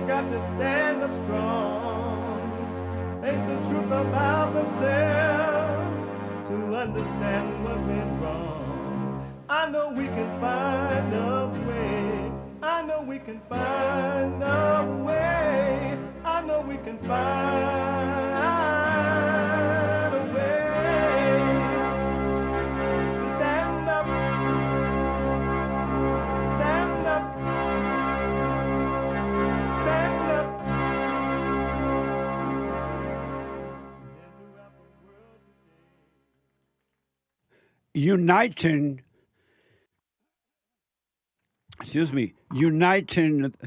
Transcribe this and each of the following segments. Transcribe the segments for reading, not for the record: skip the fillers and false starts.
got to stand up strong, face the truth about themselves, to understand what went wrong. I know we can find a way. I know we can find a way. I know we can find a way to stand up uniting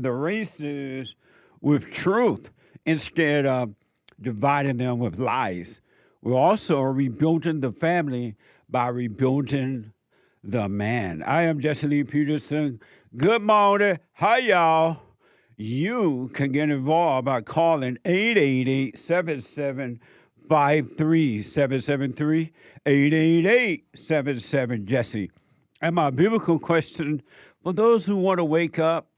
the races with truth instead of dividing them with lies. We're also rebuilding the family by rebuilding the man. I am Jesse Lee Peterson. Good morning. Hi, y'all. You can get involved by calling 888-7753, 773-888-77-JESSE. And my biblical question, for those who want to wake up,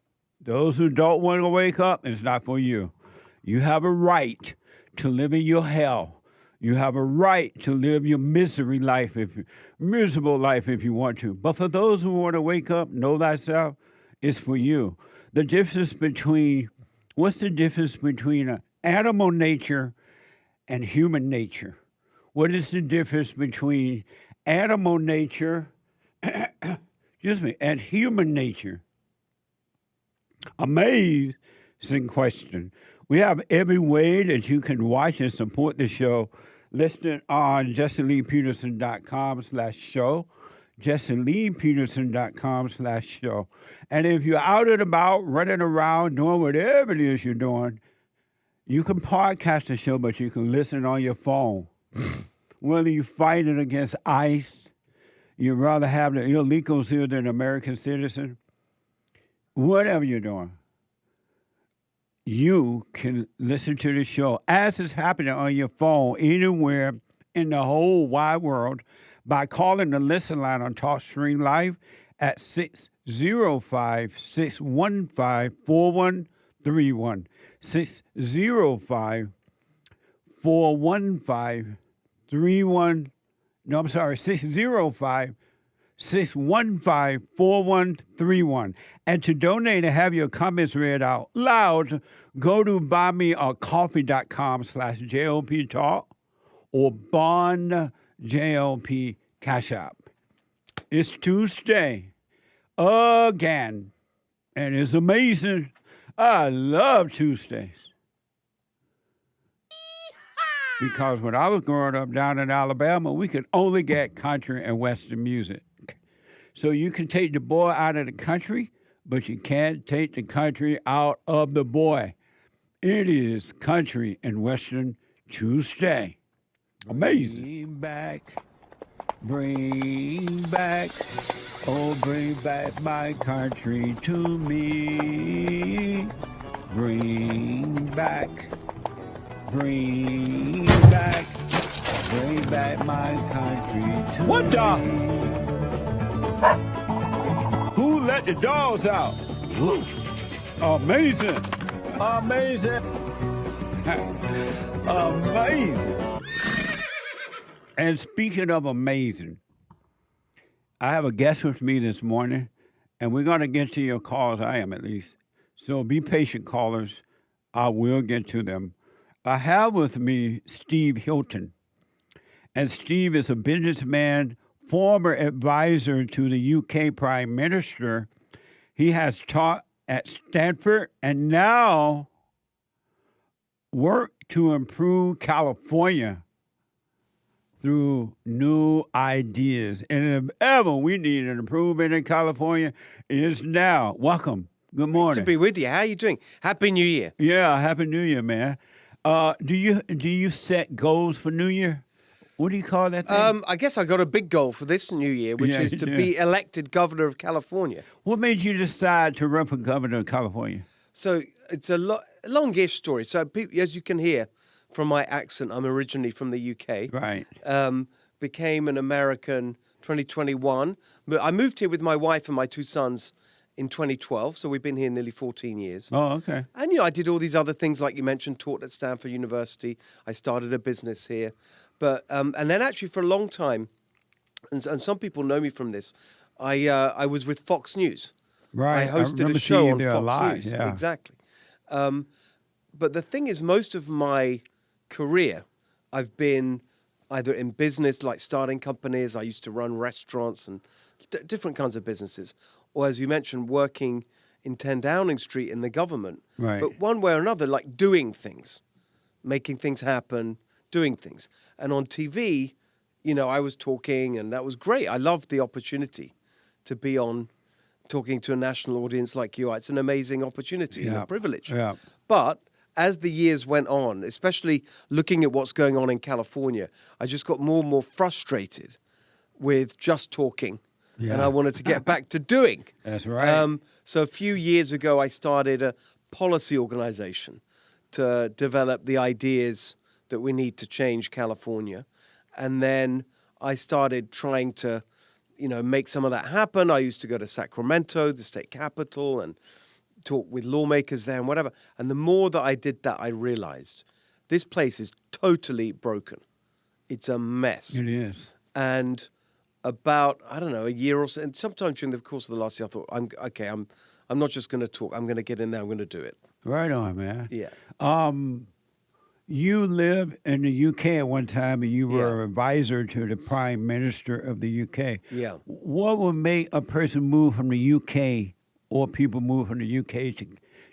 those who don't want to wake up, it's not for you. You have a right to live in your hell. You have a right to live your miserable life if you want to. But for those who want to wake up, know thyself, it's for you. What's the difference between animal nature and human nature? What is the difference between animal nature, and human nature? Amazing question. We have every way that you can watch and support the show listed on jesseleepeterson.com/show, jesseleepeterson.com/show. And if you're out and about, running around, doing whatever it is you're doing, you can podcast the show, but you can listen on your phone. Whether you're fighting against ICE, you'd rather have the illegals here than an American citizen, whatever you're doing, you can listen to the show as it's happening on your phone anywhere in the whole wide world by calling the listen line on TalkStream Live at 605-615-4131. 605-615-4131. And to donate and have your comments read out loud, go to buymeacoffee.com/JLP Talk or Bond JLP Cash App. It's Tuesday again, and it's amazing. I love Tuesdays. Because when I was growing up down in Alabama, we could only get country and Western music. So you can take the boy out of the country, but you can't take the country out of the boy. It is Country and Western Tuesday. Amazing. Bring back, oh, bring back my country to me. Bring back my country to what dog? Who let the dogs out? Amazing. And speaking of amazing, I have a guest with me this morning, and we're going to get to your calls. I am, at least. So be patient, callers. I will get to them. I have with me Steve Hilton. And Steve is a businessman, former advisor to the UK Prime Minister. He has taught at Stanford and now worked to improve California through new ideas. And if ever we need an improvement in California, it is now. Welcome. Good morning. Good to be with you. How are you doing? Happy New Year. Yeah, Happy New Year, man. Do you set goals for New Year? What do you call that thing? I guess I got a big goal for this New Year, which is to be elected governor of California. What made you decide to run for governor of California? So it's a longish story. So as you can hear from my accent, I'm originally from the UK. Right. Became an American 2021. I moved here with my wife and my two sons in 2012, so we've been here nearly 14 years. Oh, okay. And, I did all these other things, like you mentioned, taught at Stanford University. I started a business here. But and then actually for a long time, and some people know me from this, I was with Fox News. Right. I hosted a show on Fox live. News. Yeah. Exactly. But the thing is, most of my career, I've been either in business, like starting companies. I used to run restaurants and different kinds of businesses. Or as you mentioned, working in 10 Downing Street in the government. Right. But one way or another, like doing things, making things happen, doing things. And on TV, I was talking, and that was great. I loved the opportunity to be on talking to a national audience like you. It's an amazing opportunity and a privilege. Yeah. But as the years went on, especially looking at what's going on in California, I just got more and more frustrated with just talking. Yeah. And I wanted to get back to doing. That's right. So a few years ago, I started a policy organization to develop the ideas that we need to change California. And then I started trying to, make some of that happen. I used to go to Sacramento, the state capital, and talk with lawmakers there and whatever. And the more that I did that, I realized this place is totally broken. It's a mess. It is. And about, I don't know, a year or so, and sometime during the course of the last year, I thought, I'm not just going to talk. I'm going to get in there. I'm going to do it. Right on, man. Yeah. You lived in the UK at one time, and you were Yeah. an advisor to the Prime Minister of the UK. Yeah. What would make a person move from the UK or people move from the UK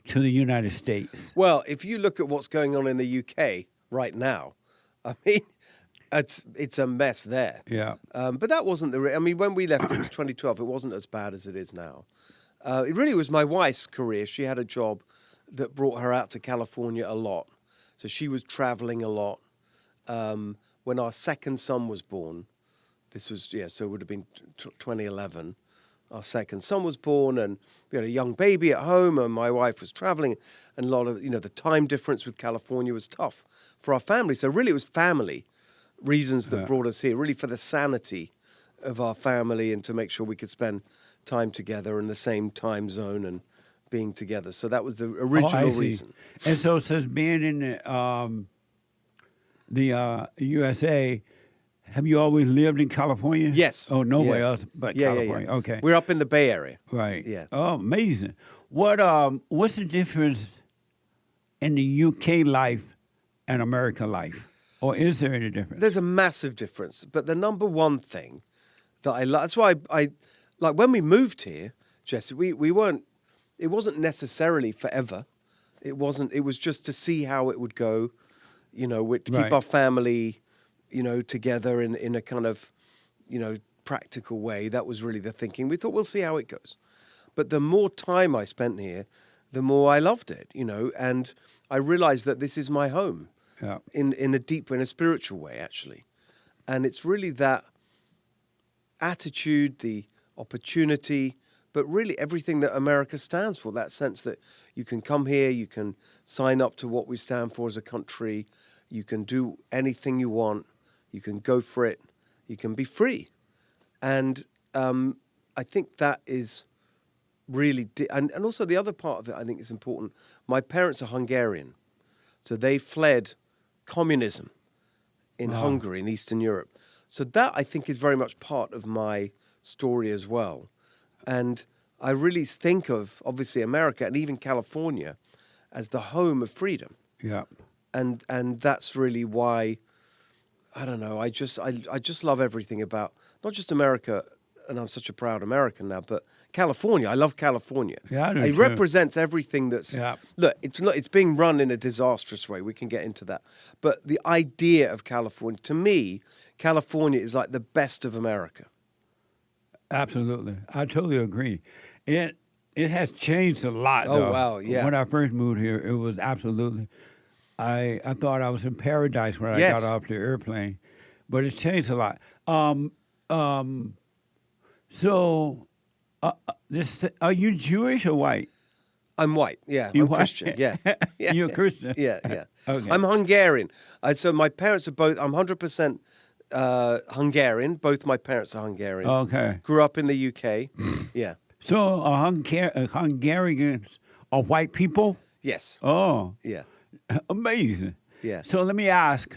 to the United States? Well, if you look at what's going on in the UK right now, I mean, it's a mess there. Yeah. But that wasn't when we left, it was 2012. It wasn't as bad as it is now. It really was my wife's career. She had a job that brought her out to California a lot. So she was traveling a lot. When our second son was born, this was, so it would have been 2011. Our second son was born, and we had a young baby at home, and my wife was traveling, and a lot of, the time difference with California was tough for our family. So really it was family reasons that brought us here, really for the sanity of our family and to make sure we could spend time together in the same time zone and being together. So that was the original reason. And so since being in the USA, have you always lived in California? Yes. Oh, nowhere else but California. Yeah. Okay. We're up in the Bay Area. Right. Yeah. Oh, amazing. What's the difference in the UK life and American life? Or is there any difference? There's a massive difference. But the number one thing that I like, that's why I like when we moved here, Jesse, we weren't, it wasn't necessarily forever. It was just to see how it would go, to keep our family, together in a kind of, practical way. That was really the thinking. We thought we'll see how it goes. But the more time I spent here, the more I loved it, and I realized that this is my home. Yeah. In a deep, in a spiritual way, actually. And it's really that attitude, the opportunity, but really everything that America stands for, that sense that you can come here, you can sign up to what we stand for as a country, you can do anything you want, you can go for it, you can be free. And I think that is really, and also the other part of it I think is important. My parents are Hungarian, so they fled communism in Hungary, in Eastern Europe. So that, I think, is very much part of my story as well. And I really think of, obviously, America and even California as the home of freedom. Yeah. And that's really why, I don't know, I just love everything about, not just America, and I'm such a proud American now, but California. I love California. Yeah, I do it too. represents everything that's... Yeah. Look, it's being run in a disastrous way. We can get into that. But the idea of California, to me, California is like the best of America. Absolutely. I totally agree. It has changed a lot, Oh, though. wow, yeah. When I first moved here, it was absolutely... I thought I was in paradise when I Yes. got off the airplane. But it's changed a lot. So, are you Jewish or white? I'm white, yeah. You I'm white? Christian, yeah. Yeah. You're a Christian? Yeah. Okay. I'm Hungarian. So my parents are both, I'm 100% Hungarian. Both my parents are Hungarian. Okay. Grew up in the UK. Yeah. So, Hungarians are white people? Yes. Oh, Yeah. amazing. Yeah. So, let me ask,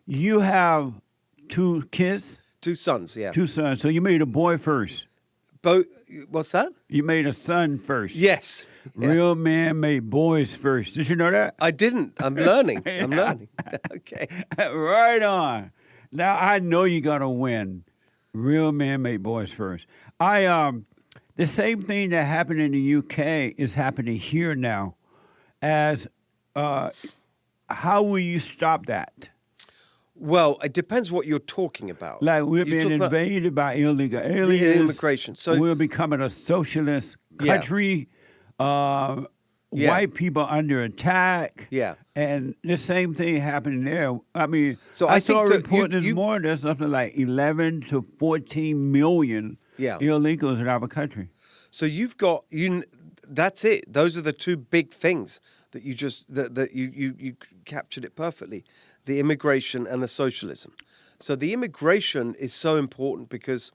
you have 2 kids? 2 sons, yeah. 2 sons. So, you made a boy first. Both, what's that? You made a son first. Yes. Yeah. Real man made boys first. Did you know that? I didn't. I'm learning. I'm learning. Okay. Right on. Now I know you're gonna win. Real men make boys first. The same thing that happened in the UK is happening here now. How will you stop that? Well, it depends what you're talking about. Like we're You being talk about invaded by illegal the aliens. immigration. So We're becoming a socialist Yeah. country. Yeah. White people under attack. Yeah. And the same thing happening there. I mean, So I I saw a think that report this you- morning. There's something like 11 to 14 million Yeah. illegals in our country. So you've got That's it. Those are the two big things that you just that you captured it perfectly: the immigration and the socialism. So the immigration is so important because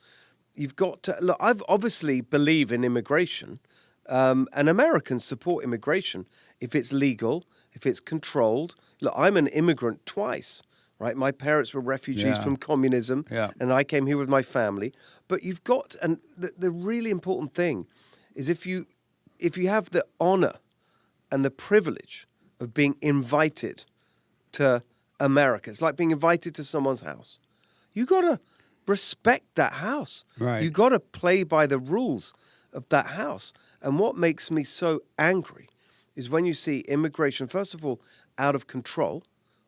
you've got to look. I've obviously believe in immigration, and Americans support immigration if it's legal, if it's controlled. Look, I'm an immigrant twice. Right, my parents were refugees Yeah. from communism, Yeah. and I came here with my family. But you've got, and the really important thing is if you have the honor and the privilege of being invited to America, it's like being invited to someone's house. You got to respect that house. Right. You got to play by the rules of that house. And what makes me so angry is when you see immigration, first of all, out of control.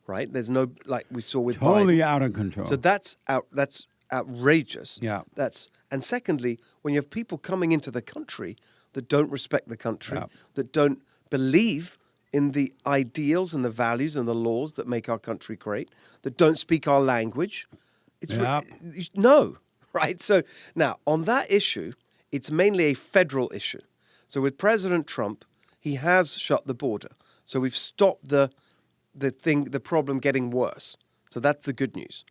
Right? There's no, like we saw with Totally Biden. out of control. So that's outrageous. Yeah. And secondly, when you have people coming into the country that don't respect the country, Yeah. that don't believe in the ideals and the values and the laws that make our country great, that don't speak our language, it's Yeah. no, right? So now on that issue, it's mainly a federal issue. So with President Trump, he has shut the border. So we've stopped the problem getting worse. So that's the good news.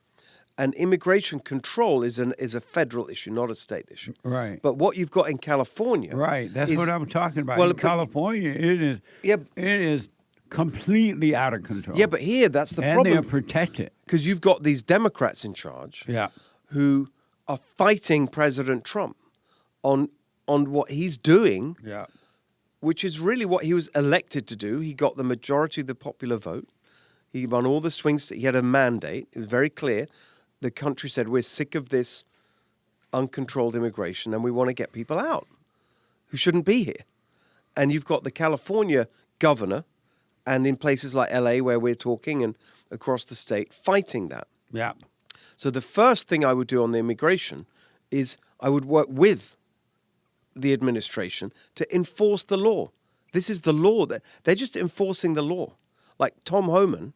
And immigration control is a federal issue, not a state issue. Right. But what you've got in California, Right. That's is- what I'm talking about. Well, In but- California, it is completely out of control. Yeah, but here that's the and problem they're protected. because you've got these Democrats in charge, Yeah. who are fighting President Trump on what he's doing, Yeah. which is really what he was elected to do. He got the majority of the popular vote. He won all the swing states. He had a mandate. It was very clear. The country said, we're sick of this uncontrolled immigration and we want to get people out who shouldn't be here. And you've got the California governor and in places like LA where we're talking and across the state fighting that. Yeah. So the first thing I would do on the immigration is I would work with the administration to enforce the law. This is the law. They're just enforcing the law. Like Tom Homan,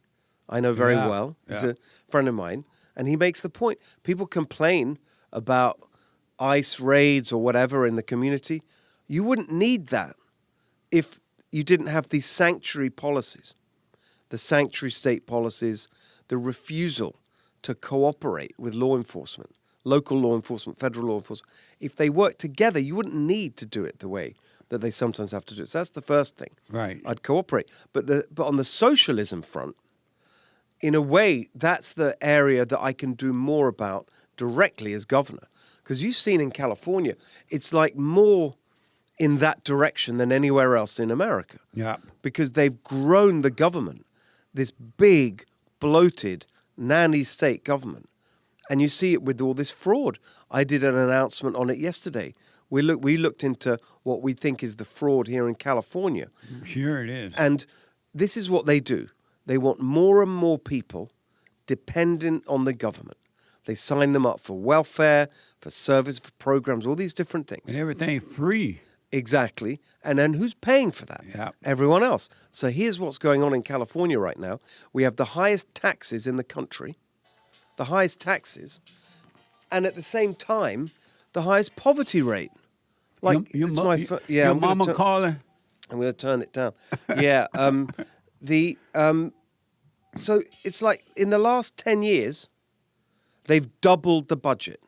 I know very Yeah, well. He's yeah. a friend of mine. And he makes the point. People complain about ICE raids or whatever in the community. You wouldn't need that if you didn't have these sanctuary policies, the sanctuary state policies, the refusal to cooperate with law enforcement, local law enforcement, federal law enforcement. If they work together, you wouldn't need to do it the way that they sometimes have to do it. So that's the first thing. Right. I'd cooperate. But on the socialism front, in a way, that's the area that I can do more about directly as governor. Because you've seen in California, it's like more in that direction than anywhere else in America. Yeah. Because they've grown the government, this big, bloated, nanny state government. And you see it with all this fraud. I did an announcement on it yesterday. We looked into what we think is the fraud here in California. Sure it is. And this is what they do. They want more and more people dependent on the government. They sign them up for welfare, for service, for programs, all these different things. And everything free. Exactly. And then who's paying for that? Yeah. Everyone else. So here's what's going on in California right now. We have the highest taxes in the country, the highest taxes, and at the same time, the highest poverty rate. Like, your it's mo- my your- yeah, your I'm gonna mama calling? I'm going to turn it down. Yeah. So it's like in the last 10 years, they've doubled the budget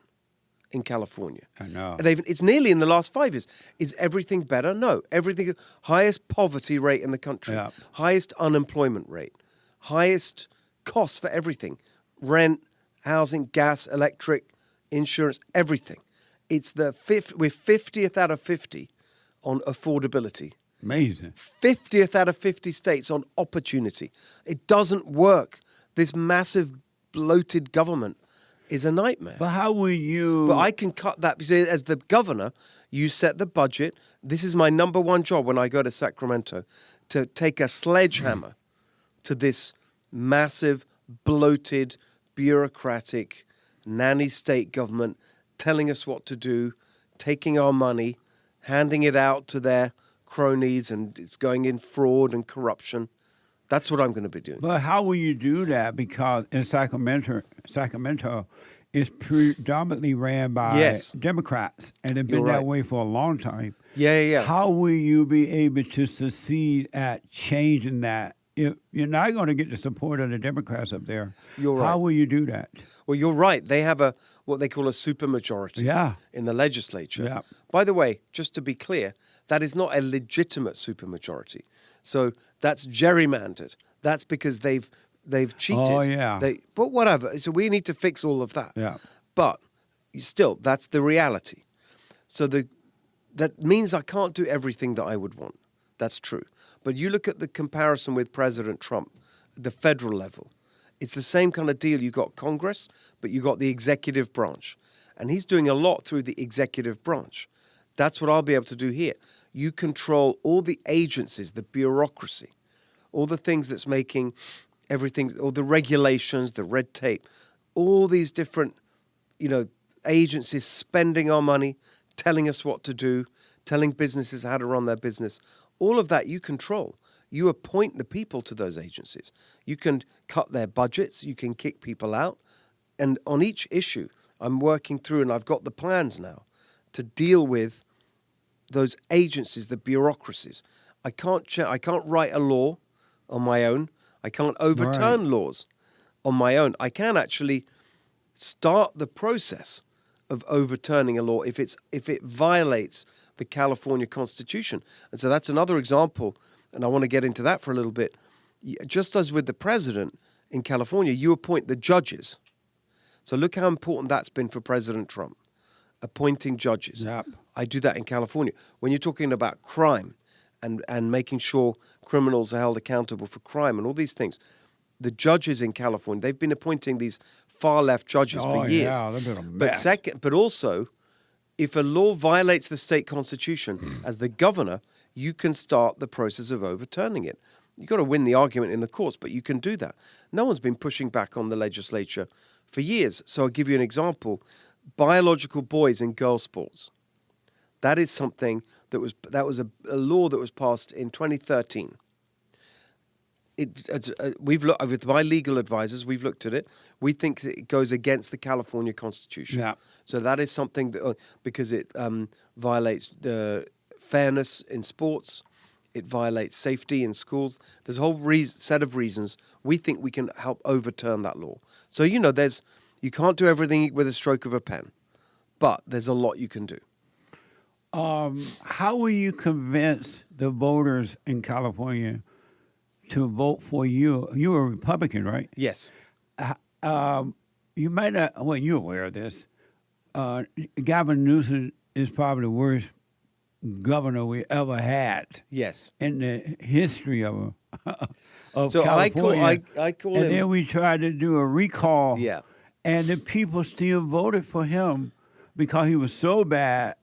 in California. I know. It's nearly in the last 5 years. Is everything better? No. Everything. Highest poverty rate in the country. Yeah. Highest unemployment rate. Highest costs for everything. Rent, housing, gas, electric, insurance, everything. It's we're 50th out of 50 on affordability. Amazing. 50th out of 50 states on opportunity. It doesn't work. This massive bloated government is a nightmare. But how will you... But I can cut that because as the governor, you set the budget. This is my number one job when I go to Sacramento, to take a sledgehammer to this massive, bloated, bureaucratic, nanny state government telling us what to do, taking our money, handing it out to their cronies, and it's going in fraud and corruption. That's what I'm going to be doing. But how will you do that? Because in Sacramento is predominantly ran by Yes. Democrats, and it's been You're that right. way for a long time. Yeah. How will you be able to succeed at changing that? If you're not going to get the support of the Democrats up there, You're right. how will you do that? Well, you're right. They have what they call a supermajority Yeah. in the legislature. Yeah. By the way, just to be clear, that is not a legitimate supermajority. So that's gerrymandered. That's because they've cheated. Oh, yeah. But whatever. So we need to fix all of that. Yeah. But still, that's the reality. So that means I can't do everything that I would want. That's true. But you look at the comparison with President Trump, the federal level. It's the same kind of deal. You got Congress, but you got the executive branch. And he's doing a lot through the executive branch. That's what I'll be able to do here. You control all the agencies, the bureaucracy, all the things that's making everything, all the regulations, the red tape, all these different, agencies spending our money, telling us what to do, telling businesses how to run their business. All of that you control. You appoint the people to those agencies. You can cut their budgets. You can kick people out. And on each issue, I'm working through, and I've got the plans now to deal with those agencies, the bureaucracies. I can't write a law on my own. I can't overturn laws on my own. I can actually start the process of overturning a law if it violates the California Constitution. And so that's another example, and I want to get into that for a little bit. Just as with the president in California, you appoint the judges. So look how important that's been for President Trump, appointing judges. Yep. I do that in California. When you're talking about crime and making sure criminals are held accountable for crime and all these things, the judges in California, they've been appointing these far-left judges for years. Yeah, they've been a mess. But also, if a law violates the state constitution, as the governor, you can start the process of overturning it. You've got to win the argument in the courts, but you can do that. No one's been pushing back on the legislature for years. So I'll give you an example. Biological boys in girls' sports. That is something that was a law that was passed in 2013. We've looked with my legal advisors. We've looked at it. We think that it goes against the California Constitution. Yeah. So that is something that because it violates the fairness in sports, it violates safety in schools. There's a whole set of reasons we think we can help overturn that law. So you can't do everything with a stroke of a pen, but there's a lot you can do. How will you convince the voters in California to vote for you? You're a Republican, right? Yes. You might not, well, you're aware of this. Gavin Newsom is probably the worst governor we ever had. Yes. In the history of so California. I call and him. then we tried to do a recall. Yeah. And the people still voted for him because he was so bad.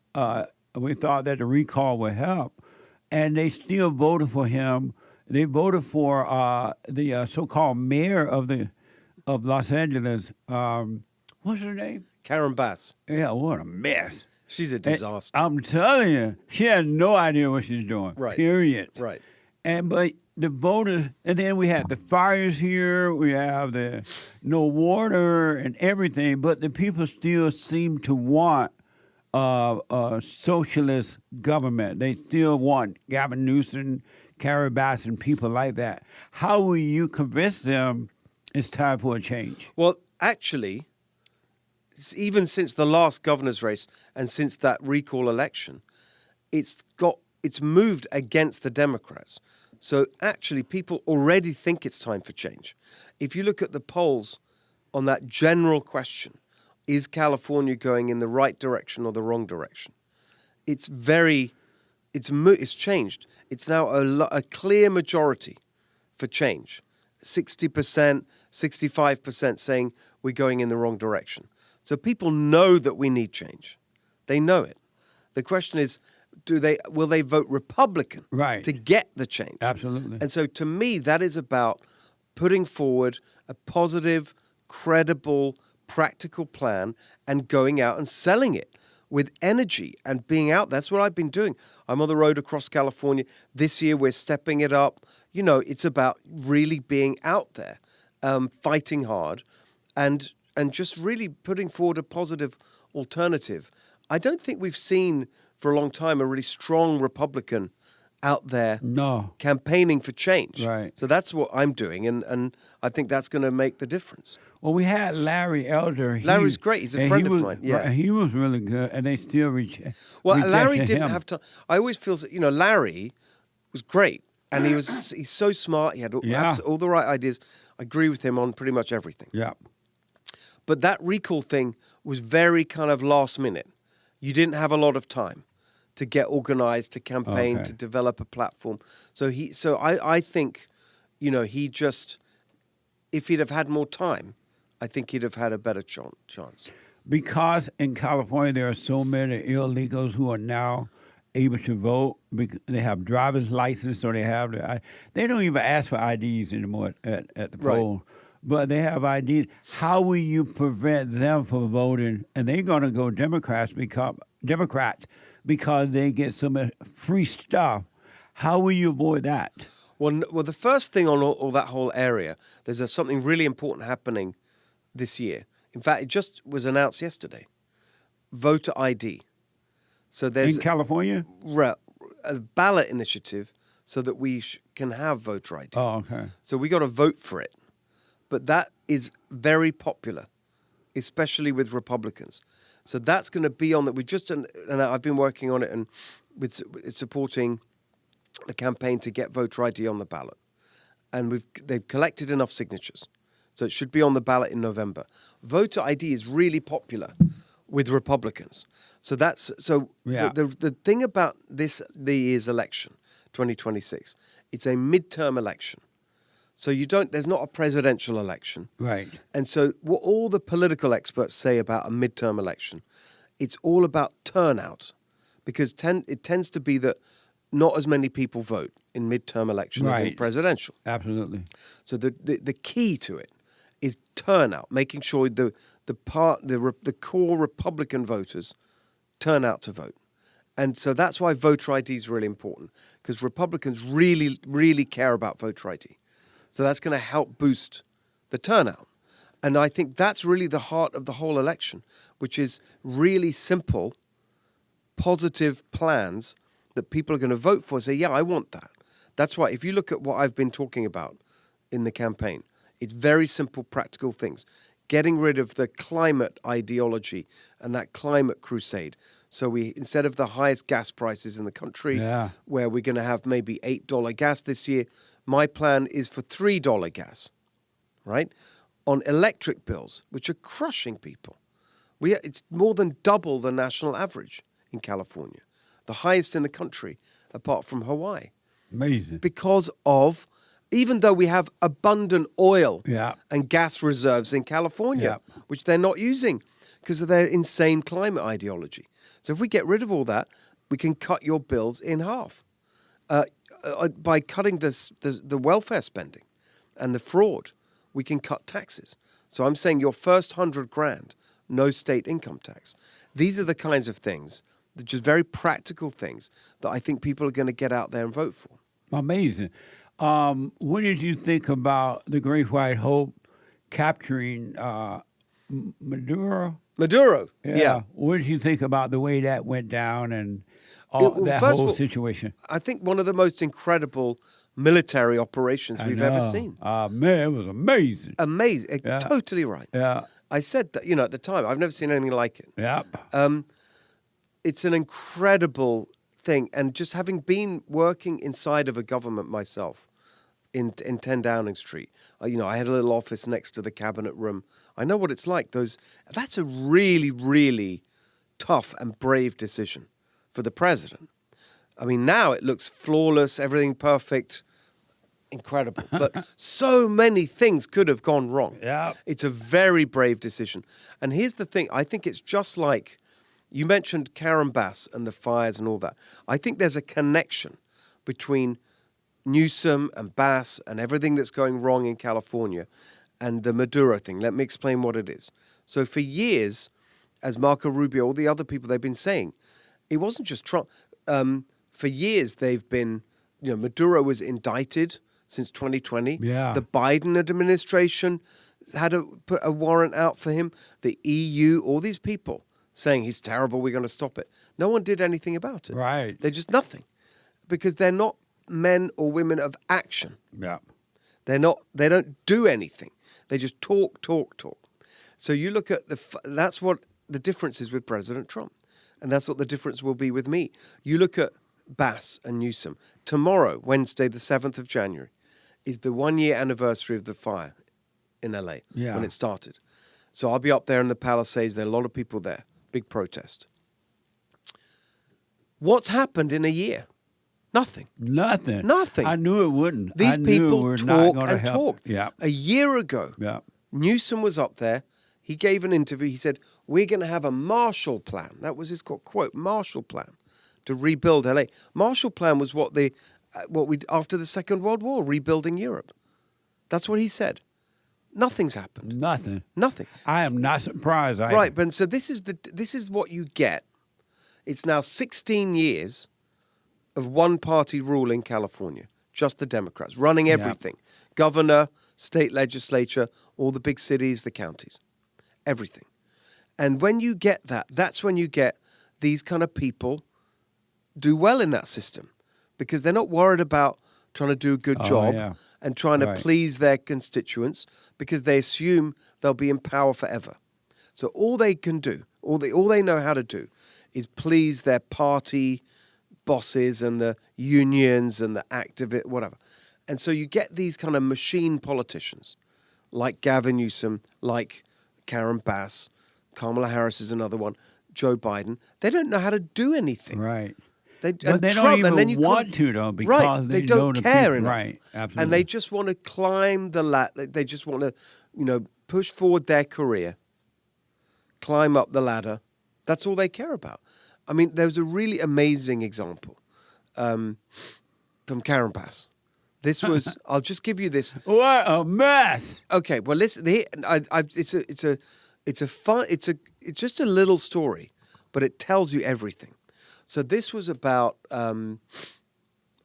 We thought that the recall would help. And they still voted for him. They voted for the so-called mayor of Los Angeles. What's her name? Karen Bass. Yeah, what a mess. She's a disaster. I'm telling you, she has no idea what she's doing. Right. Period. Right. But the voters, and then we had the fires here. We have the no water and everything. But the people still seem to want a socialist government. They still want Gavin Newsom, Carrie Bass, and people like that. How will you convince them it's time for a change? Well, actually, even since the last governor's race and since that recall election, it's moved against the Democrats. So actually, people already think it's time for change. If you look at the polls on that general question, is California going in the right direction or the wrong direction? It's changed. It's now a clear majority for change. 60%, 65% saying we're going in the wrong direction. So people know that we need change. They know it. The question is, will they vote Republican to get the change? Absolutely. And so to me, that is about putting forward a positive credible, practical plan and going out and selling it with energy and being out. That's what I've been doing. I'm on the road across California. This year we're stepping it up. You know, it's about really being out there, fighting hard, and just really putting forward a positive alternative. I don't think we've seen for a long time a really strong Republican out there campaigning for change. Right. So that's what I'm doing, and I think that's going to make the difference. Well, we had Larry Elder. Larry's great. He's a friend of mine. Yeah, he was really good, and they still Well, Larry rejected didn't him. have time. I always feel, Larry was great, and he's so smart. He had all the right ideas. I agree with him on pretty much everything. Yeah. But that recall thing was very kind of last minute. You didn't have a lot of time to get organized, to campaign, to develop a platform. So I think, he just, if he'd have had more time, I think he'd have had a better chance. Because in California there are so many illegals who are now able to vote. They have driver's license, or they don't even ask for IDs anymore at the poll. But they have IDs. How will you prevent them from voting? And they're going to go Democrats because they get some free stuff. How will you avoid that? Well, the first thing on all that whole area, there's something really important happening this year. In fact, it just was announced yesterday. Voter ID. So there's in California? A ballot initiative so that we can have voter ID. Oh, okay. So we got to vote for it. But that is very popular, especially with Republicans. So that's going to be on that. And I've been working on it and with supporting the campaign to get voter ID on the ballot. And they've collected enough signatures. So it should be on the ballot in November. Voter ID is really popular with Republicans. So the thing about the year's election, 2026, it's a midterm election. So there's not a presidential election. Right. And so what all the political experts say about a midterm election, it's all about turnout, because it tends to be that not as many people vote in midterm elections as in presidential. Absolutely. So the key to it is turnout, making sure the core Republican voters turn out to vote. And so that's why voter ID is really important, because Republicans really, really care about voter ID. So that's going to help boost the turnout. And I think that's really the heart of the whole election, which is really simple, positive plans that people are going to vote for and say, yeah, I want that. That's why if you look at what I've been talking about in the campaign, it's very simple, practical things. Getting rid of the climate ideology and that climate crusade. So instead of the highest gas prices in the country, where we're going to have maybe $8 gas this year, my plan is for $3 gas, right? On electric bills, which are crushing people. It's more than double the national average in California, the highest in the country, apart from Hawaii. Amazing. Because of, even though we have abundant oil and gas reserves in California, which they're not using because of their insane climate ideology. So if we get rid of all that, we can cut your bills in half by cutting the welfare spending and the fraud. We can cut taxes. So I'm saying your first $100,000, no state income tax. These are the kinds of things, just very practical things that I think people are going to get out there and vote for. Amazing. What did you think about the Great White Hope capturing Maduro? Maduro, yeah. What did you think about the way that went down and that whole situation? I think one of the most incredible military operations we've ever seen. Man, it was amazing. Amazing. Totally right. Yeah. I said that, at the time, I've never seen anything like it. Yeah. It's an incredible thing. And just having been working inside of a government myself in 10 Downing Street, I had a little office next to the cabinet room. I know what it's like. That's a really, really tough and brave decision for the president. I mean, now it looks flawless, everything perfect, incredible. But so many things could have gone wrong. Yeah. It's a very brave decision. And here's the thing. I think it's just like, you mentioned Karen Bass and the fires and all that. I think there's a connection between Newsom and Bass and everything that's going wrong in California and the Maduro thing. Let me explain what it is. So for years, as Marco Rubio, all the other people, they've been saying, it wasn't just Trump. For years, they've been, Maduro was indicted since 2020. Yeah. The Biden administration had put a warrant out for him. The EU, all these people saying he's terrible, we're going to stop it. No one did anything about it. Right. They're just nothing. Because they're not men or women of action. Yeah. They don't do anything. They just talk. So you look at that's what the difference is with President Trump. And that's what the difference will be with me. You look at Bass and Newsom. Tomorrow, Wednesday, the 7th of January, is the 1-year anniversary of the fire in LA when it started. So I'll be up there in the Palisades. There are a lot of people there. Big protest. What's happened in a year? Nothing. Nothing. I knew it wouldn't. These people talk and talk. Yeah. A year ago, Newsom was up there. He gave an interview. He said, we're going to have a Marshall Plan. That was his quote, Marshall Plan, to rebuild LA. Marshall Plan was what we after the Second World War, rebuilding Europe. That's what he said. Nothing's happened. Nothing. I am not surprised. Right, but so this is what you get. It's now 16 years of one-party rule in California, just the Democrats, running everything. Governor, state legislature, all the big cities, the counties, everything. And when you get that, that's when you get these kind of people do well in that system because they're not worried about trying to do a good job and trying to please their constituents because they assume they'll be in power forever. So all they can do, all they know how to do is please their party bosses and the unions and the activists, whatever. And so you get these kind of machine politicians like Gavin Newsom, like Karen Bass, Kamala Harris is another one, Joe Biden. They don't know how to do anything. Right. But they don't even want to, though, because they don't care enough. Right, absolutely. And they just want to climb the ladder. They just want to, push forward their career, climb up the ladder. That's all they care about. I mean, there was a really amazing example from Karen Bass. This was, I'll just give you this. What a mess. Okay, well, listen, it's just a little story, but it tells you everything. So this was about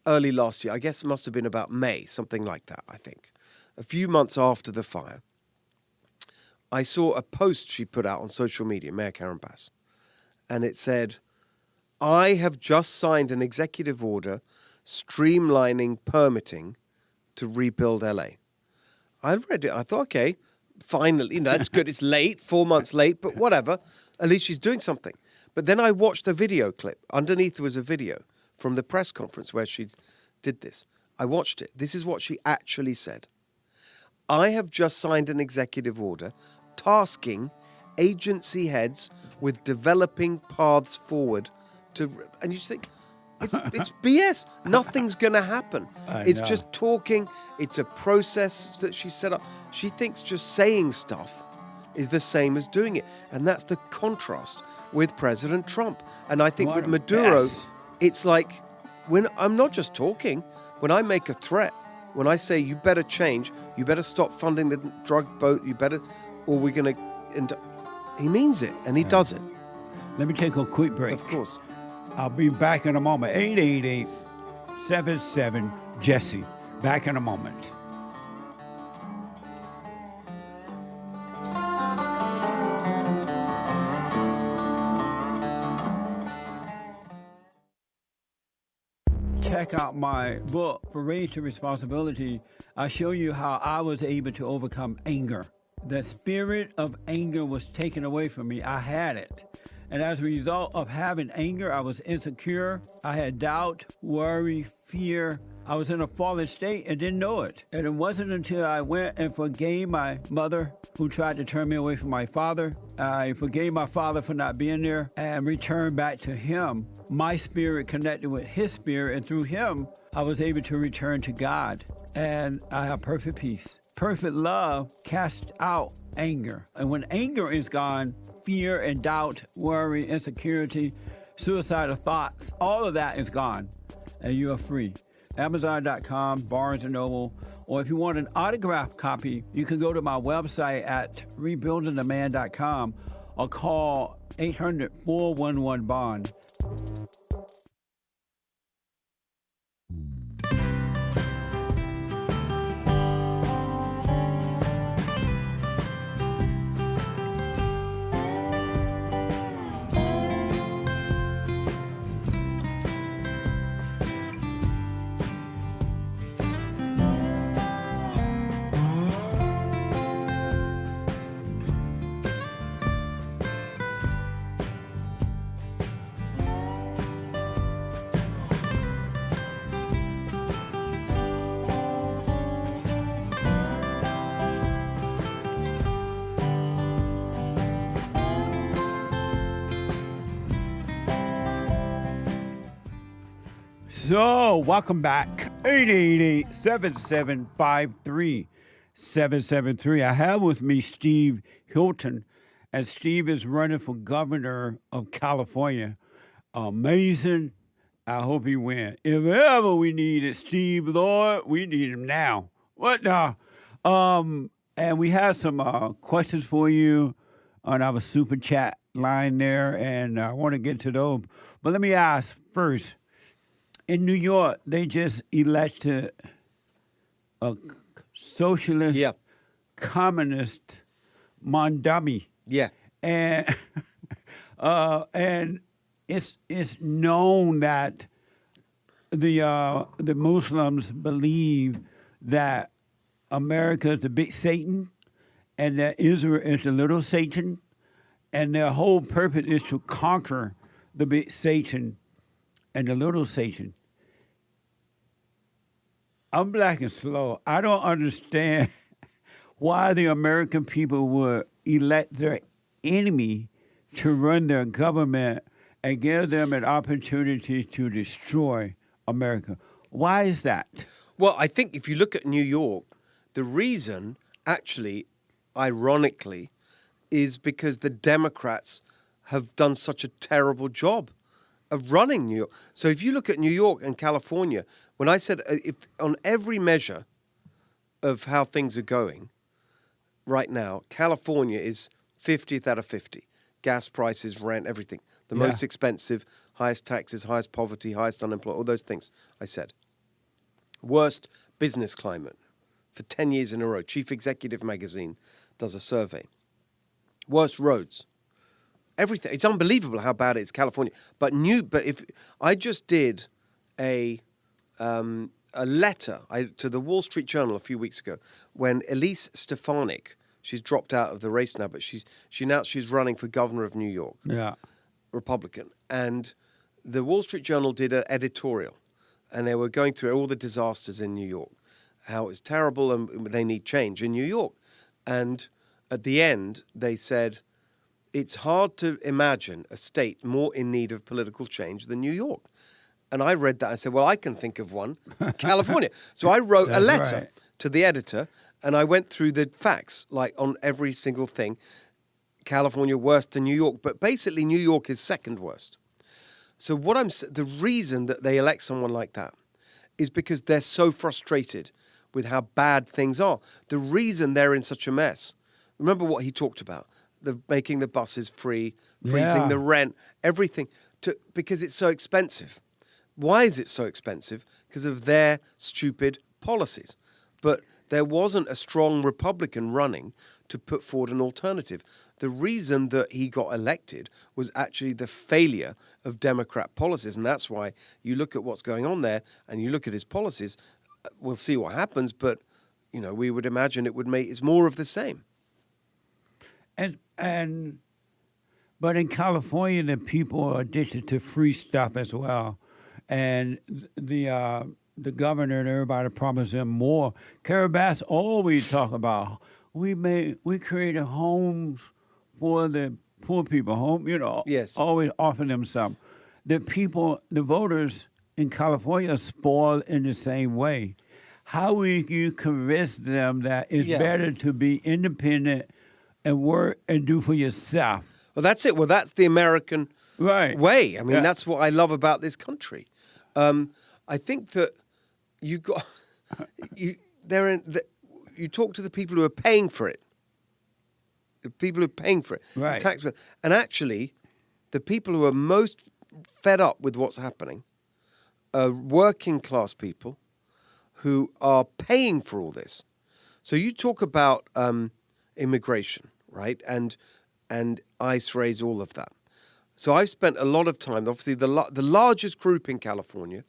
early last year. I guess it must have been about May, something like that, I think. A few months after the fire, I saw a post she put out on social media, Mayor Karen Bass, and it said, I have just signed an executive order streamlining permitting to rebuild LA. I read it. I thought, okay, finally, that's good. It's late, 4 months late, but whatever. At least she's doing something. But then I watched the video clip. Underneath was a video from the press conference where she did this. I watched it. This is what she actually said. I have just signed an executive order tasking agency heads with developing paths forward to, and you just think, it's BS. Nothing's going to happen. It's just talking. It's a process that she set up. She thinks just saying stuff is the same as doing it. And that's the contrast with President Trump. And I think with Maduro, it's like, when I'm not just talking, when I make a threat, when I say you better change, you better stop funding the drug boat, you better, or we're going to, and he means it, and he does it. Let me take a quick break. Of course. I'll be back in a moment. 888-77-JESSE. Back in a moment. Check out my book, For Raised to Responsibility. I show you how I was able to overcome anger. The spirit of anger was taken away from me. I had it. And as a result of having anger, I was insecure. I had doubt, worry, fear. I was in a fallen state and didn't know it. And it wasn't until I went and forgave my mother, who tried to turn me away from my father. I forgave my father for not being there and returned back to him. My spirit connected with his spirit, and through him, I was able to return to God. And I have perfect peace. Perfect love casts out anger. And when anger is gone, fear and doubt, worry, insecurity, suicidal thoughts, all of that is gone, and you are free. Amazon.com, Barnes & Noble, Or if you want an autographed copy, you can go to my website at rebuildingtheman.com or call 800-411-BOND. So, welcome back. 888-7753-773. I have with me Steve Hilton, and Steve is running for governor of California. Amazing. I hope he wins. If ever we needed Steve, Lord, we need him now. What now? And we have some questions for you on our super chat line there, and I want to get to those. But let me ask first. In New York, they just elected a socialist, communist Mamdani. Yeah. And it's known that the Muslims believe that America is the big Satan and that Israel is the little Satan, and their whole purpose is to conquer the big Satan and the little Satan. I'm black and slow. I don't understand why the American people would elect their enemy to run their government and give them an opportunity to destroy America. Why is that? Well, I think if you look at New York, the reason, actually, ironically, is because the Democrats have done such a terrible job of running New York. So if you look at New York and California, when I said if on every measure of how things are going right now, California is 50th out of 50. Gas prices, rent, everything. The most expensive, highest taxes, highest poverty, highest unemployment, all those things I said. Worst business climate for 10 years in a row. Chief Executive Magazine does a survey. Worst roads. Everything. It's unbelievable how bad it is, California. But if I just did a letter to the Wall Street Journal a few weeks ago when Elise Stefanik, she's dropped out of the race now, but she announced she's running for governor of New York, Republican. And the Wall Street Journal did an editorial, and they were going through all the disasters in New York, how it's terrible and they need change in New York. And at the end, they said, it's hard to imagine a state more in need of political change than New York. And I read that and said, well, I can think of one, California. So I wrote a letter to the editor, and I went through the facts, like on every single thing. California worse than New York, but basically New York is second worst. So the reason that they elect someone like that is because they're so frustrated with how bad things are. The reason they're in such a mess, remember what he talked about, making the buses free, freezing the rent, everything, because it's so expensive. Why is it so expensive? Because of their stupid policies. But there wasn't a strong Republican running to put forward an alternative. The reason that he got elected was actually the failure of Democrat policies. And that's why you look at what's going on there and you look at his policies, we'll see what happens. But, we would imagine it's more of the same. But in California, the people are addicted to free stuff as well. And the governor and everybody promised them more. Carol Bass always talk about we created homes for the poor people, always offer them some. The voters in California are spoiled in the same way. How will you convince them that it's better to be independent and work and do for yourself? Well, that's it. Well, that's the American way. I mean, that's what I love about this country. I think that you talk to the people who are paying for it. The people who are paying for it. Right. And actually, the people who are most fed up with what's happening are working class people who are paying for all this. So you talk about immigration, right? And ICE raids, all of that. So I've spent a lot of time, obviously the largest group in California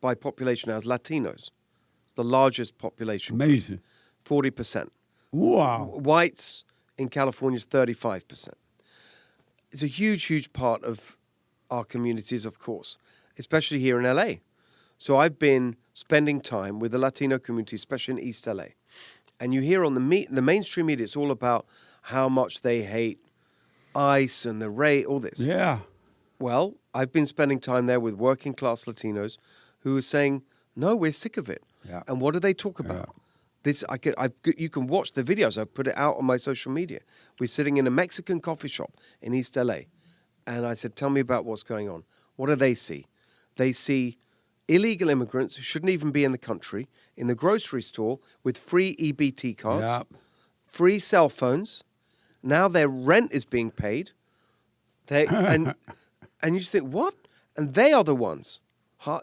by population now is Latinos. The largest population. Amazing. 40%. Wow. Whites in California is 35%. It's a huge, huge part of our communities, of course, especially here in LA. So I've been spending time with the Latino community, especially in East LA. And you hear on the mainstream media, it's all about how much they hate ICE and the raid, all this. Yeah. Well, I've been spending time there with working class Latinos who are saying, no, we're sick of it. Yeah. And what do they talk about? You can watch the videos. I've put it out on my social media. We're sitting in a Mexican coffee shop in East LA. And I said, tell me about what's going on. What do they see? They see illegal immigrants who shouldn't even be in the country in the grocery store with free EBT cards, Yep. free cell phones. Now their rent is being paid. And you just think, what? And they are the ones.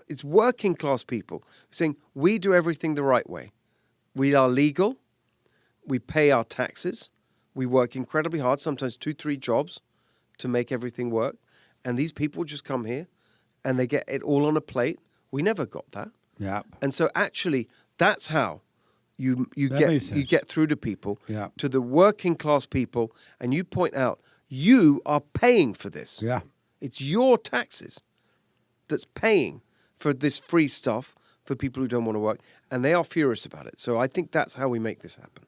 It's working class people saying, we do everything the right way. We are legal. We pay our taxes. We work incredibly hard, sometimes 2-3 jobs to make everything work. And these people just come here and they get it all on a plate. We never got that. Yeah. And so actually, that's how you get through to people, Yeah. to the working class people, and you point out, you are paying for this. Yeah. It's your taxes that's paying for this free stuff for people who don't want to work, and they are furious about it. So I think that's how we make this happen.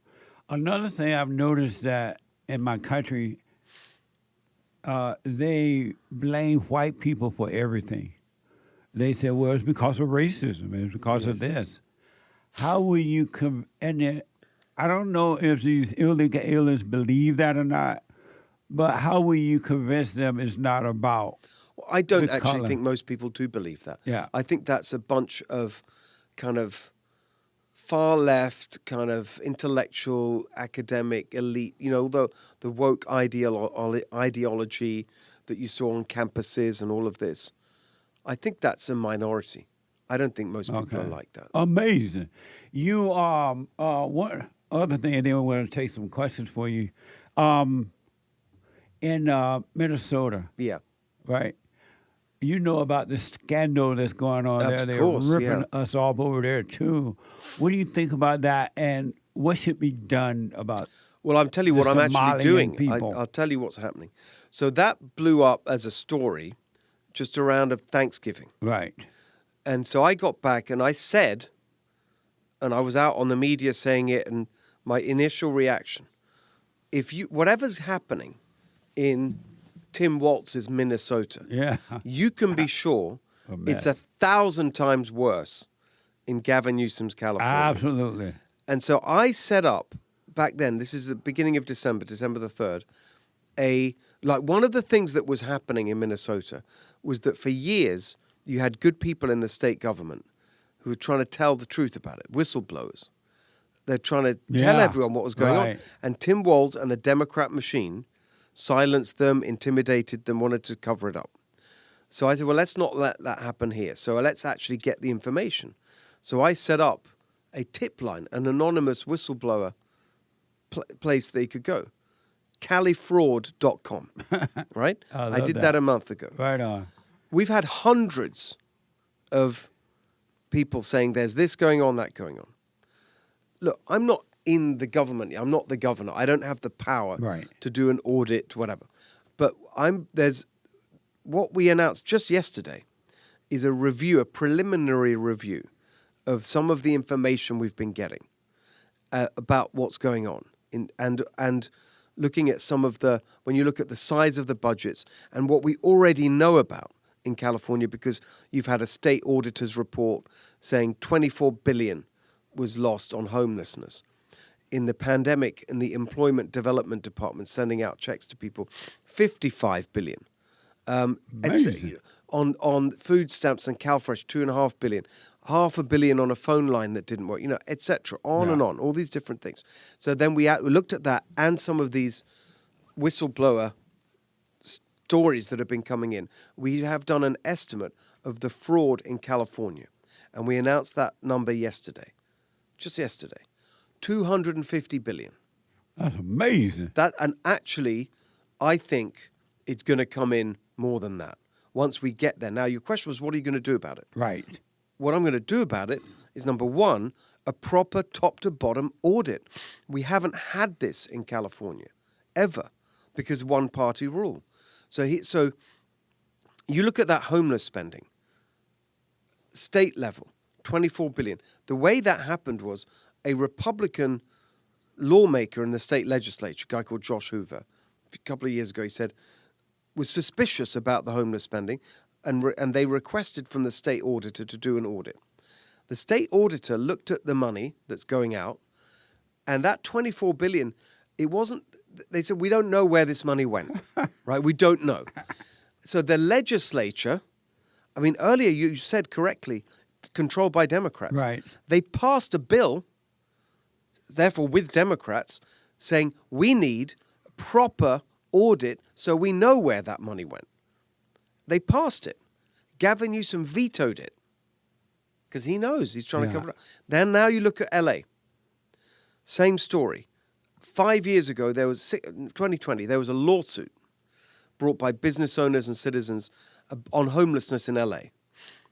Another thing I've noticed that in my country, they blame white people for everything. They say, well, it's because of racism. It's because of this. How will you I don't know if these illegal aliens believe that or not, but how will you convince them it's not about Well, I don't the actually color? think most people do believe that. Yeah. I think that's a bunch of kind of far left, kind of intellectual, academic, elite, the woke ideology that you saw on campuses and all of this. I think that's a minority. I don't think most people are like that. Amazing. You one other thing, and then we're going to take some questions for you. In Minnesota, Yeah. right? You know about the scandal that's going on there. Of They're course, ripping yeah. us off over there too. What do you think about that, and what should be done about? Well, I'll tell you the what I'm actually Somalian doing. people? I'll tell you what's happening. So that blew up as a story just around of Thanksgiving. Right. And so I got back and I said, and I was out on the media saying it, and my initial reaction, whatever's happening in Tim Walz's Minnesota, Yeah. you can be sure A it's mess. 1,000 times worse in Gavin Newsom's California. Absolutely. And so I set up back then, this is the beginning of December the 3rd, one of the things that was happening in Minnesota was that for years you had good people in the state government who were trying to tell the truth about it, whistleblowers. They're trying to tell Yeah, everyone what was going on. right. And Tim Walz and the Democrat machine silenced them, intimidated them, wanted to cover it up. So I said, well, let's not let that happen here. So let's actually get the information. So I set up a tip line, an anonymous whistleblower place that you could go. califraud.com, right? I did that a month ago. Right on. We've had hundreds of people saying there's this going on, that going on. Look, I'm not in the government. I'm not the governor. I don't have the power Right. to do an audit, whatever. But what we announced just yesterday is a preliminary review of some of the information we've been getting about what's going on, and looking at when you look at the size of the budgets and what we already know about in California, because you've had a state auditor's report saying $24 billion was lost on homelessness. In the pandemic, in the Employment Development Department, sending out checks to people, $55 billion. Amazing. On food stamps and CalFresh, $2.5 billion. $500 million on a phone line that didn't work, etc. On and on, all these different things. So then we looked at that and some of these whistleblower stories that have been coming in. We have done an estimate of the fraud in California, and we announced that number yesterday, just yesterday, $250 billion. That's amazing. And actually, I think it's going to come in more than that once we get there. Now, your question was, what are you going to do about it? Right. What I'm going to do about it is, number one, a proper top-to-bottom audit. We haven't had this in California, ever, because of one-party rule. So you look at that homeless spending, state level, $24 billion. The way that happened was a Republican lawmaker in the state legislature, a guy called Josh Hoover, a couple of years ago, he said, was suspicious about the homeless spending, and they requested from the state auditor to do an audit. The state auditor looked at the money that's going out, and that $24 billion, it wasn't, they said, we don't know where this money went, right? We don't know. So the legislature, I mean, earlier you said correctly, controlled by Democrats. Right. They passed a bill, therefore with Democrats, saying we need a proper audit so we know where that money went. They passed it. Gavin Newsom vetoed it because he knows he's trying to cover it up. Then now you look at LA. Same story. 5 years ago, 2020, there was a lawsuit brought by business owners and citizens on homelessness in LA,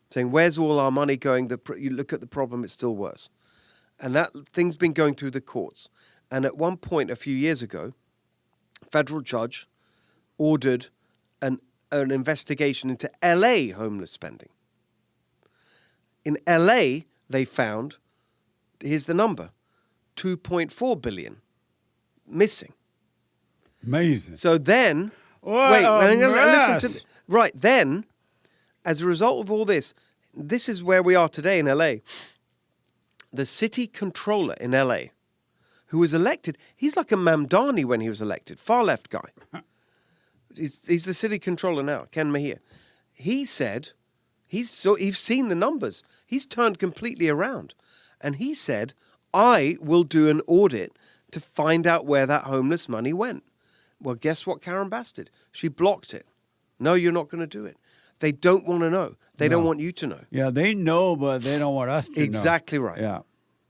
saying, where's all our money going? You look at the problem, it's still worse. And that thing's been going through the courts. And at one point, a few years ago, a federal judge ordered an investigation into LA homeless spending. In LA, they found, here's the number, $2.4 billion missing. Amazing. So then, right, then, as a result of all this is where we are today in LA. The city controller in LA, who was elected, he's like a Mamdani when he was elected, far left guy. He's the city controller now, Ken Mejia. He said, he's seen the numbers. He's turned completely around. And he said, I will do an audit to find out where that homeless money went. Well, guess what Karen Bass did? She blocked it. No, you're not going to do it. They don't want to know. They don't want you to know. Yeah, they know, but they don't want us to know. Exactly right. Yeah.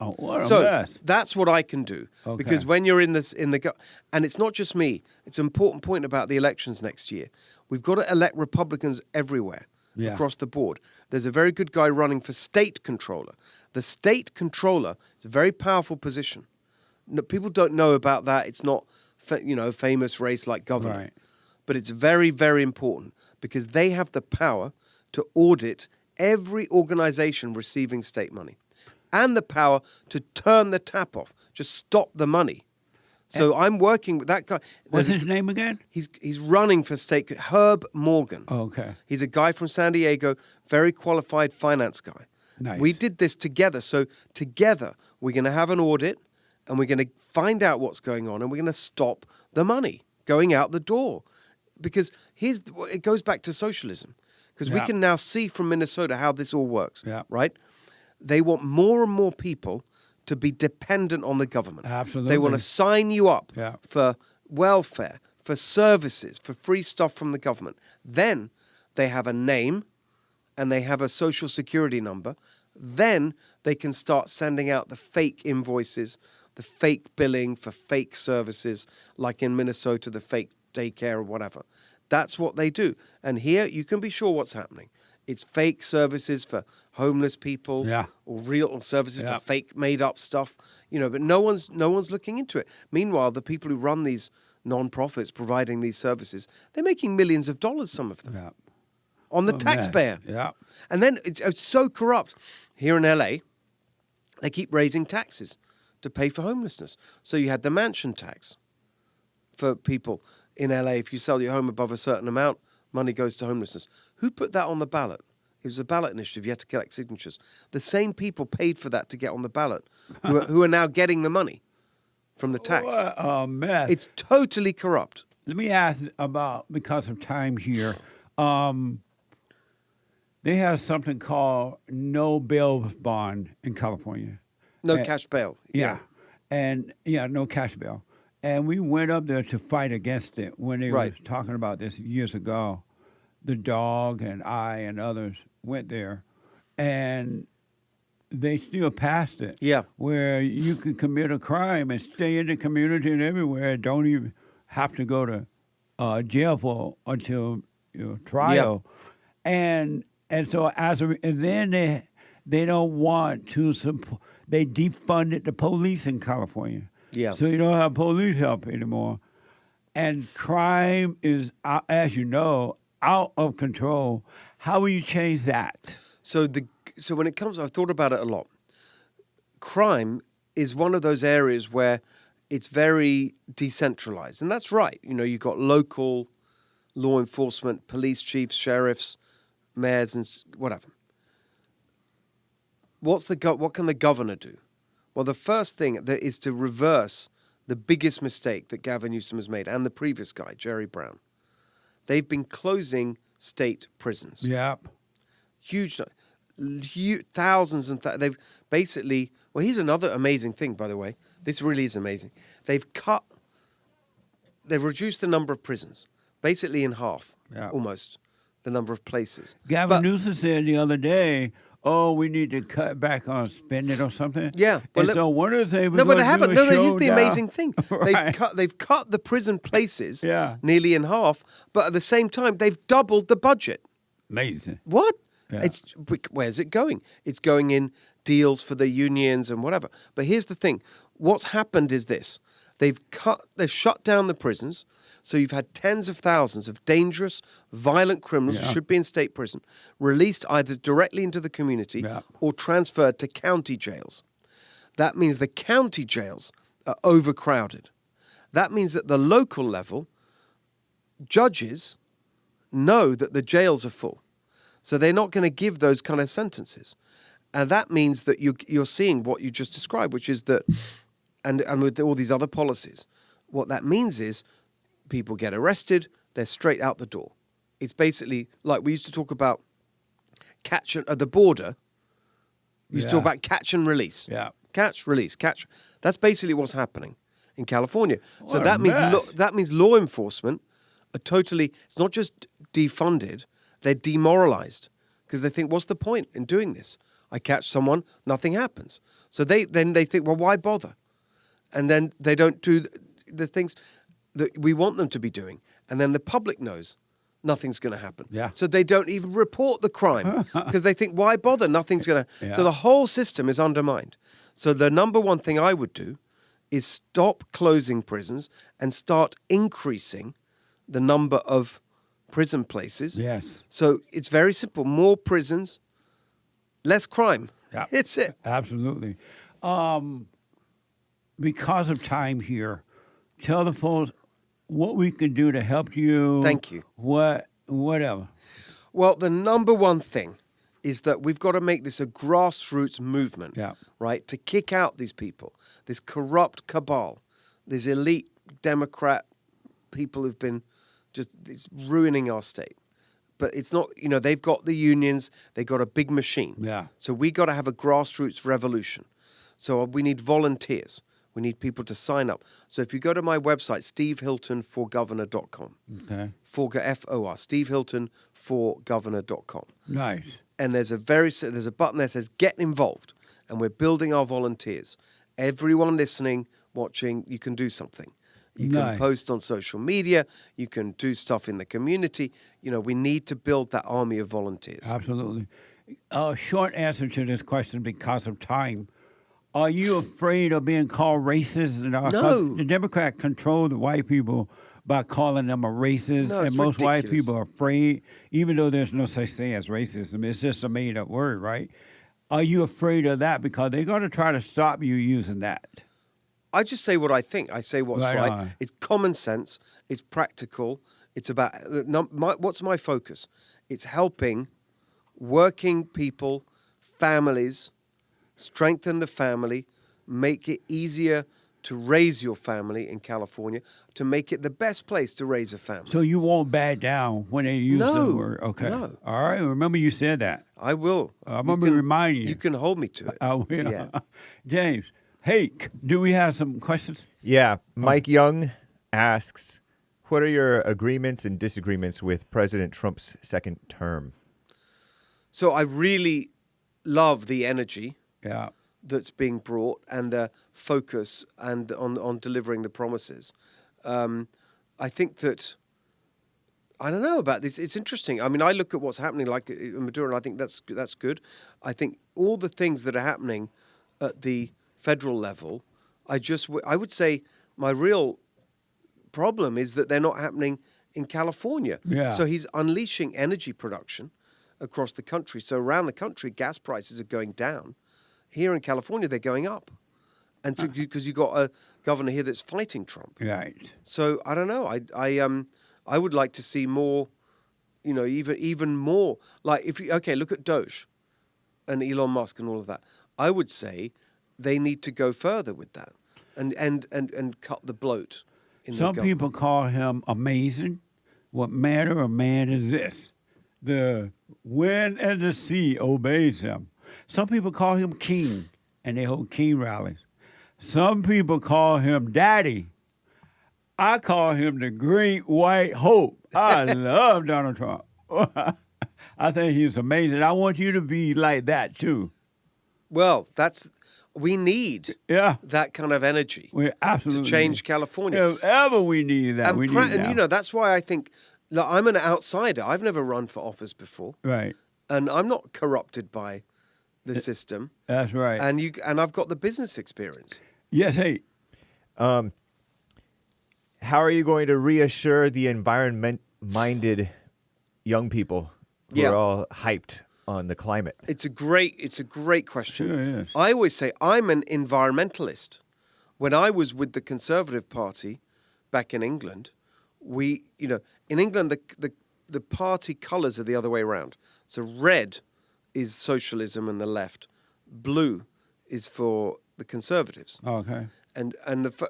Oh, what a so mess. that's what I can do. Okay. Because when you're and it's not just me, it's an important point about the elections next year. We've got to elect Republicans everywhere, across the board. There's a very good guy running for state controller. The state controller is a very powerful position. No, people don't know about that. It's not, a famous race like governor. Right. But it's very, very important because they have the power to audit every organization receiving state money and the power to turn the tap off, just stop the money. So I'm working with that guy. What's his name again? He's running for state, Herb Morgan. Oh, okay. He's a guy from San Diego, very qualified finance guy. Nice. We did this together. So together, we're going to have an audit and we're going to find out what's going on and we're going to stop the money going out the door. Because it goes back to socialism. Because we can now see from Minnesota how this all works, right? They want more and more people to be dependent on the government. Absolutely. They want to sign you up for welfare, for services, for free stuff from the government. Then they have a name and they have a social security number. Then they can start sending out the fake invoices, the fake billing for fake services, like in Minnesota, the fake daycare or whatever. That's what they do. And here you can be sure what's happening. It's fake services for homeless people or real services for fake made up stuff, but no one's looking into it. Meanwhile, the people who run these non-profits providing these services, they're making millions of dollars, some of them, on the taxpayer. Yeah. And then it's so corrupt. Here in LA, they keep raising taxes to pay for homelessness. So you had the mansion tax for people in LA. If you sell your home above a certain amount, money goes to homelessness. Who put that on the ballot? It was a ballot initiative. You had to collect signatures. The same people paid for that to get on the ballot, who are now getting the money from the tax. What a mess. It's totally corrupt. Let me ask about, because of time here, they have something called no bail bond in California. No And- cash bail. Yeah. And no cash bail. And we went up there to fight against it when they Right. were talking about this years ago. The dog and I and others went there, and they still passed it. Yeah. Where you can commit a crime and stay in the community and everywhere, don't even have to go to jail for until trial. And so and then they don't want to support. They defunded the police in California. Yeah. So you don't have police help anymore, and crime is, as you know, out of control. How will you change that? So when it comes, I've thought about it a lot. Crime is one of those areas where it's very decentralized, and that's right. You've got local law enforcement, police chiefs, sheriffs, mayors, and whatever. What can the governor do? Well, the first thing is to reverse the biggest mistake that Gavin Newsom has made, and the previous guy, Jerry Brown. They've been closing state prisons. Yep. Huge thousands and they've basically. Well, here's another amazing thing, by the way. This really is amazing. They've reduced the number of prisons, basically in half, almost, the number of places. Gavin Newsom said the other day, we need to cut back on spending or something. Yeah. Well, so one of the things No, but they haven't. No, here's the amazing thing. Right. They've cut the prison places Yeah. nearly in half, but at the same time, they've doubled the budget. Amazing. What? Yeah. Where's it going? It's going in deals for the unions and whatever. But here's the thing. What's happened is this. They've shut down the prisons. So you've had tens of thousands of dangerous, violent criminals who should be in state prison, released either directly into the community or transferred to county jails. That means the county jails are overcrowded. That means at the local level, judges know that the jails are full. So they're not going to give those kind of sentences. And that means that you're seeing what you just described, which is that, and with all these other policies, what that means is people get arrested, they're straight out the door. It's basically like we used to talk about at the border. We used to talk about catch and release. Yeah. Catch, release, catch. That's basically what's happening in California. So What a that means law enforcement are totally, it's not just defunded, they're demoralized because they think, what's the point in doing this? I catch someone, nothing happens. So they think, well, why bother? And then they don't do the things that we want them to be doing. And then the public knows nothing's going to happen. Yeah. So they don't even report the crime because they think, why bother? Nothing's going to. Yeah. So the whole system is undermined. So the number one thing I would do is stop closing prisons and start increasing the number of prison places. Yes. So it's very simple. More prisons, less crime. Yeah. It's it. Absolutely. Because of time here, tell the folks what we can do to help you. Thank you. Whatever. Well, the number one thing is that we've got to make this a grassroots movement, right, to kick out these people, this corrupt cabal, these elite Democrat people who've been it's ruining our state. But it's not, they've got the unions, they've got a big machine. Yeah. So we got to have a grassroots revolution. So we need volunteers. We need people to sign up. So if you go to my website, stevehiltonforgovernor.com. Okay. F-O-R, stevehiltonforgovernor.com. Nice. And there's a button that says get involved. And we're building our volunteers. Everyone listening, watching, you can do something. You can post on social media. You can do stuff in the community. We need to build that army of volunteers. Absolutely. A short answer to this question because of time. Are you afraid of being called racist? No. The Democrat control the white people by calling them a racist. No, and it's most white ridiculous. people are afraid, even though there's no such thing as racism. It's just a made-up word, right? Are you afraid of that? Because they're going to try to stop you using that. I just say what I think. I say what's Right right. on. It's common sense. It's practical. It's about what's my focus? It's helping working people, families, strengthen the family, make it easier to raise your family in California, to make it the best place to raise a family. So you won't back down when they use No, the word. Okay. no. All right. Remember you said that. I will. I'm going to remind you. You can hold me to it. I will. Yeah. James, hey, do we have some questions? Yeah. Mike Young asks, what are your agreements and disagreements with President Trump's second term? So I really love the energy Yeah. that's being brought and the focus and on delivering the promises. I think that, I don't know about this. It's interesting. I mean, I look at what's happening like in Maduro, and I think that's good. I think all the things that are happening at the federal level, I would say my real problem is that they're not happening in California. Yeah. So he's unleashing energy production across the country. So around the country, gas prices are going down. Here in California, they're going up. And so because you've got a governor here that's fighting Trump. Right. So I don't know. I would like to see more, even more. Like look at Doge and Elon Musk and all of that. I would say they need to go further with that and cut the bloat in the Some government. people call him amazing. What manner of man is this? The wind and the sea obeys him. Some people call him king, and they hold king rallies. Some people call him daddy. I call him the great white hope. I love Donald Trump. I think he's amazing. I want you to be like that, too. Well, we need that kind of energy We absolutely to change California. If ever we need that, we need that. And that's why I think that I'm an outsider. I've never run for office before. Right. And I'm not corrupted by the system. That's right. And I've got the business experience. Yes, hey. How are you going to reassure the environment-minded young people who are all hyped on the climate? It's a great question. Sure is. I always say I'm an environmentalist. When I was with the Conservative Party back in England, in England the party colours are the other way around. So red is socialism and the left, blue is for the Conservatives. Okay. And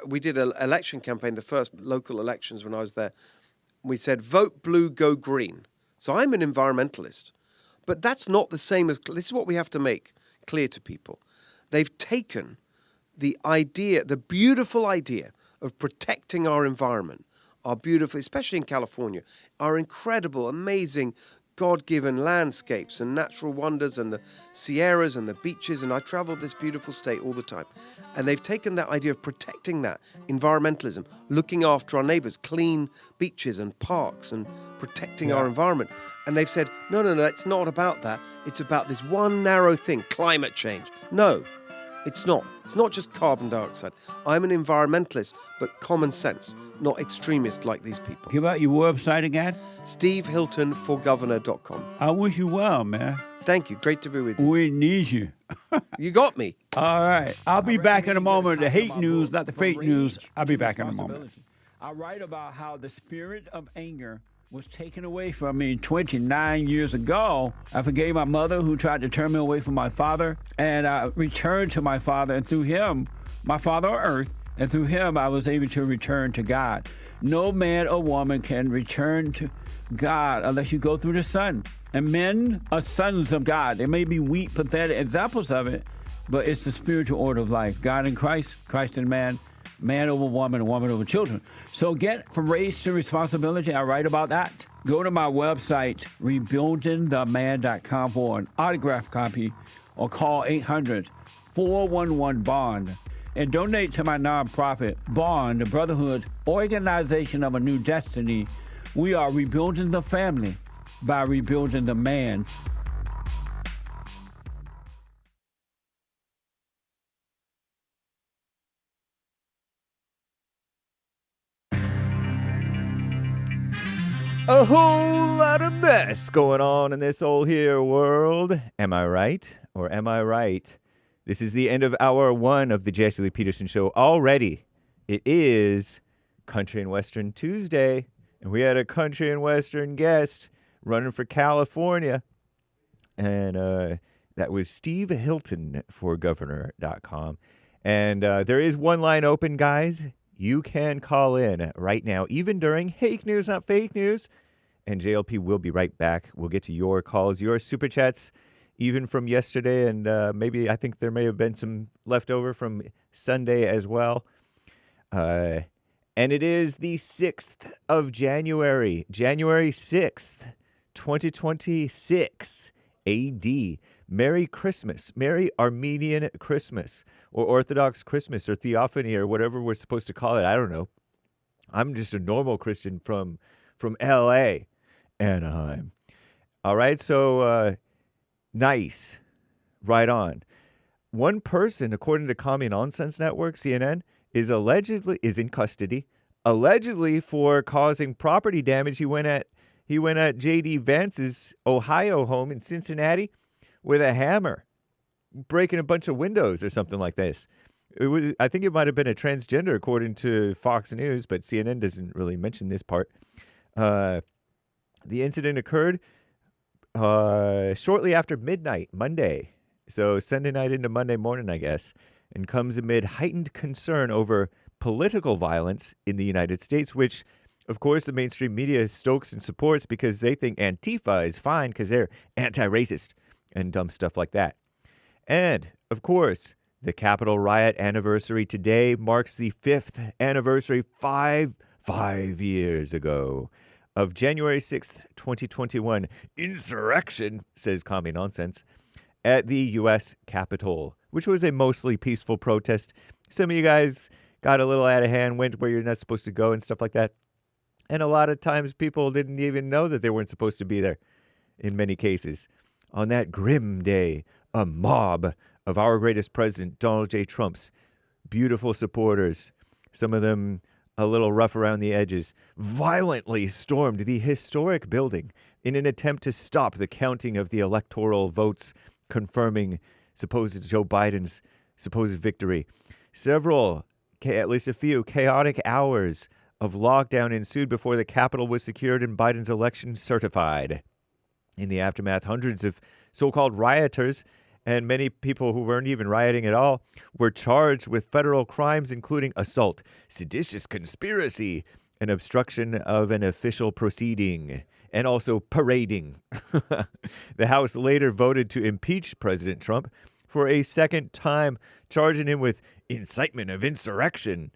we did an election campaign, the first local elections when I was there. We said, vote blue, go green. So I'm an environmentalist. But that's not the same as, this is what we have to make clear to people. They've taken the beautiful idea of protecting our environment, our beautiful, especially in California, our incredible, amazing, God-given landscapes and natural wonders and the Sierras and the beaches, and I travel this beautiful state all the time. And they've taken that idea of protecting that, environmentalism, looking after our neighbors, clean beaches and parks and protecting our environment. And they've said, no, it's not about that. It's about this one narrow thing, climate change. No, it's not. It's not just carbon dioxide. I'm an environmentalist, but common sense, not extremist like these people. Give out your website again. SteveHiltonforGovernor.com. I wish you well, man. Thank you. Great to be with you. We need you. You got me. All right. I'll be back in a moment. The hate news, not the fake news. I'll be back in a moment. I write about how the spirit of anger was taken away from me 29 years ago. I forgave my mother who tried to turn me away from my father, and I returned to my father, and through him, my father on earth, and through him, I was able to return to God. No man or woman can return to God unless you go through the Son. And men are sons of God. They may be weak, pathetic examples of it, but it's the spiritual order of life. God in Christ, Christ in man, man over woman, and woman over children. So get from race to responsibility. I write about that. Go to my website, rebuildingtheman.com for an autographed copy, or call 800-411-BOND. And donate to my nonprofit, Bond, the Brotherhood Organization of a New Destiny. We are rebuilding the family by rebuilding the man. A whole lot of mess going on in this old here world. Am I right? Or am I right? This is the end of hour one of the Jesse Lee Peterson Show already. It is Country and Western Tuesday, and we had a country and Western guest running for California, and that was Steve Hilton for Governor.com. And there is one line open, guys. You can call in right now, even during Hake News, Not Fake News. And JLP will be right back. We'll get to your calls, your super chats, even from yesterday. And maybe I think there may have been some leftover from Sunday as well. And it is the 6th of January, January 6th, 2026 AD. Merry Christmas, Merry Armenian Christmas, or Orthodox Christmas, or Theophany, or whatever we're supposed to call it. I don't know. I'm just a normal Christian from L.A., Anaheim. All right, so nice. Right on. One person, according to Commie Nonsense Network, CNN, is in custody, allegedly for causing property damage. He went at J.D. Vance's Ohio home in Cincinnati with a hammer, breaking a bunch of windows or something like this. I think it might have been a transgender, according to Fox News, but CNN doesn't really mention this part. The incident occurred shortly after midnight, Monday. So Sunday night into Monday morning, I guess, and comes amid heightened concern over political violence in the United States, which, of course, the mainstream media stokes and supports because they think Antifa is fine because they're anti-racist and dumb stuff like that. And, of course, the Capitol riot anniversary today marks the 5th anniversary, five years ago, of January 6th, 2021 insurrection, says Commie Nonsense, at the U.S. Capitol, which was a mostly peaceful protest. Some of you guys got a little out of hand, went where you're not supposed to go and stuff like that. And a lot of times people didn't even know that they weren't supposed to be there in many cases. On that grim day, a mob of our greatest president, Donald J. Trump's beautiful supporters, some of them a little rough around the edges, violently stormed the historic building in an attempt to stop the counting of the electoral votes confirming supposed Joe Biden's supposed victory. At least a few, chaotic hours of lockdown ensued before the Capitol was secured and Biden's election certified. In the aftermath, hundreds of so-called rioters and many people who weren't even rioting at all were charged with federal crimes, including assault, seditious conspiracy, and obstruction of an official proceeding, and also parading. The House later voted to impeach President Trump for a second time, charging him with incitement of insurrection.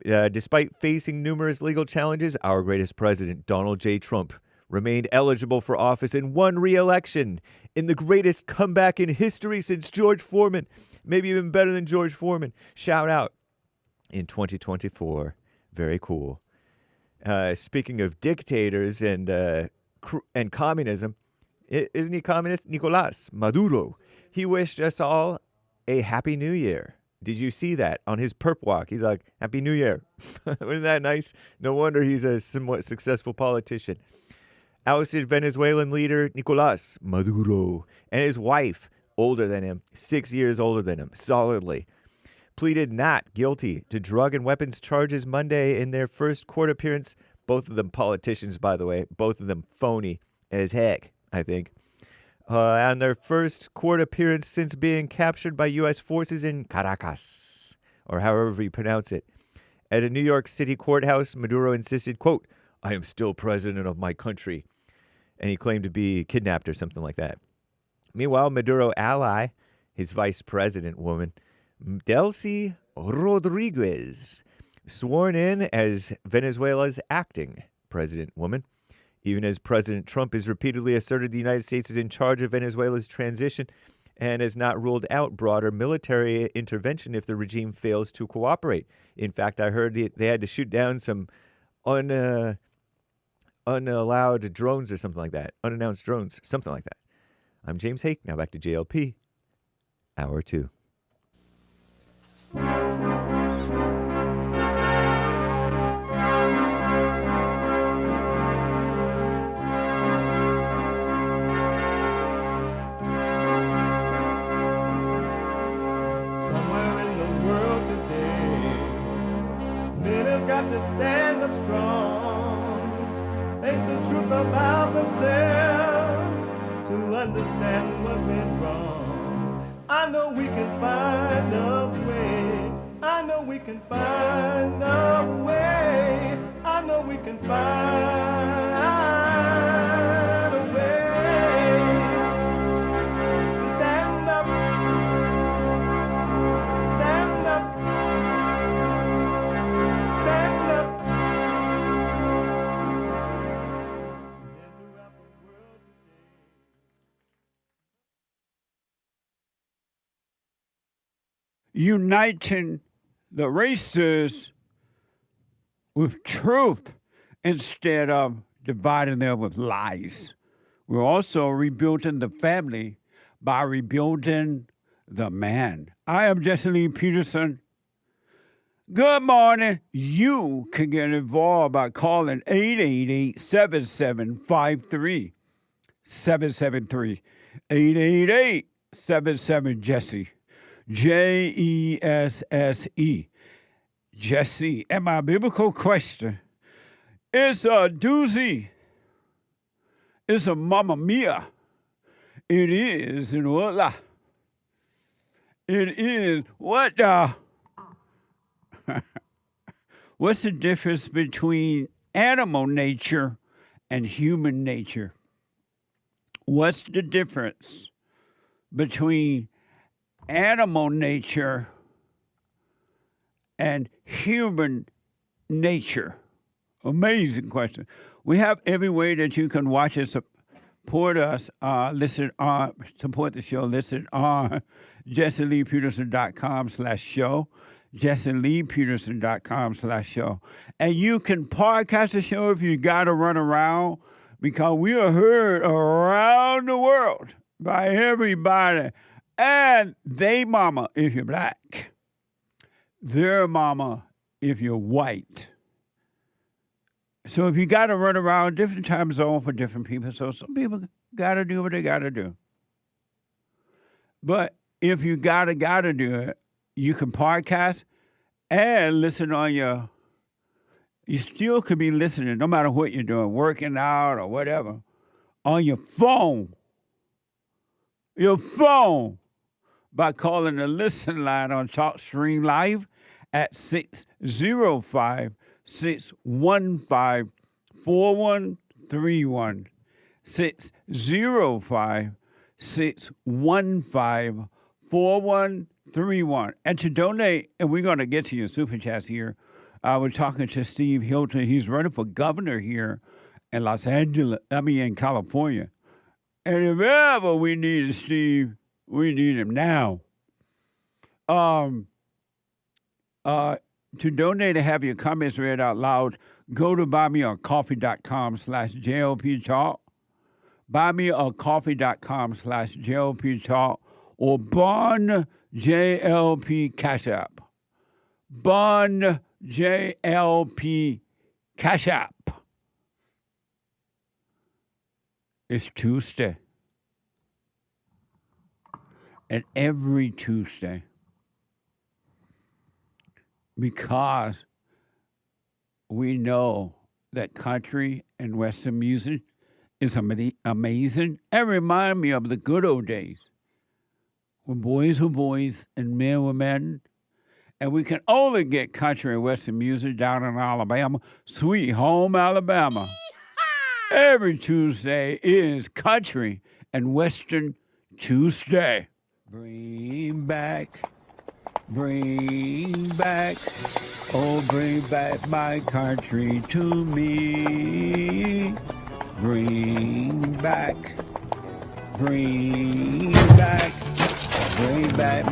Despite facing numerous legal challenges, our greatest president, Donald J. Trump, remained eligible for office and won re-election in the greatest comeback in history since George Foreman, maybe even better than George Foreman. Shout out in 2024. Very cool. Speaking of dictators and communism, isn't he communist? Nicolás Maduro. He wished us all a happy new year. Did you see that on his perp walk? He's like, Happy New Year. Wasn't that nice? No wonder he's a somewhat successful politician. Ousted Venezuelan leader Nicolás Maduro and his wife, older than him, 6 years older than him, solidly, pleaded not guilty to drug and weapons charges Monday in their first court appearance. Both of them politicians, by the way. Both of them phony as heck, I think. On their first court appearance since being captured by U.S. forces in Caracas, or however you pronounce it. At a New York City courthouse, Maduro insisted, quote, I am still president of my country. And he claimed to be kidnapped or something like that. Meanwhile, Maduro ally, his vice president woman, Delcy Rodriguez, sworn in as Venezuela's acting president woman, even as President Trump has repeatedly asserted the United States is in charge of Venezuela's transition and has not ruled out broader military intervention if the regime fails to cooperate. In fact, I heard they had to shoot down some unallowed drones or something like that. Unannounced drones, something like that. I'm James Hake. Now back to JLP. Hour 2. Somewhere in the world today, men have got to stand up strong, think the truth about themselves, to understand what went wrong. I know we can find a way. I know we can find a way. I know we can find a way to stand up, stand up, stand up. Uniting the races with truth instead of dividing them with lies. We're also rebuilding the family by rebuilding the man. I am Jesse Lee Peterson. Good morning. You can get involved by calling 888-7753. 773 888-77-JESSE. Jesse. Jesse. And my biblical question is a doozy. It's a mamma mia. It is an hola. It is what the. What's the difference between animal nature and human nature? What's the difference between animal nature and human nature? Amazing question. We have every way that you can watch us, support us, support the show. Listen on JesseLeePeterson.com/show, JesseLeePeterson.com/show. And you can podcast the show if you got to run around, because we are heard around the world by everybody. And they mama if you're black, their mama if you're white. So if you got to run around, different time zone for different people. So some people got to do what they got to do. But if you gotta do it, you can podcast and listen on your. You still could be listening no matter what you're doing, working out or whatever, on your phone. Your phone. By calling the listen line on TalkStream Live at 605-615-4131. 605-615-4131. And to donate, and we're going to get to your super chats here. We're talking to Steve Hilton. He's running for governor here in in California. And if ever we need Steve, we need him now. To donate and have your comments read out loud, go to buymeacoffee.com/JLP Talk, buymeacoffee.com/JLP Talk, or Bond JLP Cash App. Bond JLP Cash App. It's Tuesday. And every Tuesday, because we know that country and Western music is amazing, and remind me of the good old days when boys were boys and men were men, and we can only get country and Western music down in Alabama, sweet home Alabama. Every Tuesday is Country and Western Tuesday. Bring back, oh, bring back my country to me. Bring back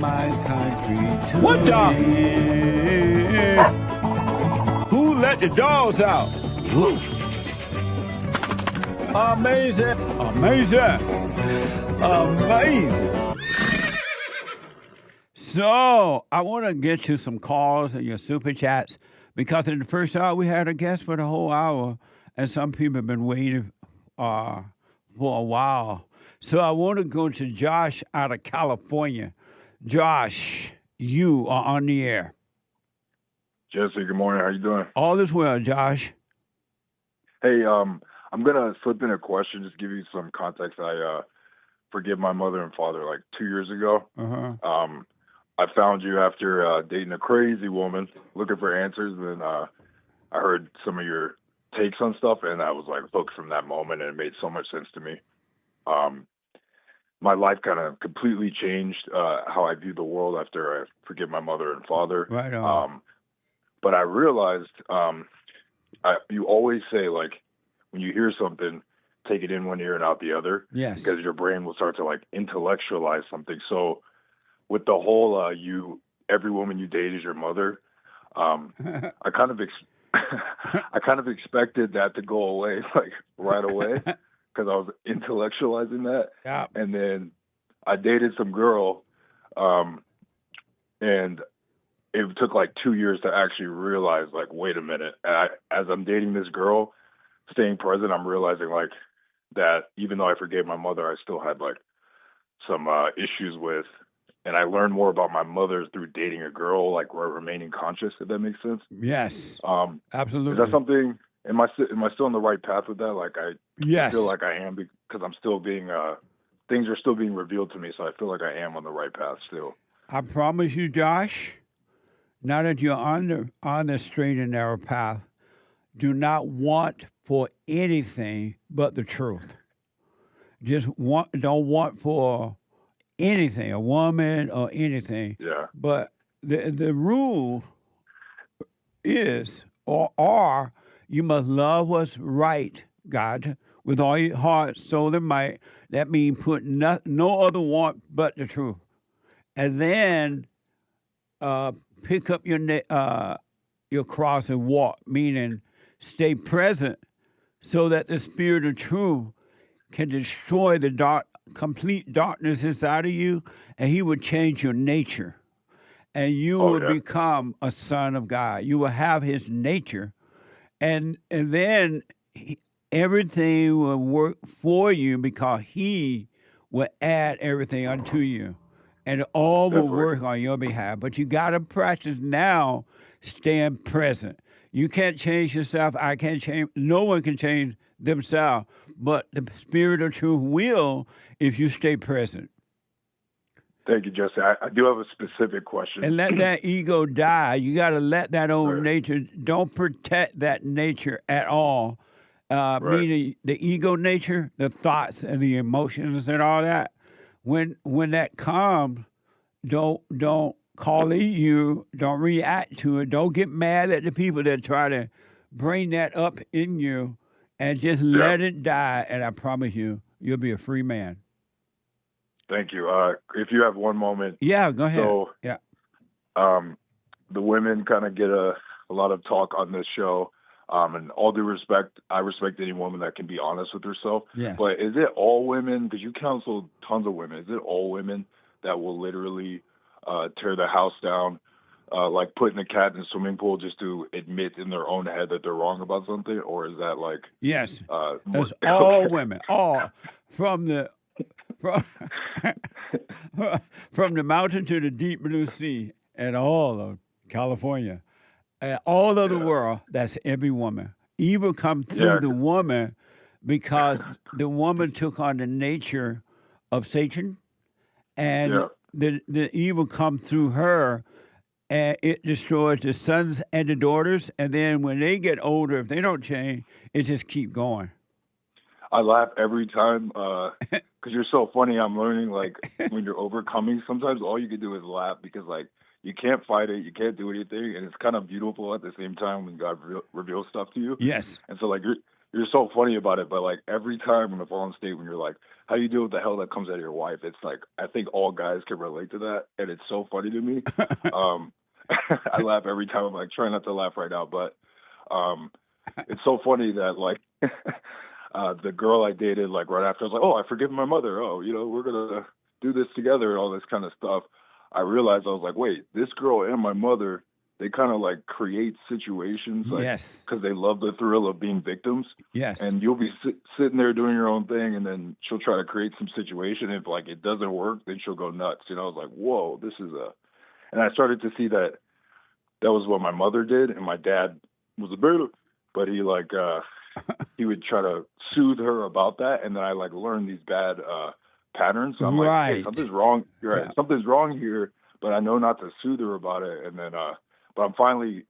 my country to What dog? me. Who let the dogs out? Woo. Amazing. So, I want to get to some calls and your super chats, because in the first hour we had a guest for the whole hour, and some people have been waiting for a while. So I want to go to Josh out of California. Josh, you are on the air. Jesse, good morning. How you doing? All is well, Josh. Hey, I'm gonna slip in a question, just give you some context. I forgive my mother and father like 2 years ago. Uh-huh. I found you after dating a crazy woman, looking for answers, and I heard some of your takes on stuff, and I was like hooked from that moment, and it made so much sense to me. My life kind of completely changed how I view the world after I forgive my mother and father. Right on. But I realized you always say, like, when you hear something, take it in one ear and out the other. Yes. Because your brain will start to like intellectualize something. So with the whole every woman you date is your mother, I kind of I kind of expected that to go away like right away because I was intellectualizing that. Yeah. And then I dated some girl, and it took like 2 years to actually realize, like, wait a minute. As I'm dating this girl, staying present, I'm realizing like that even though I forgave my mother, I still had like some issues with, and I learned more about my mother through dating a girl, like remaining conscious, if that makes sense. Yes. Absolutely. Is Absolutely. that something? Am I still on the right path with that? Like I Yes. feel like I am because I'm still being things are still being revealed to me, so I feel like I am on the right path still. I promise you, Josh, now that you're on the straight and narrow path, do not want for anything but the truth. Don't want for anything, a woman or anything. Yeah. But the rule is, or you must love what's right, God, with all your heart, soul, and might. That means put no other want but the truth. And then pick up your cross and walk, meaning stay present so that the spirit of truth can destroy the complete darkness inside of you, and he will change your nature. And you will become a son of God. You will have his nature. And then everything will work for you because he will add everything unto you. And all will work on your behalf. But you got to practice now staying present. You can't change yourself. I can't change. No one can change themselves. But the spirit of truth will if you stay present. Thank you, Jesse. I do have a specific question. And let that ego die. You got to let that old nature, don't protect that nature at all. Meaning the ego nature, the thoughts and the emotions and all that. When that comes, don't call it you. Don't react to it. Don't get mad at the people that try to bring that up in you, and just let it die. And I promise you, you'll be a free man. Thank you. If you have one moment. Yeah, go ahead. So, the women kind of get a lot of talk on this show. And all due respect, I respect any woman that can be honest with herself. Yes. But is it all women? Because you counsel tons of women. Is it all women that will literally tear the house down, like putting a cat in a swimming pool just to admit in their own head that they're wrong about something? Or is that like... Yes. That's all women. All. From the mountain to the deep blue sea and all of California. All of the world, that's every woman. Evil come through the woman because the woman took on the nature of Satan, and the evil come through her, and it destroys the sons and the daughters. And then when they get older, if they don't change, it just keep going. I laugh every time because you're so funny. I'm learning, like, when you're overcoming, sometimes all you can do is laugh because, like, you can't fight it. You can't do anything. And it's kind of beautiful at the same time when God reveals stuff to you. Yes. And so, like, you're so funny about it. But, like, every time in the fallen state when you're like, how do you deal with the hell that comes out of your wife? It's like, I think all guys can relate to that. And it's so funny to me. I laugh every time. I'm like, trying not to laugh right now. But it's so funny that, like, the girl I dated, like, right after, I was like, oh, I forgive my mother. Oh, we're going to do this together and all this kind of stuff. I realized I was like, wait, this girl and my mother, they kind of like create situations, like, because they love the thrill of being victims. Yes. And you'll be sitting there doing your own thing, and then she'll try to create some situation. If like it doesn't work, then she'll go nuts. I was like, whoa, this is and I started to see that was what my mother did, and my dad was a bit, but he like he would try to soothe her about that, and then I like learned these bad patterns. So I'm like, hey, Right. something's wrong. You're right. Yeah. Something's wrong here, but I know not to soothe her about it. And then, but I'm finally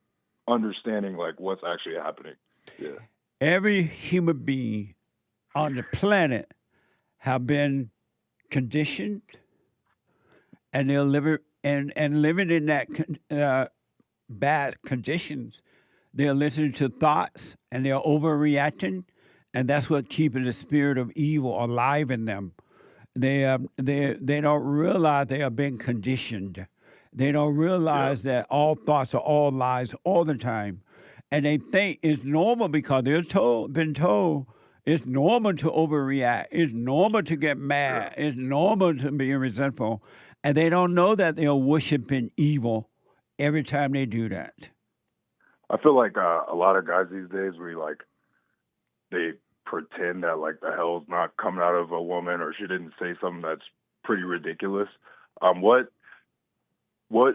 understanding like what's actually happening. Yeah. Every human being on the planet have been conditioned, and they're living and living in that bad conditions. They're listening to thoughts and they're overreacting, and that's what keeping the spirit of evil alive in them. They don't realize they are being conditioned. They don't realize that all thoughts are all lies all the time, and they think it's normal because been told it's normal to overreact. It's normal to get mad. It's normal to be resentful, and they don't know that they are worshiping evil every time they do that. I feel like a lot of guys these days, they pretend that like the hell's not coming out of a woman, or she didn't say something that's pretty ridiculous. What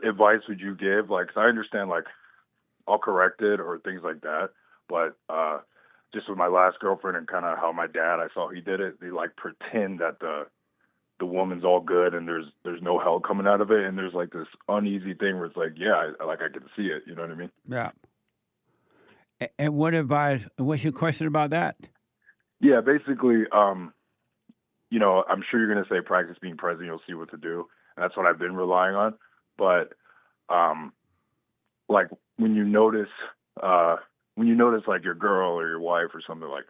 advice would you give? Like, 'cause I understand like I'll correct it or things like that, but just with my last girlfriend and kind of how my dad, I saw he did it. They like pretend that the woman's all good and there's no hell coming out of it, and there's like this uneasy thing where it's like, yeah, I can see it. You know what I mean? Yeah. And what advice? What's your question about that? Yeah, basically, you know, I'm sure you're going to say practice being present. You'll see what to do. And that's what I've been relying on. But like when you notice like your girl or your wife or something like,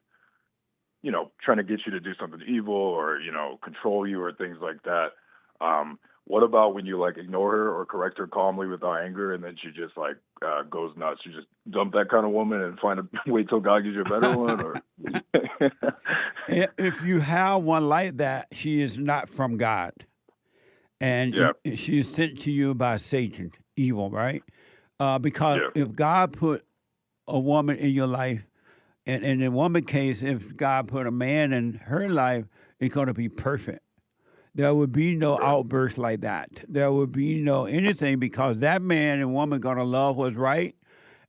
you know, trying to get you to do something evil or, you know, control you or things like that. What about when you like ignore her or correct her calmly without anger, and then she just like goes nuts? You just dump that kind of woman and wait till God gives you a better one? Or If you have one like that, she is not from God, and she is sent to you by Satan, evil, right? Because if God put a woman in your life, and in a woman case, if God put a man in her life, it's going to be perfect. There would be no outbursts like that. There would be no anything, because that man and woman going to love what's right,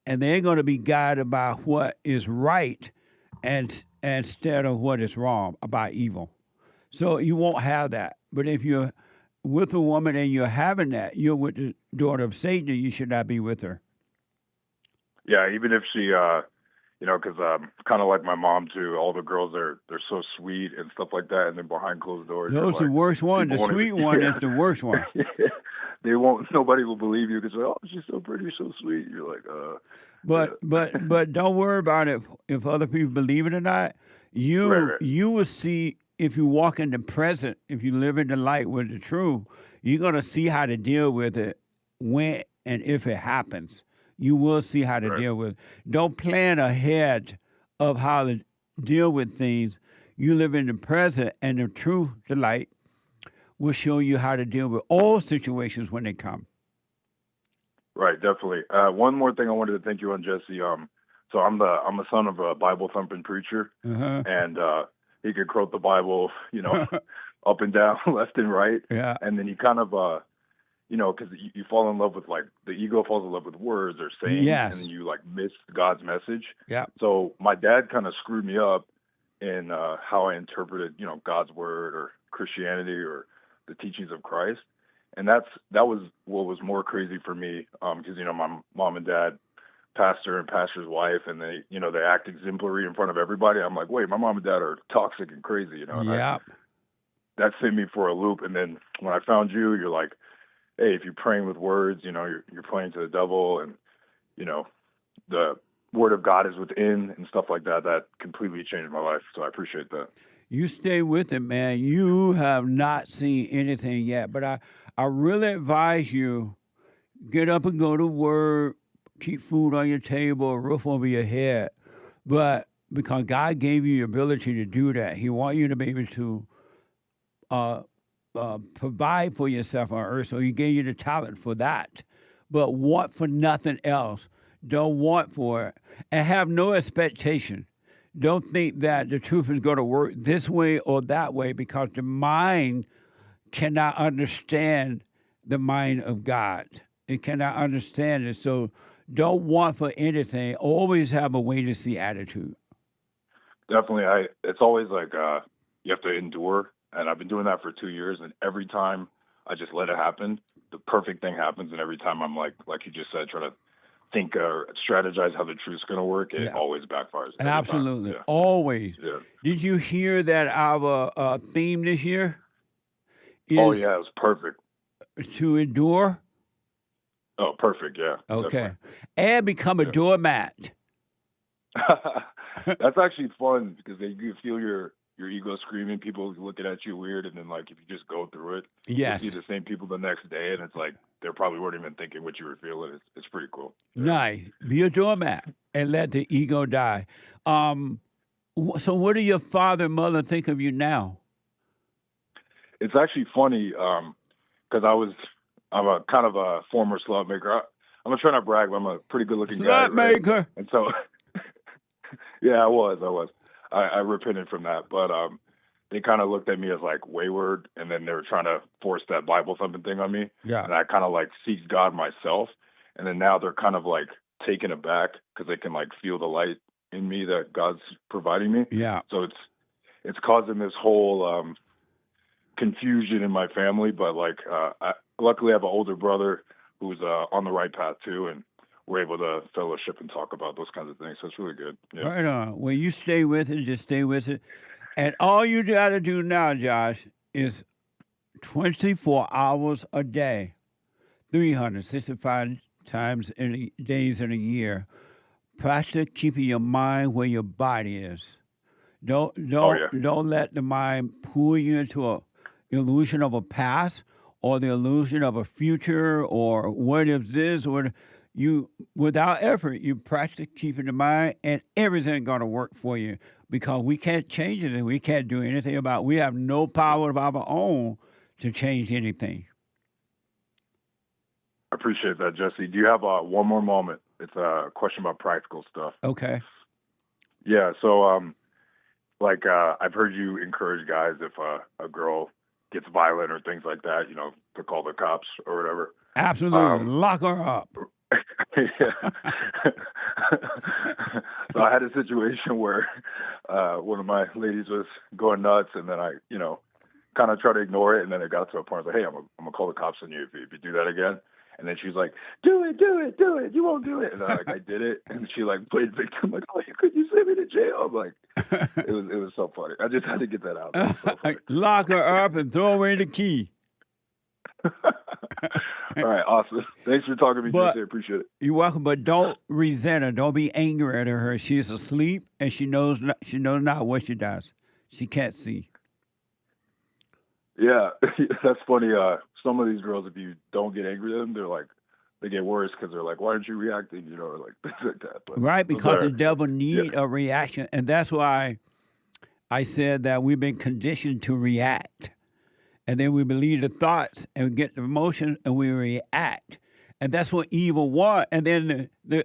and they're going to be guided by what is right, and instead of what is wrong about evil. So you won't have that. But if you're with a woman and you're having that, you're with the daughter of Satan, you should not be with her. Yeah, even if she, you know, because kind of like my mom too. All the girls they're so sweet and stuff like that, and then behind closed doors, Those are the worst one. The sweet one is the worst one. They won't. Nobody will believe you because oh, she's so pretty, so sweet. You're like, But don't worry about it if other people believe it or not. You will see if you walk in the present, if you live in the light with the truth, you're gonna see how to deal with it when and if it happens. You will see how to deal with it. Don't plan ahead of how to deal with things. You live in the present, and the truth, the light, will show you how to deal with all situations when they come. Right, definitely. One more thing I wanted to thank you on, Jesse. So I'm a son of a Bible thumping preacher, and he could quote the Bible, you know, up and down, left and right. Yeah. And then he kind of you know, because you fall in love with, like, the ego falls in love with words or sayings, and then you, like, miss God's message. Yeah. So my dad kind of screwed me up in how I interpreted, you know, God's word or Christianity or the teachings of Christ. And that was what was more crazy for me, because, you know, my mom and dad, pastor and pastor's wife, and they, you know, they act exemplary in front of everybody. I'm like, wait, my mom and dad are toxic and crazy, you know? Yeah. That sent me for a loop. And then when I found you, you're like, hey, if you're praying with words, you know, you're praying to the devil, and, you know, the word of God is within and stuff like that. That completely changed my life. So I appreciate that. You stay with it, man. You have not seen anything yet, but I really advise you, get up and go to work, keep food on your table, a roof over your head. But because God gave you the ability to do that, He wants you to be able to provide for yourself on earth. So He gave you the talent for that. But want for nothing else. Don't want for it. And have no expectation. Don't think that the truth is going to work this way or that way, because the mind cannot understand the mind of God. It cannot understand it. So don't want for anything. Always have a wait-and-see attitude. Definitely. It's always like you have to endure And I've been doing that for 2 years, and every time I just let it happen, the perfect thing happens. And every time I'm like you just said, trying to think or strategize how the truth's going to work, it always backfires. Every Absolutely. time. Yeah. Always. Yeah. Did you hear that our theme this year is Oh, yeah, it was perfect. to endure? Oh, perfect, yeah. Okay. Definitely. And become a doormat. That's actually fun because you feel your ego screaming, people looking at you weird, and then like if you just go through it, Yes. you see the same people the next day, and it's like they probably weren't even thinking what you were feeling. It's pretty cool. Yeah. Nice. Be a doormat and let the ego die. So what do your father and mother think of you now? It's actually funny because I'm a kind of a former slut maker. I'm gonna try not to brag, but I'm a pretty good looking guy. Slut maker. Right? And so, yeah, I was. I repented from that, but they kind of looked at me as like wayward, and then they were trying to force that Bible thumping thing on me. Yeah. And I kind of like seeked God myself, and then now they're kind of like taken aback because they can like feel the light in me that God's providing me. Yeah. So it's causing this whole confusion in my family, but like luckily I have an older brother who's on the right path too, and we're able to fellowship and talk about those kinds of things. So it's really good. Yeah. Right on. Well, you stay with it, just stay with it. And all you got to do now, Josh, is 24 hours a day, 365 days in a year. Practice keeping your mind where your body is. Don't let the mind pull you into an illusion of a past or the illusion of a future or what if this or you. Without effort, you practice keeping the mind, and everything's gonna work for you because we can't change it and we can't do anything about it. We have no power of our own to change anything. I appreciate that, Jesse. Do you have one more moment? It's a question about practical stuff. Okay. Yeah. So, I've heard you encourage guys if a girl gets violent or things like that, to call the cops or whatever. Absolutely. Lock her up. Yeah. So I had a situation where one of my ladies was going nuts, and then I, kind of tried to ignore it, and then it got to a point where I was like, hey, I'm gonna call the cops on you if you do that again. And then she was like, do it, you won't do it. And I did it, and she like played victim, like, oh, you send me to jail. I'm like, it was so funny. I just had to get that out. So lock her up and throw away the key. All right, awesome. Thanks for talking to me, Jesse. I appreciate it. You're welcome, but don't resent her. Don't be angry at her. She's asleep, and she knows not what she does. She can't see. Yeah, that's funny. Some of these girls, if you don't get angry at them, they get worse because they're like, why aren't you reacting? Or like things like that. But right, because the devil needs a reaction, and that's why I said that we've been conditioned to react. And then we believe the thoughts and get the emotions and we react. And that's what evil wants. And then the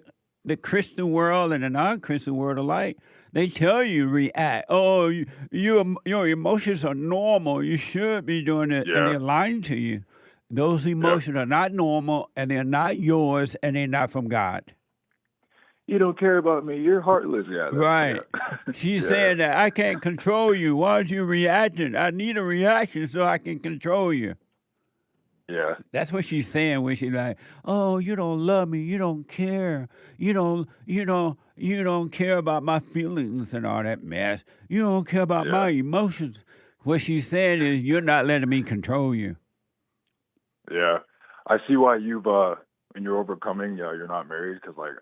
Christian world and the non-Christian world alike, they tell you react. Oh, your emotions are normal. You should be doing it. Yeah. And they're lying to you. Those emotions are not normal, and they're not yours, and they're not from God. You don't care about me. You're heartless. Yeah. Right. Yeah. She's saying that I can't control you. Why aren't you reacting? I need a reaction so I can control you. Yeah. That's what she's saying when she's like, oh, you don't love me. You don't care. You don't care about my feelings and all that mess. You don't care about my emotions. What she's saying is you're not letting me control you. Yeah. I see why you've, when you're overcoming, you're not married, because like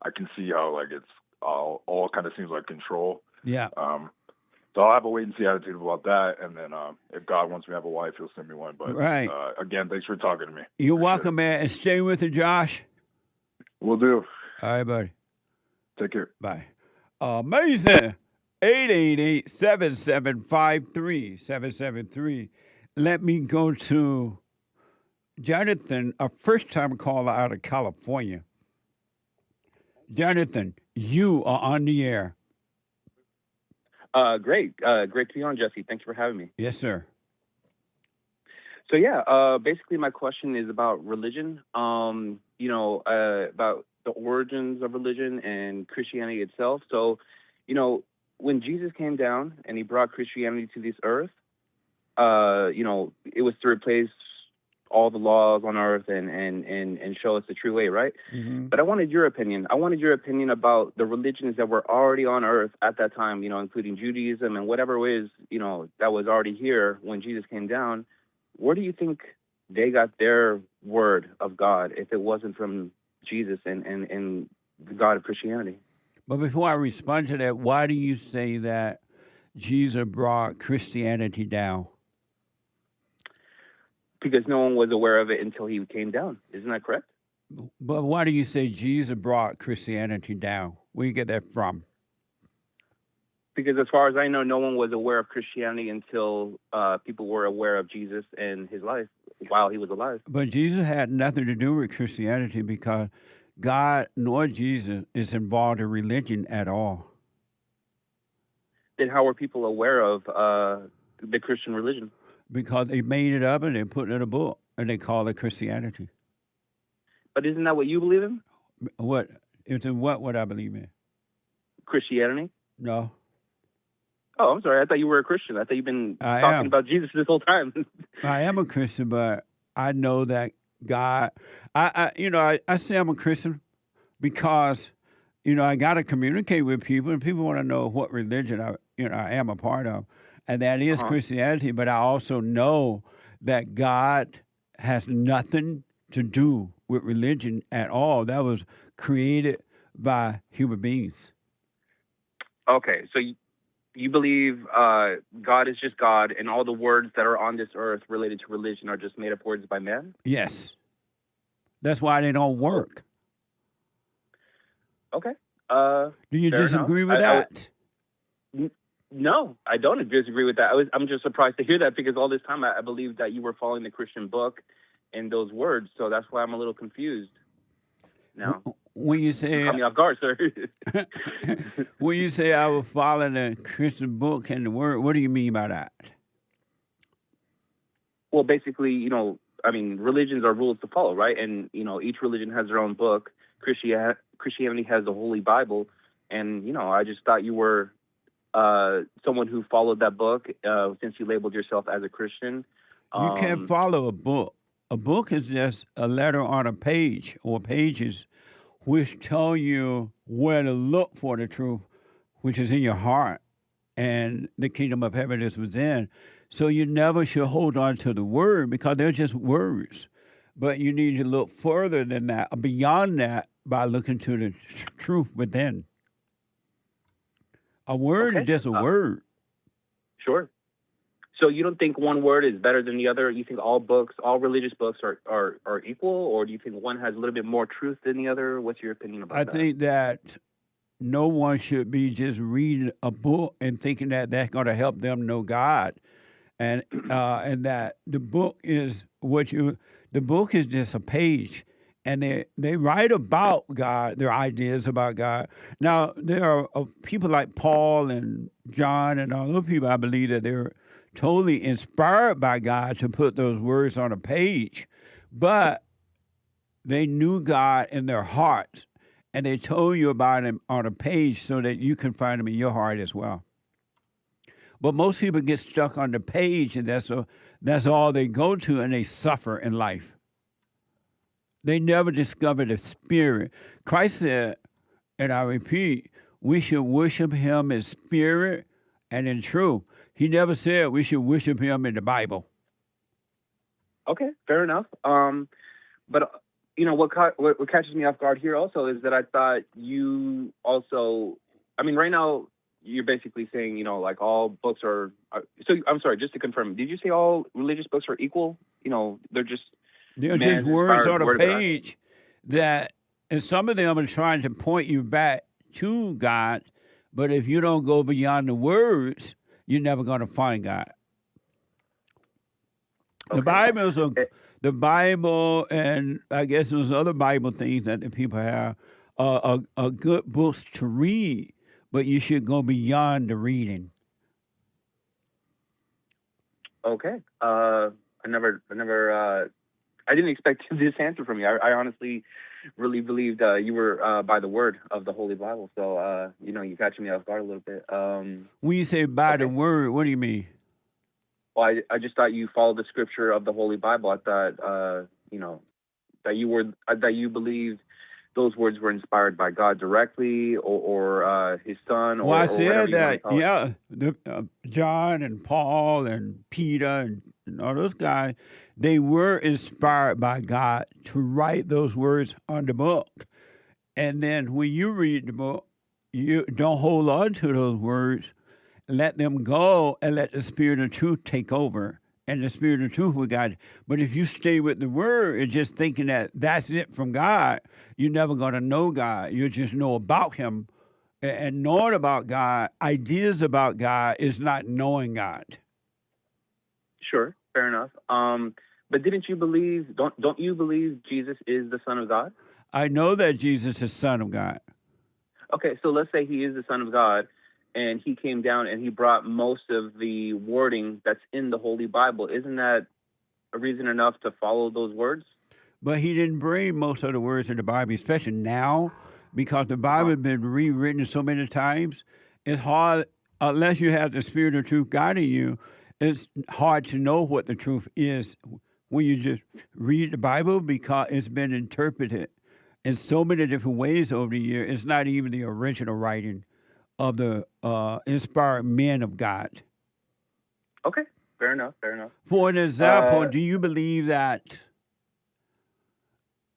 I can see how like it's all kind of seems like control. Yeah. So I'll have a wait and see attitude about that, and then if God wants me to have a wife, He'll send me one. But right. Again, thanks for talking to me. You're welcome, man, and stay with it, Josh. Will do. All right, buddy. Take care. Bye. Amazing. 888-7753-773. Let me go to Jonathan, a first-time caller out of California. Jonathan, you are on the air. Great. Great to be on, Jesse. Thanks for having me. Yes, sir. So, basically my question is about religion, about the origins of religion and Christianity itself. So, when Jesus came down and he brought Christianity to this earth, it was to replace all the laws on earth and show us the true way, right? Mm-hmm. But I wanted your opinion. I wanted your opinion about the religions that were already on earth at that time, including Judaism and whatever it is, that was already here when Jesus came down. Where do you think they got their word of God if it wasn't from Jesus and the God of Christianity? But before I respond to that, why do you say that Jesus brought Christianity down? Because no one was aware of it until he came down. Isn't that correct? But why do you say Jesus brought Christianity down? Where you get that from? Because as far as I know, no one was aware of Christianity until people were aware of Jesus and his life while he was alive. But Jesus had nothing to do with Christianity because God nor Jesus is involved in religion at all. Then how were people aware of the Christian religion? Because they made it up and they put it in a book and they call it Christianity. But isn't that what you believe in? What? It's in what would I believe in? Christianity? No. Oh, I'm sorry. I thought you were a Christian. I thought you've been I talking am. about Jesus this whole time. I am a Christian, but I know that God, I say I'm a Christian because, I got to communicate with people and people want to know what religion I am a part of. And that is Christianity, but I also know that God has nothing to do with religion at all. That was created by human beings. Okay, so you believe God is just God, and all the words that are on this earth related to religion are just made up words by man? Yes. That's why they don't work. Okay. Do you fair disagree enough. with that? No, I don't disagree with that. I'm just surprised to hear that because all this time I believed that you were following the Christian book and those words, so that's why I'm a little confused now. When you say Caught me off guard, sir. when you say I will follow the Christian book and the word, what do you mean by that? Well, basically, religions are rules to follow, right? And, each religion has their own book. Christianity has the Holy Bible. And, I just thought you were someone who followed that book since you labeled yourself as a Christian. You can't follow a book. A book is just a letter on a page or pages which tell you where to look for the truth, which is in your heart, and the kingdom of heaven is within. So you never should hold on to the word because they're just words. But you need to look further than that, beyond that, by looking to the truth within. A word is just a word. Sure. So you don't think one word is better than the other? You think all religious books are equal, or do you think one has a little bit more truth than the other? What's your opinion about that? I think that no one should be just reading a book and thinking that that's going to help them know God, and that the book is the book is just a page, and they write about God, their ideas about God. Now there are people like Paul and John and all those people. I believe that they're totally inspired by God to put those words on a page, but they knew God in their hearts, and they told you about him on a page so that you can find him in your heart as well. But most people get stuck on the page, and that's all they go to, and they suffer in life. They never discover the spirit. Christ said, and I repeat, we should worship him in spirit and in truth. He never said we should worship him in the Bible. Okay, fair enough. But what catches me off guard here also is that I thought you also, right now you're basically saying, like all books are. So I'm sorry, just to confirm, did you say all religious books are equal? They're just words on a page that, and some of them are trying to point you back to God, but if you don't go beyond the words, you're never going to find God. Okay. The Bible, and I guess there's other Bible things that the people have are good books to read, but you should go beyond the reading. Okay. I didn't expect this answer from you. I honestly really believed you were by the word of the Holy Bible. So, you catch me off guard a little bit. When you say by the word, what do you mean? Well, I just thought you followed the scripture of the Holy Bible. I thought, that you believed those words were inspired by God directly, or His Son, Well, I or whatever said you want to that, call it. yeah, John and Paul and Peter and all those guys, they were inspired by God to write those words on the book. And then when you read the book, you don't hold on to those words. Let them go and let the Spirit of truth take over. And the Spirit of truth will guide you. But if you stay with the word and just thinking that that's it from God, you're never going to know God. You just know about Him. And knowing about God, ideas about God is not knowing God. Sure, fair enough. But didn't you believe? Don't you believe Jesus is the Son of God? I know that Jesus is Son of God. Okay, so let's say He is the Son of God, and He came down and He brought most of the wording that's in the Holy Bible. Isn't that a reason enough to follow those words? But He didn't bring most of the words in the Bible, especially now, because the Bible has been rewritten so many times. It's hard, unless you have the Spirit of truth guiding you, it's hard to know what the truth is when you just read the Bible, because it's been interpreted in so many different ways over the years. It's not even the original writing of the inspired men of God. Okay, fair enough. For an example, do you believe that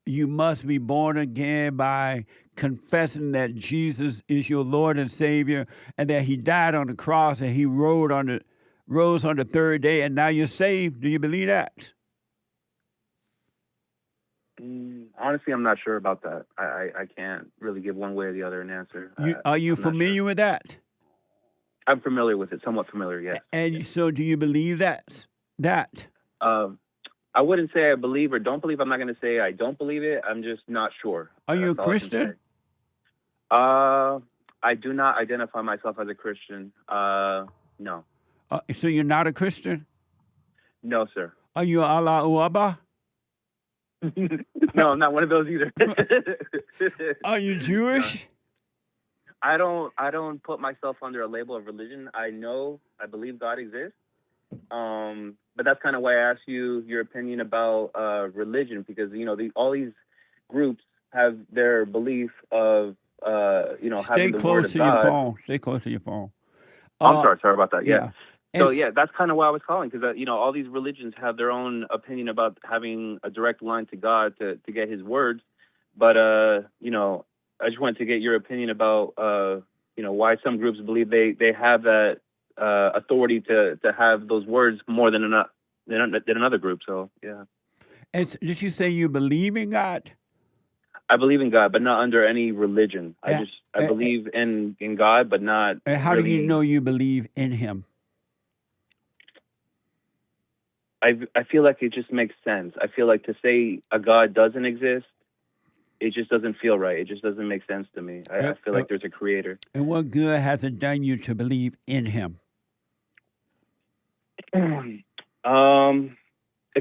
you must be born again by confessing that Jesus is your Lord and Savior, and that He died on the cross and He rose on the third day, and now you're saved? Do you believe that? Honestly, I'm not sure about that. I can't really give one way or the other an answer. Are you familiar with that? I'm familiar with it, somewhat familiar, yes. And so do you believe that? I wouldn't say I believe or don't believe. I'm not going to say I don't believe it. I'm just not sure. Are you a That's all I can Christian? say. I do not identify myself as a Christian. No. So you're not a Christian? No, sir. Are you Allah Abba? No, I'm not one of those either. Are you Jewish? I don't put myself under a label of religion. I believe God exists. But that's kind of why I asked you your opinion about religion, because all these groups have their belief of having the word of God. Stay close to your phone. I'm sorry about that. Yeah. So And that's kind of why I was calling, because all these religions have their own opinion about having a direct line to God to get His words. But I just wanted to get your opinion about why some groups believe they have that authority to have those words more than another group. So yeah. And did you say you believe in God? I believe in God, but not under any religion. I believe in God, but not. And how do you know you believe in Him? I feel like it just makes sense. I feel like to say a God doesn't exist, it just doesn't feel right. It just doesn't make sense to me. I feel like there's a creator. And what good has it done you to believe in Him? It's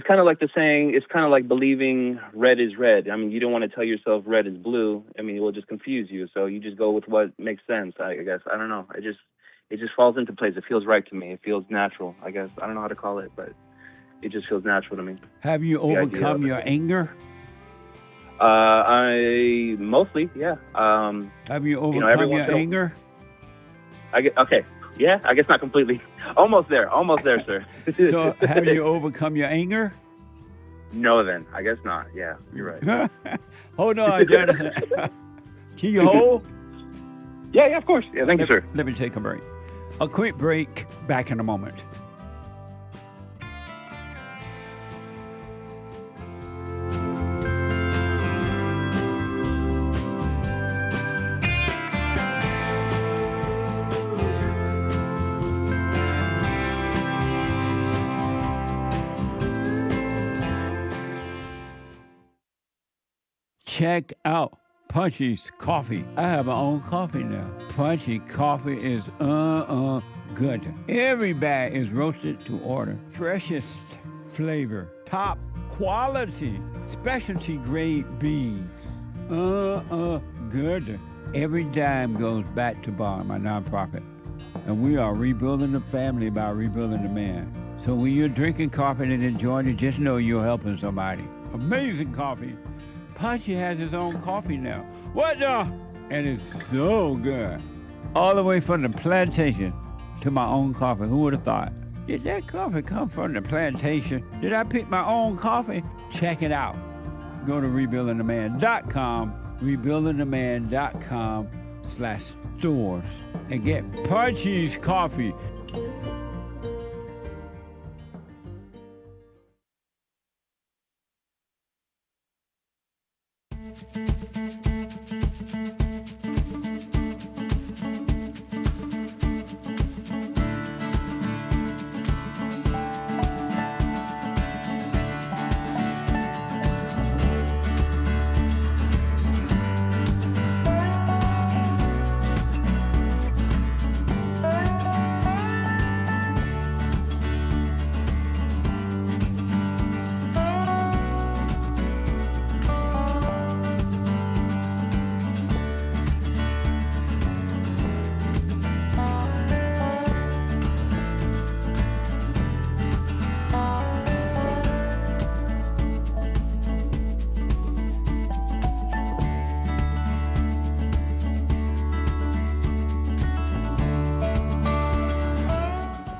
kind of like the saying, it's kind of like believing red is red. I mean, you don't want to tell yourself red is blue. I mean, it will just confuse you. So you just go with what makes sense, I guess. I don't know. It just falls into place. It feels right to me. It feels natural, I guess. I don't know how to call it, but it just feels natural to me. Have you overcome your anger? I mostly, yeah. Have you overcome your anger? Okay. Yeah, I guess not completely. Almost there, sir. So have you overcome your anger? No, then. I guess not. Yeah, you're right. Hold on, Jonathan. Can you hold? Yeah, of course. Yeah, thank you, sir. Let me take a break. A quick break. Back in a moment. Check out Punchy's Coffee. I have my own coffee now. Punchy Coffee is good. Every bag is roasted to order. Freshest flavor. Top quality. Specialty grade beans. Good. Every dime goes back to Bar, my nonprofit. And we are rebuilding the family by rebuilding the man. So when you're drinking coffee and enjoying it, just know you're helping somebody. Amazing coffee. Punchy has his own coffee now. What the? And it's so good. All the way from the plantation to my own coffee. Who would have thought? Did that coffee come from the plantation? Did I pick my own coffee? Check it out. Go to rebuildingtheman.com, rebuildingtheman.com/stores, and get Punchy's coffee.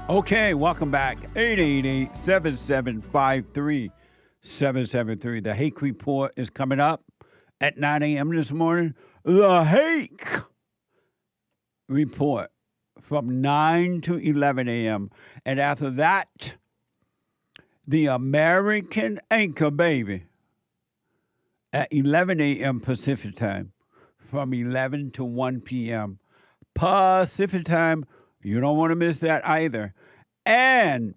Okay, welcome back. 888-7753-773. The Hake Report is coming up at 9 a.m. this morning. The Hake Report from 9 to 11 a.m. And after that, the American Anchor Baby at 11 a.m. Pacific Time from 11 to 1 p.m. Pacific Time. You don't want to miss that either. And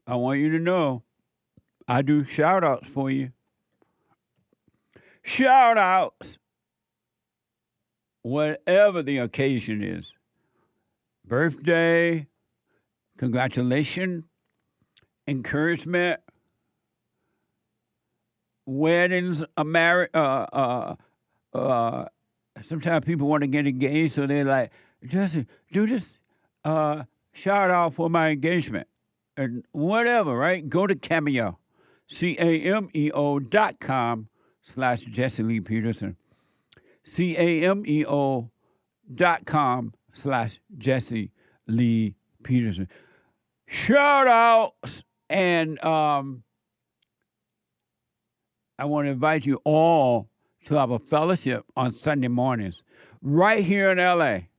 I want you to know I do shout-outs for you. Shout-outs, whatever the occasion is. Birthday, congratulations, encouragement, weddings, sometimes people want to get engaged, so they're like, Jesse, do this shout out for my engagement. And whatever, right? Go to Cameo, CAMEO.com/Jesse Lee Peterson. CAMEO.com/Jesse Lee Peterson. Shout outs. And I want to invite you all to have a fellowship on Sunday mornings right here in L.A.,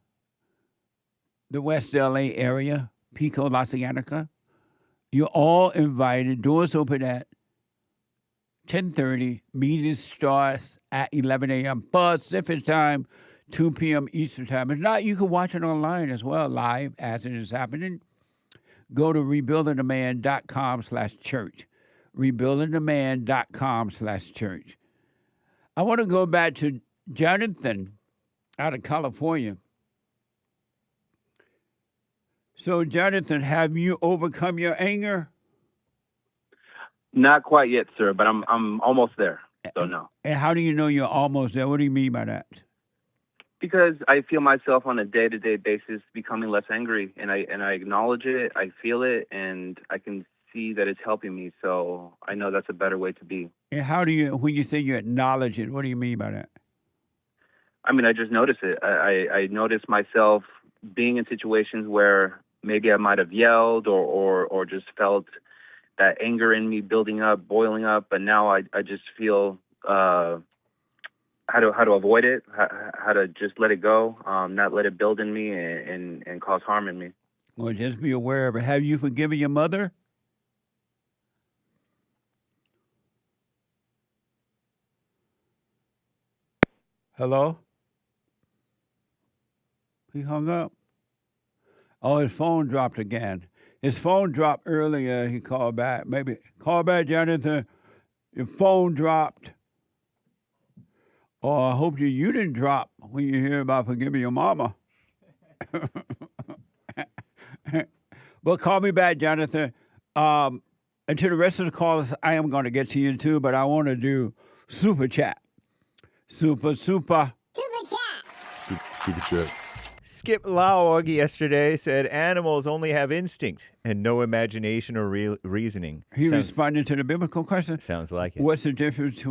the West L.A. area, Pico, La Cienega. You're all invited. Doors open at 10:30. Meeting starts at 11 a.m. Pacific time, 2 p.m. Eastern time. If not, you can watch it online as well, live as it is happening. Go to rebuildingtheman.com/church. rebuildingtheman.com/church. I want to go back to Jonathan out of California. So, Jonathan, have you overcome your anger? Not quite yet, sir, but I'm almost there. So no. And how do you know you're almost there? What do you mean by that? Because I feel myself on a day-to-day basis becoming less angry, and I acknowledge it, I feel it, and I can see that it's helping me. So I know that's a better way to be. And how do you, when you say you acknowledge it, what do you mean by that? I mean, I just notice it. I notice myself being in situations where maybe I might have yelled or just felt that anger in me building up, boiling up, but now I just feel how to avoid it, how to just let it go, not let it build in me and cause harm in me. Well, just be aware of it. Have you forgiven your mother? Hello? He hung up. Oh, his phone dropped again. His phone dropped earlier. He called back. Maybe call back, Jonathan. Your phone dropped. Oh, I hope you didn't drop when you hear about forgiving your mama. But call me back, Jonathan. And to the rest of the callers, I am going to get to you too, but I want to do super chat. Super. Super chat. Super chats. Skip Laug yesterday said animals only have instinct and no imagination or reasoning. He responded to the biblical question. Sounds like it. What's the difference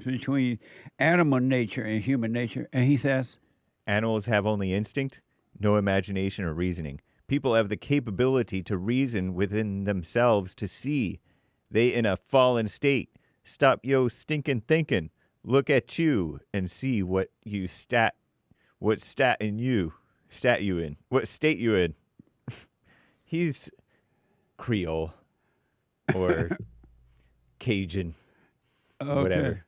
between animal nature and human nature? And he says, Animals have only instinct, no imagination or reasoning. People have the capability to reason within themselves to see. They in a fallen state. Stop yo stinking thinking. Look at you and see what state you in. He's Creole or Cajun, whatever.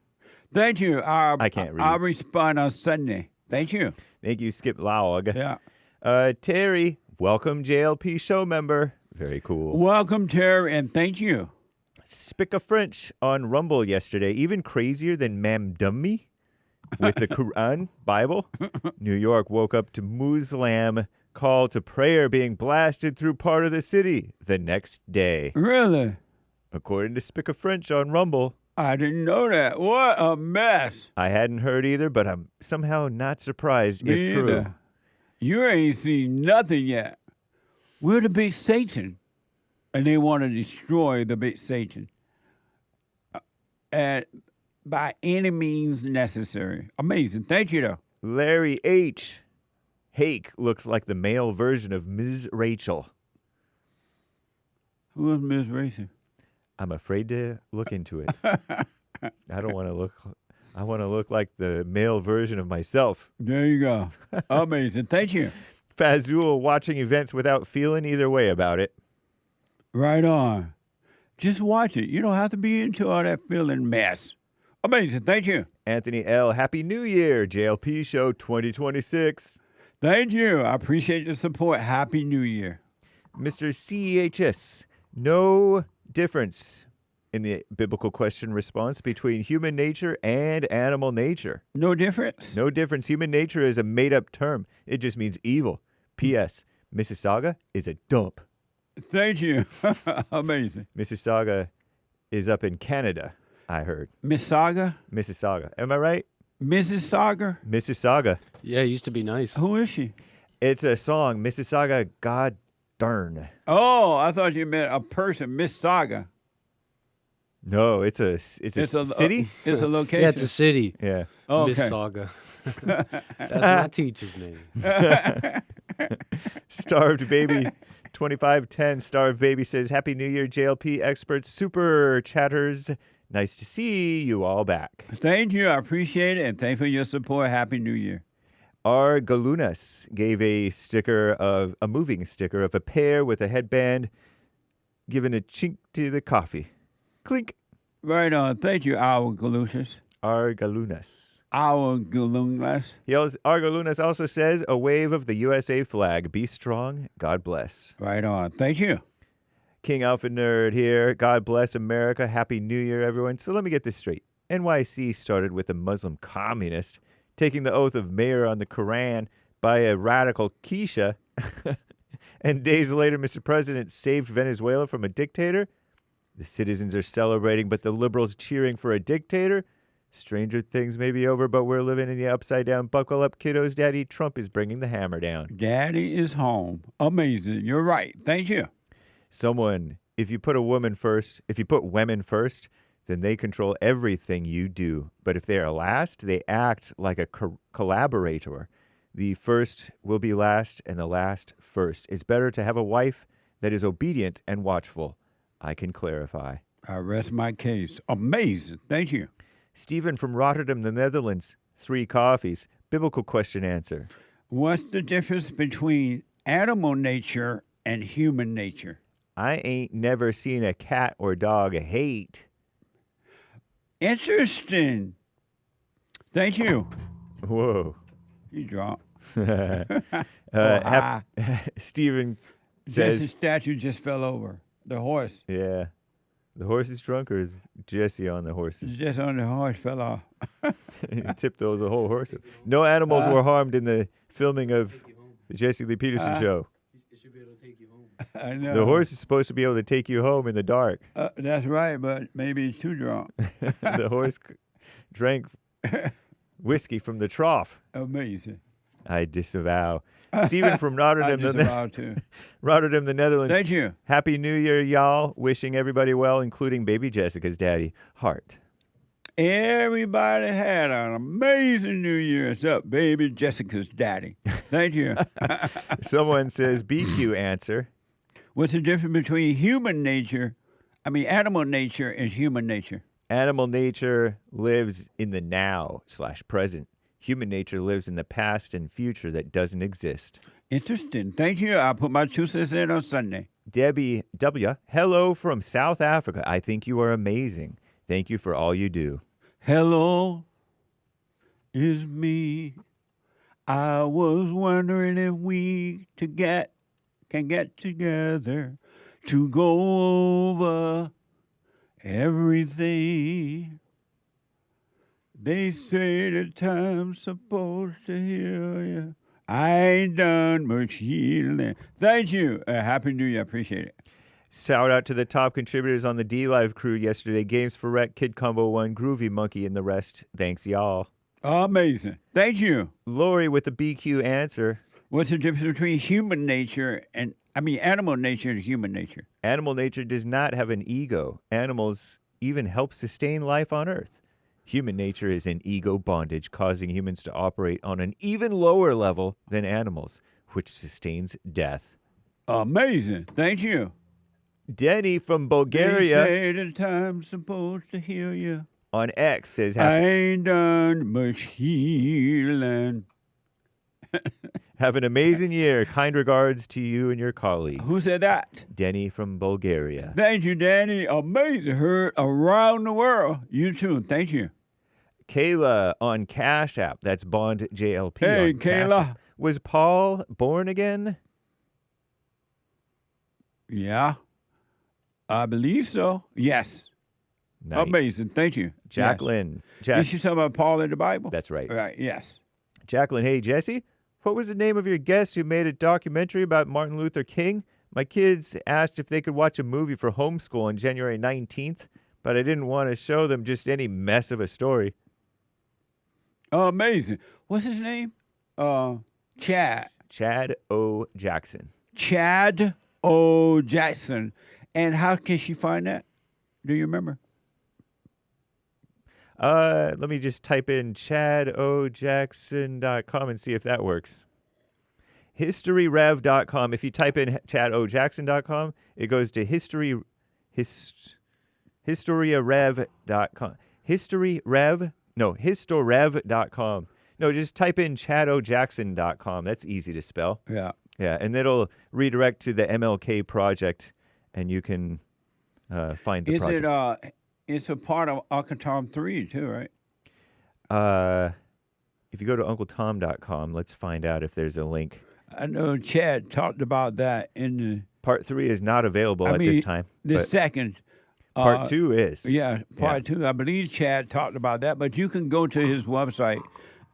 Thank you. I can't read. I'll respond on Sunday. Thank you. Thank you, Skip Laug. Yeah. Terry, welcome JLP show member. Very cool. Welcome, Terry, and thank you. Spick of French on Rumble yesterday, even crazier than Mamdani with the Quran Bible. New York woke up to Muslim call to prayer being blasted through part of the city the next day. Really? According to Spick of French on Rumble. I didn't know that. What a mess. I hadn't heard either, but I'm somehow not surprised if true. You ain't seen nothing yet. We're the big Satan. And they want to destroy the big Satan. And by any means necessary. Amazing. Thank you, though. Larry H. Hake looks like the male version of Ms. Rachel. Who is Ms. Rachel? I'm afraid to look into it. I don't want to look. I want to look like the male version of myself. There you go. Amazing. Thank you. Fazul watching events without feeling either way about it. Right on. Just watch it. You don't have to be into all that feeling mess. Amazing. Thank you. Anthony L. Happy New Year. JLP Show 2026. Thank you. I appreciate the support. Happy New Year. Mr. CHS. No difference in the biblical question response between human nature and animal nature. No difference? No difference. Human nature is a made-up term. It just means evil. P.S. Mississauga is a dump. Thank you. Amazing. Mississauga is up in Canada, I heard. Mississauga? Mississauga. Am I right? Mississauga? Mississauga. Yeah, it used to be nice. Who is she? It's a song, Mississauga, God darn. Oh, I thought you meant a person, Mississauga. No, it's a city? It's a location. Yeah, it's a city. Yeah. Oh, okay. Mississauga. That's my teacher's name. Starved Baby 2510. Starved Baby says, Happy New Year, JLP experts, super chatters. Nice to see you all back. Thank you. I appreciate it. And thank you for your support. Happy New Year. R. Galunas gave a moving sticker of a pear with a headband, giving a chink to the coffee. Clink. Right on. Thank you, our Galunas. R. Galunas. Our Galunas. R. Galunas also says, a wave of the USA flag. Be strong. God bless. Right on. Thank you. King Alpha Nerd here. God bless America. Happy New Year, everyone. So let me get this straight. NYC started with a Muslim communist taking the oath of mayor on the Quran by a radical Keisha. And days later, Mr. President saved Venezuela from a dictator. The citizens are celebrating, but the liberals cheering for a dictator. Stranger things may be over, but we're living in the upside down. Buckle up, kiddos. Daddy Trump is bringing the hammer down. Daddy is home. Amazing. You're right. Thank you. Someone, if you put women first, then they control everything you do. But if they are last, they act like a collaborator. The first will be last, and the last first. It's better to have a wife that is obedient and watchful. I can clarify. I rest my case. Amazing. Thank you. Stephen from Rotterdam, the Netherlands. 3 coffees. Biblical question answer. What's the difference between animal nature and human nature? I ain't never seen a cat or dog hate. Interesting. Thank you. Whoa. You dropped. Stephen Just says... the statue just fell over. The horse. Yeah. The horse is drunk, or is Jesse on the horse? It's just on the horse fell off. He tipped the whole horse. No animals were harmed in the filming of the Jesse Lee Peterson show. It should be able to take you home. I know. The horse is supposed to be able to take you home in the dark. That's right, but maybe he's too drunk. The horse drank whiskey from the trough. Amazing. I disavow. Stephen from I Rotterdam, disavow too. Rotterdam, the Netherlands. Thank you. Happy New Year, y'all. Wishing everybody well, including baby Jessica's daddy, Hart. Everybody had an amazing New Year. What's up, baby Jessica's daddy? Thank you. Someone says BQ answer. What's the difference between animal nature and human nature? Animal nature lives in the now / present. Human nature lives in the past and future that doesn't exist. Interesting. Thank you. I'll put my 2 cents in on Sunday. Debbie W. Hello from South Africa. I think you are amazing. Thank you for all you do. Hello, it's me. I was wondering if we can get together to go over everything. They say the time's supposed to heal you. I ain't done much healing. Thank you. Happy New Year. Appreciate it. Shout out to the top contributors on the D Live crew yesterday. Games for Rec, Kid Combo 1, Groovy Monkey, and the rest. Thanks, y'all. Amazing. Thank you. Lori with the BQ answer. What's the difference between animal nature and human nature? Animal nature does not have an ego. Animals even help sustain life on Earth. Human nature is in ego bondage, causing humans to operate on an even lower level than animals, which sustains death. Amazing. Thank you. Denny from Bulgaria They say the time's supposed to heal you. on X says, I ain't done much healing. have an amazing year. Kind regards to you and your colleagues. Who said that? Denny from Bulgaria. Thank you, Danny. Amazing. Heard around the world. You too. Thank you. Kayla on Cash App. That's Bond JLP. Hey, on Cash Kayla. App. Was Paul born again? Yeah. I believe so. Yes. Nice. Amazing. Thank you. Jacqueline. Yes. Is she talking about Paul in the Bible? That's right. Right. Yes. Jacqueline, hey, Jesse, what was the name of your guest who made a documentary about Martin Luther King? My kids asked if they could watch a movie for homeschool on January 19th, but I didn't want to show them just any mess of a story. Amazing. What's his name? Chad. Chad O. Jackson. Chad O. Jackson. And how can she find that? Do you remember? Let me just type in chadojackson.com and see if that works. Historyrev.com. If you type in chadojackson.com, it goes to historyrev.com. Historev.com. No, just type in chadojackson.com. That's easy to spell. Yeah. Yeah, and it'll redirect to the MLK project, and you can find the project. It's a part of Uncle Tom 3 too, right? If you go to uncletom.com, let's find out if there's a link. I know Chad talked about that in the... Part 3 is not available at this time. The but second. Part 2 is. Yeah, part 2. I believe Chad talked about that, but you can go to his website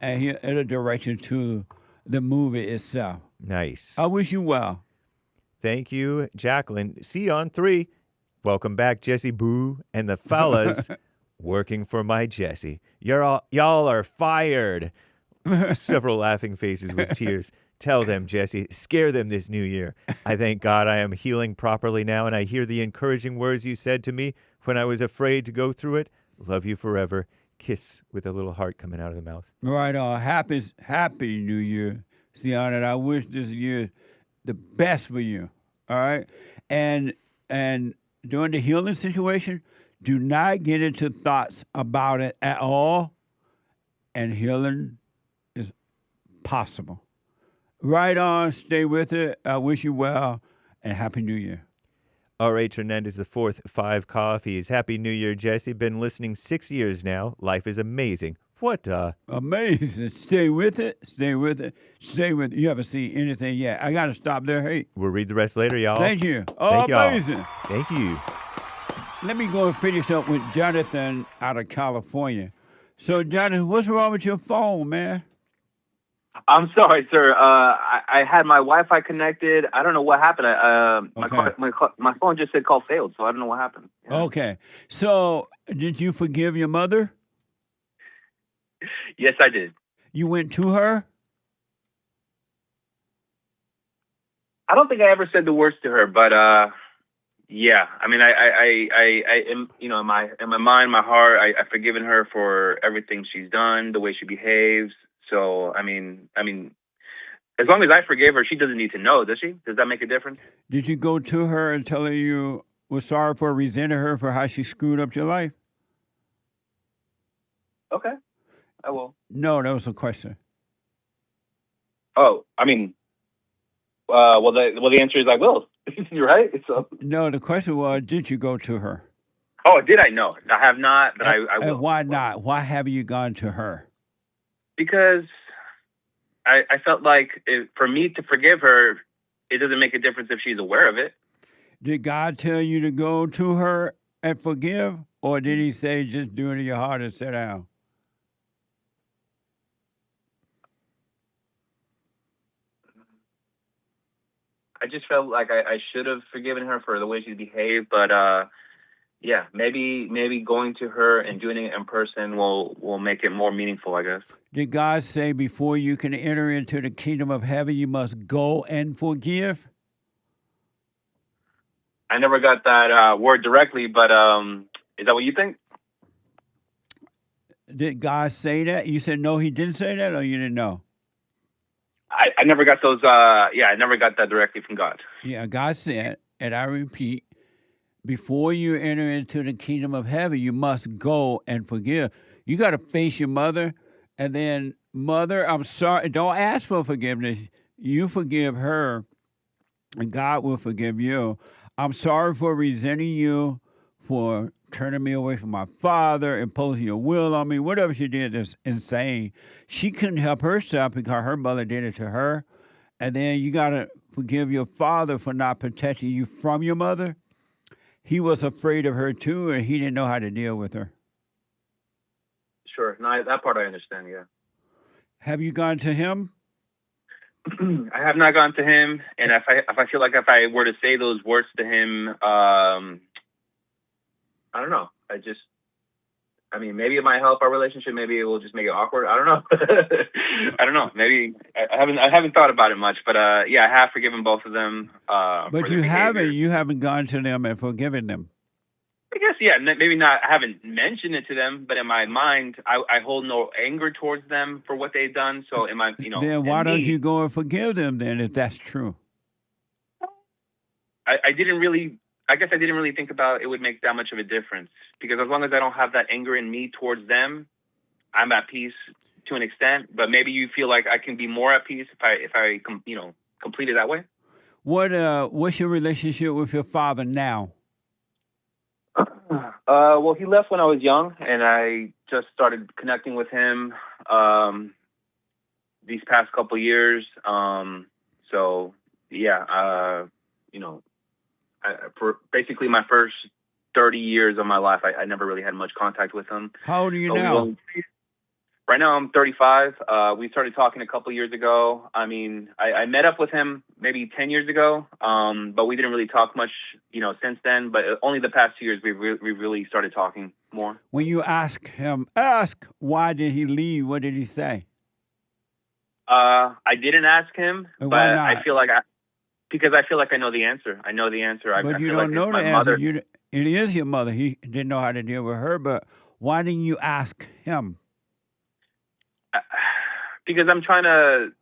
and it'll direct you to the movie itself. Nice. I wish you well. Thank you, Jacqueline. See you on 3. Welcome back, Jesse Boo and the fellas working for my Jesse. Y'all are fired. Several laughing faces with tears. Tell them, Jesse, scare them this new year. I thank God I am healing properly now, and I hear the encouraging words you said to me when I was afraid to go through it. Love you forever. Kiss with a little heart coming out of the mouth. Right on. Happy New Year, Sian, and I wish this year the best for you. All right? And during the healing situation, do not get into thoughts about it at all, and healing is possible. Right on. Stay with it. I wish you well, and Happy New Year. R.H. Hernandez the fourth, 5 coffees. Happy New Year, Jesse. Been listening 6 years now. Life is amazing. What? Amazing. Stay with it. Stay with it. Stay with it. You haven't seen anything yet. I got to stop there. Hey. We'll read the rest later, y'all. Thank you. Thank y'all. Amazing. Thank you. Let me go and finish up with Jonathan out of California. So, Jonathan, what's wrong with your phone, man? I'm sorry, sir. I had my Wi-Fi connected. I don't know what happened. My phone just said call failed, so I don't know what happened. Yeah. Okay. So, did you forgive your mother? Yes, I did. You went to her? I don't think I ever said the words to her, but yeah. I mean, I you know, in my mind, my heart, I've forgiven her for everything she's done, the way she behaves. So, I mean, as long as I forgive her, she doesn't need to know, does she? Does that make a difference? Did you go to her and tell her you were sorry for resenting her for how she screwed up your life? Okay, I will. No, that was a question. Oh, I mean, well, the answer is I will. You're right. So, No, the question was, did you go to her? oh, did I? No, I have not, but I will. And why not? Why haven't you gone to her? Because I felt like for me to forgive her, it doesn't make a difference if she's aware of it. Did God tell you to go to her and forgive? Or did he say just do it in your heart and sit down? I just felt like I should have forgiven her for the way she behaved, but yeah, maybe going to her and doing it in person will make it more meaningful, I guess. Did God say before you can enter into the kingdom of heaven, you must go and forgive? I never got that word directly, but is that what you think? Did God say that? You said no, he didn't say that, or you didn't know? I never got those. I never got that directly from God. Yeah, God said, and I repeat, before you enter into the kingdom of heaven, you must go and forgive. You got to face your mother, and then, mother, I'm sorry. Don't ask for forgiveness. You forgive her, and God will forgive you. I'm sorry for resenting you, for turning me away from my father, imposing your will on me, whatever she did is insane. She couldn't help herself because her mother did it to her. And then you got to forgive your father for not protecting you from your mother. He was afraid of her too, and he didn't know how to deal with her. Sure, no, that part I understand. Yeah. Have you gone to him? I have not gone to him, and if I feel like if I were to say those words to him, I don't know. I mean, maybe it might help our relationship. Maybe it will just make it awkward. I don't know. I don't know. Maybe I haven't thought about it much, but yeah, I have forgiven both of them. But you haven't gone to them and forgiven them. I guess, yeah, maybe not. I haven't mentioned it to them, but in my mind, I hold no anger towards them for what they've done. So in my, then why don't you go and forgive them then, if that's true? I guess I didn't really think about it would make that much of a difference, because as long as I don't have that anger in me towards them, I'm at peace to an extent. But maybe you feel like I can be more at peace if I complete it that way. What's your relationship with your father now? Well, he left when I was young, and I just started connecting with him these past couple years. So yeah, for basically my first 30 years of my life, I never really had much contact with him. How old are you now? Right now I'm 35. We started talking a couple years ago. I mean, I met up with him maybe 10 years ago, but we didn't really talk much, since then. But only the past 2 years we really started talking more. When you ask why did he leave, what did he say? I didn't ask him, but why not? Because I feel like I know the answer. I know the answer. But you don't know the answer. It is your mother. He didn't know how to deal with her, but why didn't you ask him? Because I'm trying to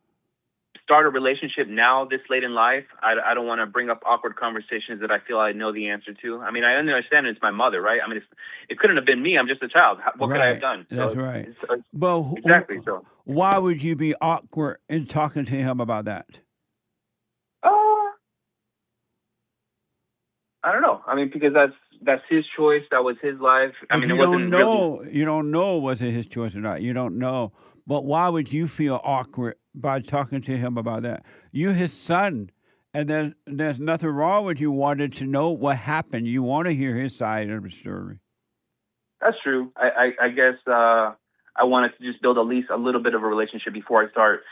start a relationship now, this late in life. I don't want to bring up awkward conversations that I feel I know the answer to. I mean, I understand it's my mother, right? I mean, it couldn't have been me. I'm just a child. What could I have done? That's right. Exactly. So why would you be awkward in talking to him about that? I don't know. I mean, because that's his choice. That was his life. I mean, you don't know was it his choice or not. You don't know. But why would you feel awkward by talking to him about that? You're his son, and there's nothing wrong with you wanting to know what happened. You want to hear his side of the story. That's true. I guess I wanted to just build at least a little bit of a relationship before I start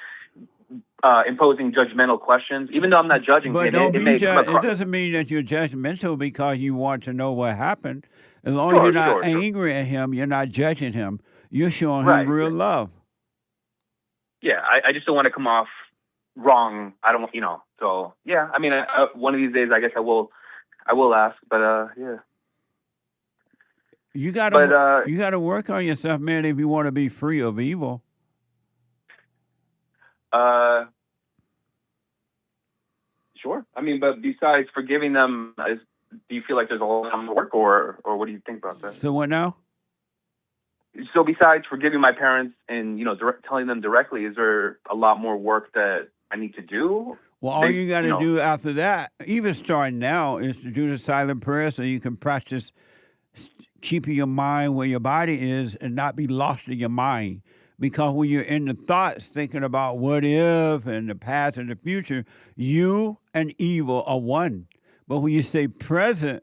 imposing judgmental questions, even though I'm not judging him. It doesn't mean that you're judgmental because you want to know what happened. As long as you're not angry at him, you're not judging him. You're showing him real love. Yeah, I just don't want to come off wrong. I don't, So yeah, I mean, one of these days, I guess I will ask. But yeah. You gotta work on yourself, man, if you want to be free of evil. Sure. I mean, but besides forgiving them, do you feel like there's a lot of work, or what do you think about that? So what now? So besides forgiving my parents and telling them directly, is there a lot more work that I need to do? Well, all you got to do after that, even starting now, is to do the silent prayer so you can practice keeping your mind where your body is and not be lost in your mind. Because when you're in the thoughts thinking about what if and the past and the future, you and evil are one. But when you stay present,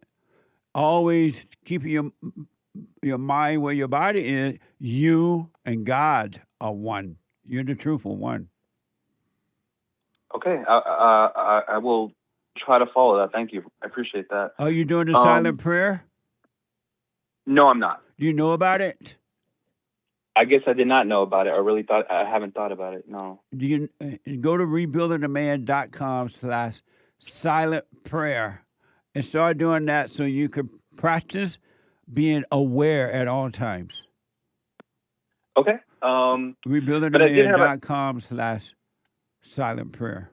always keeping your mind where your body is, you and God are one. You're the truthful one. Okay, I will try to follow that. Thank you. I appreciate that. Are you doing the silent prayer? No, I'm not. Do you know about it? I guess I did not know about it. I haven't thought about it. No. Do you go to rebuildingtheman.com/silent prayer and start doing that so you can practice being aware at all times. Okay. rebuildingtheman.com/silent prayer.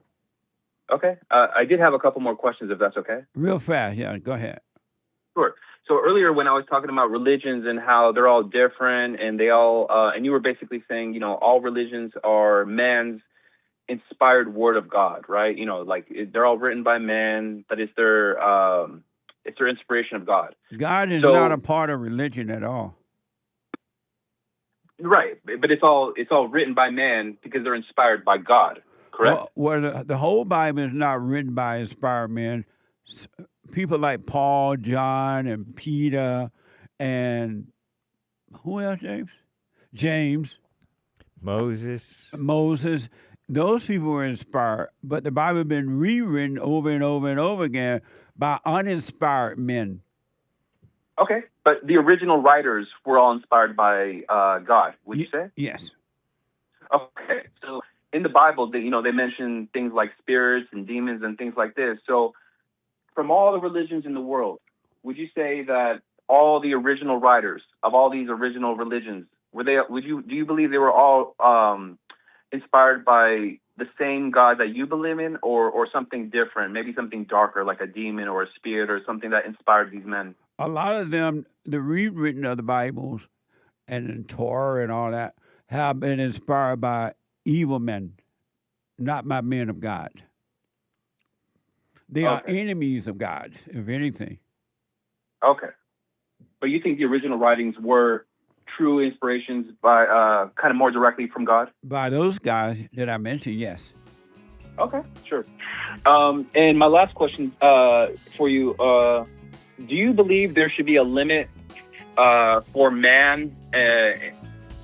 Okay. I did have a couple more questions, if that's okay. Real fast. Yeah, go ahead. Sure. So earlier when I was talking about religions and how they're all different and they all, and you were basically saying, all religions are man's inspired word of God, right? Like they're all written by man, but it's their inspiration of God. God is not a part of religion at all. Right. But it's all written by man because they're inspired by God, correct? Well, the whole Bible is not written by inspired men. People like Paul, John, and Peter, and who else, James? James. Moses. Those people were inspired, but the Bible has been rewritten over and over and over again by uninspired men. Okay, but the original writers were all inspired by God, would you say? Yes. Okay, so in the Bible, they mention things like spirits and demons and things like this. So from all the religions in the world, would you say that all the original writers of all these original religions, do you believe they were all inspired by the same God that you believe in, or something different, maybe something darker like a demon or a spirit or something that inspired these men? A lot of them, the rewritten of the Bibles and the Torah and all that, have been inspired by evil men, not by men of God. They are enemies of God, if anything. Okay. But you think the original writings were true inspirations by kind of more directly from God? By those guys that I mentioned, yes. Okay, sure. And my last question for you, do you believe there should be a limit for man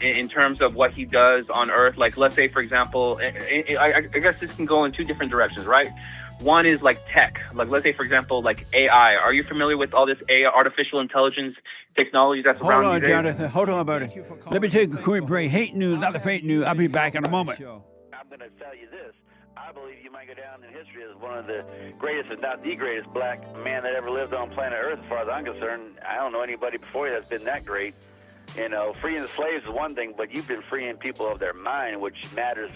in terms of what he does on Earth? Like, let's say, for example, I guess this can go in two different directions, right? One is like tech. Like, let's say, for example, like AI. Are you familiar with all this AI, artificial intelligence technology that's around Hold on, today? Jonathan. Hold on about it. Let me take a quick break. Hate news, not the fake news. I'll be back in a moment. I'm going to tell you this. I believe you might go down in history as one of the greatest, if not the greatest, black man that ever lived on planet Earth, as far as I'm concerned. I don't know anybody before you that's been that great. Freeing the slaves is one thing, but you've been freeing people of their mind, which matters,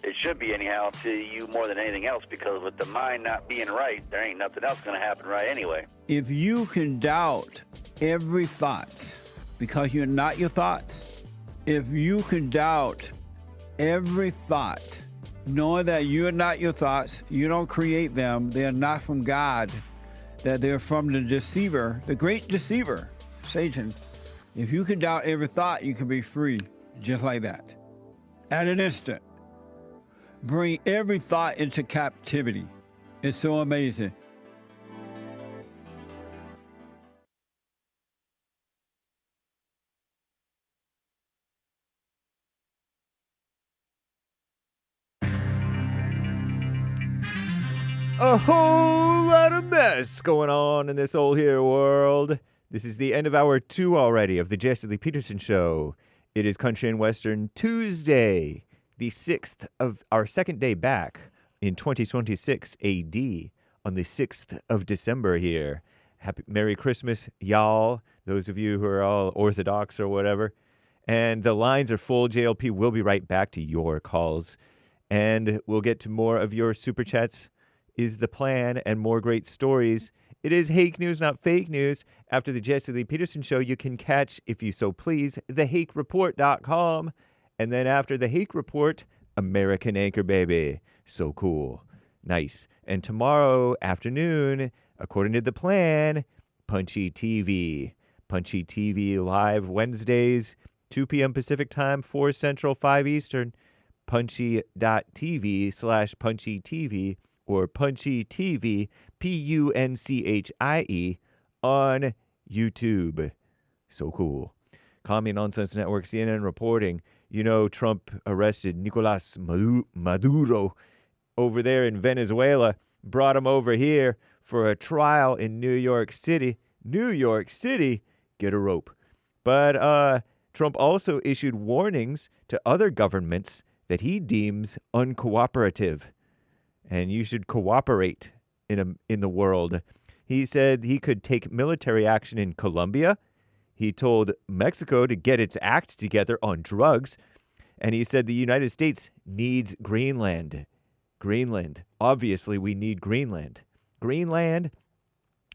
it should be anyhow, to you more than anything else, because with the mind not being right, there ain't nothing else going to happen right anyway. If you can doubt every thought because you're not your thoughts, if you can doubt every thought, knowing that you're not your thoughts, you don't create them, they're not from God, that they're from the deceiver, the great deceiver, Satan. If you can doubt every thought, you can be free, just like that. At an instant. Bring every thought into captivity. It's so amazing. A whole lot of mess going on in this old here world. This is the end of hour 2 already of the JLP Peterson Show. It is Country and Western Tuesday, the 6th of our second day back in 2026 AD on the 6th of December here. Merry Christmas, y'all, those of you who are all Orthodox or whatever. And the lines are full. JLP will be right back to your calls. And we'll get to more of your super chats is the plan and more great stories. It is Hake News, not fake news. After the Jesse Lee Peterson show, you can catch, if you so please, thehakereport.com. And then after the Hake Report, American Anchor Baby. So cool. Nice. And tomorrow afternoon, according to the plan, Punchy TV. Punchy TV live Wednesdays, 2 p.m. Pacific time, 4 Central, 5 Eastern. Punchy.tv/punchytv or Punchy TV, Punchie, on YouTube. So cool. Commie Nonsense Network, CNN reporting, Trump arrested Nicolas Maduro over there in Venezuela, brought him over here for a trial in New York City. New York City, get a rope. But Trump also issued warnings to other governments that he deems uncooperative. And you should cooperate in the world. He said he could take military action in Colombia. He told Mexico to get its act together on drugs. And he said the United States needs Greenland. Greenland. Obviously, we need Greenland. Greenland.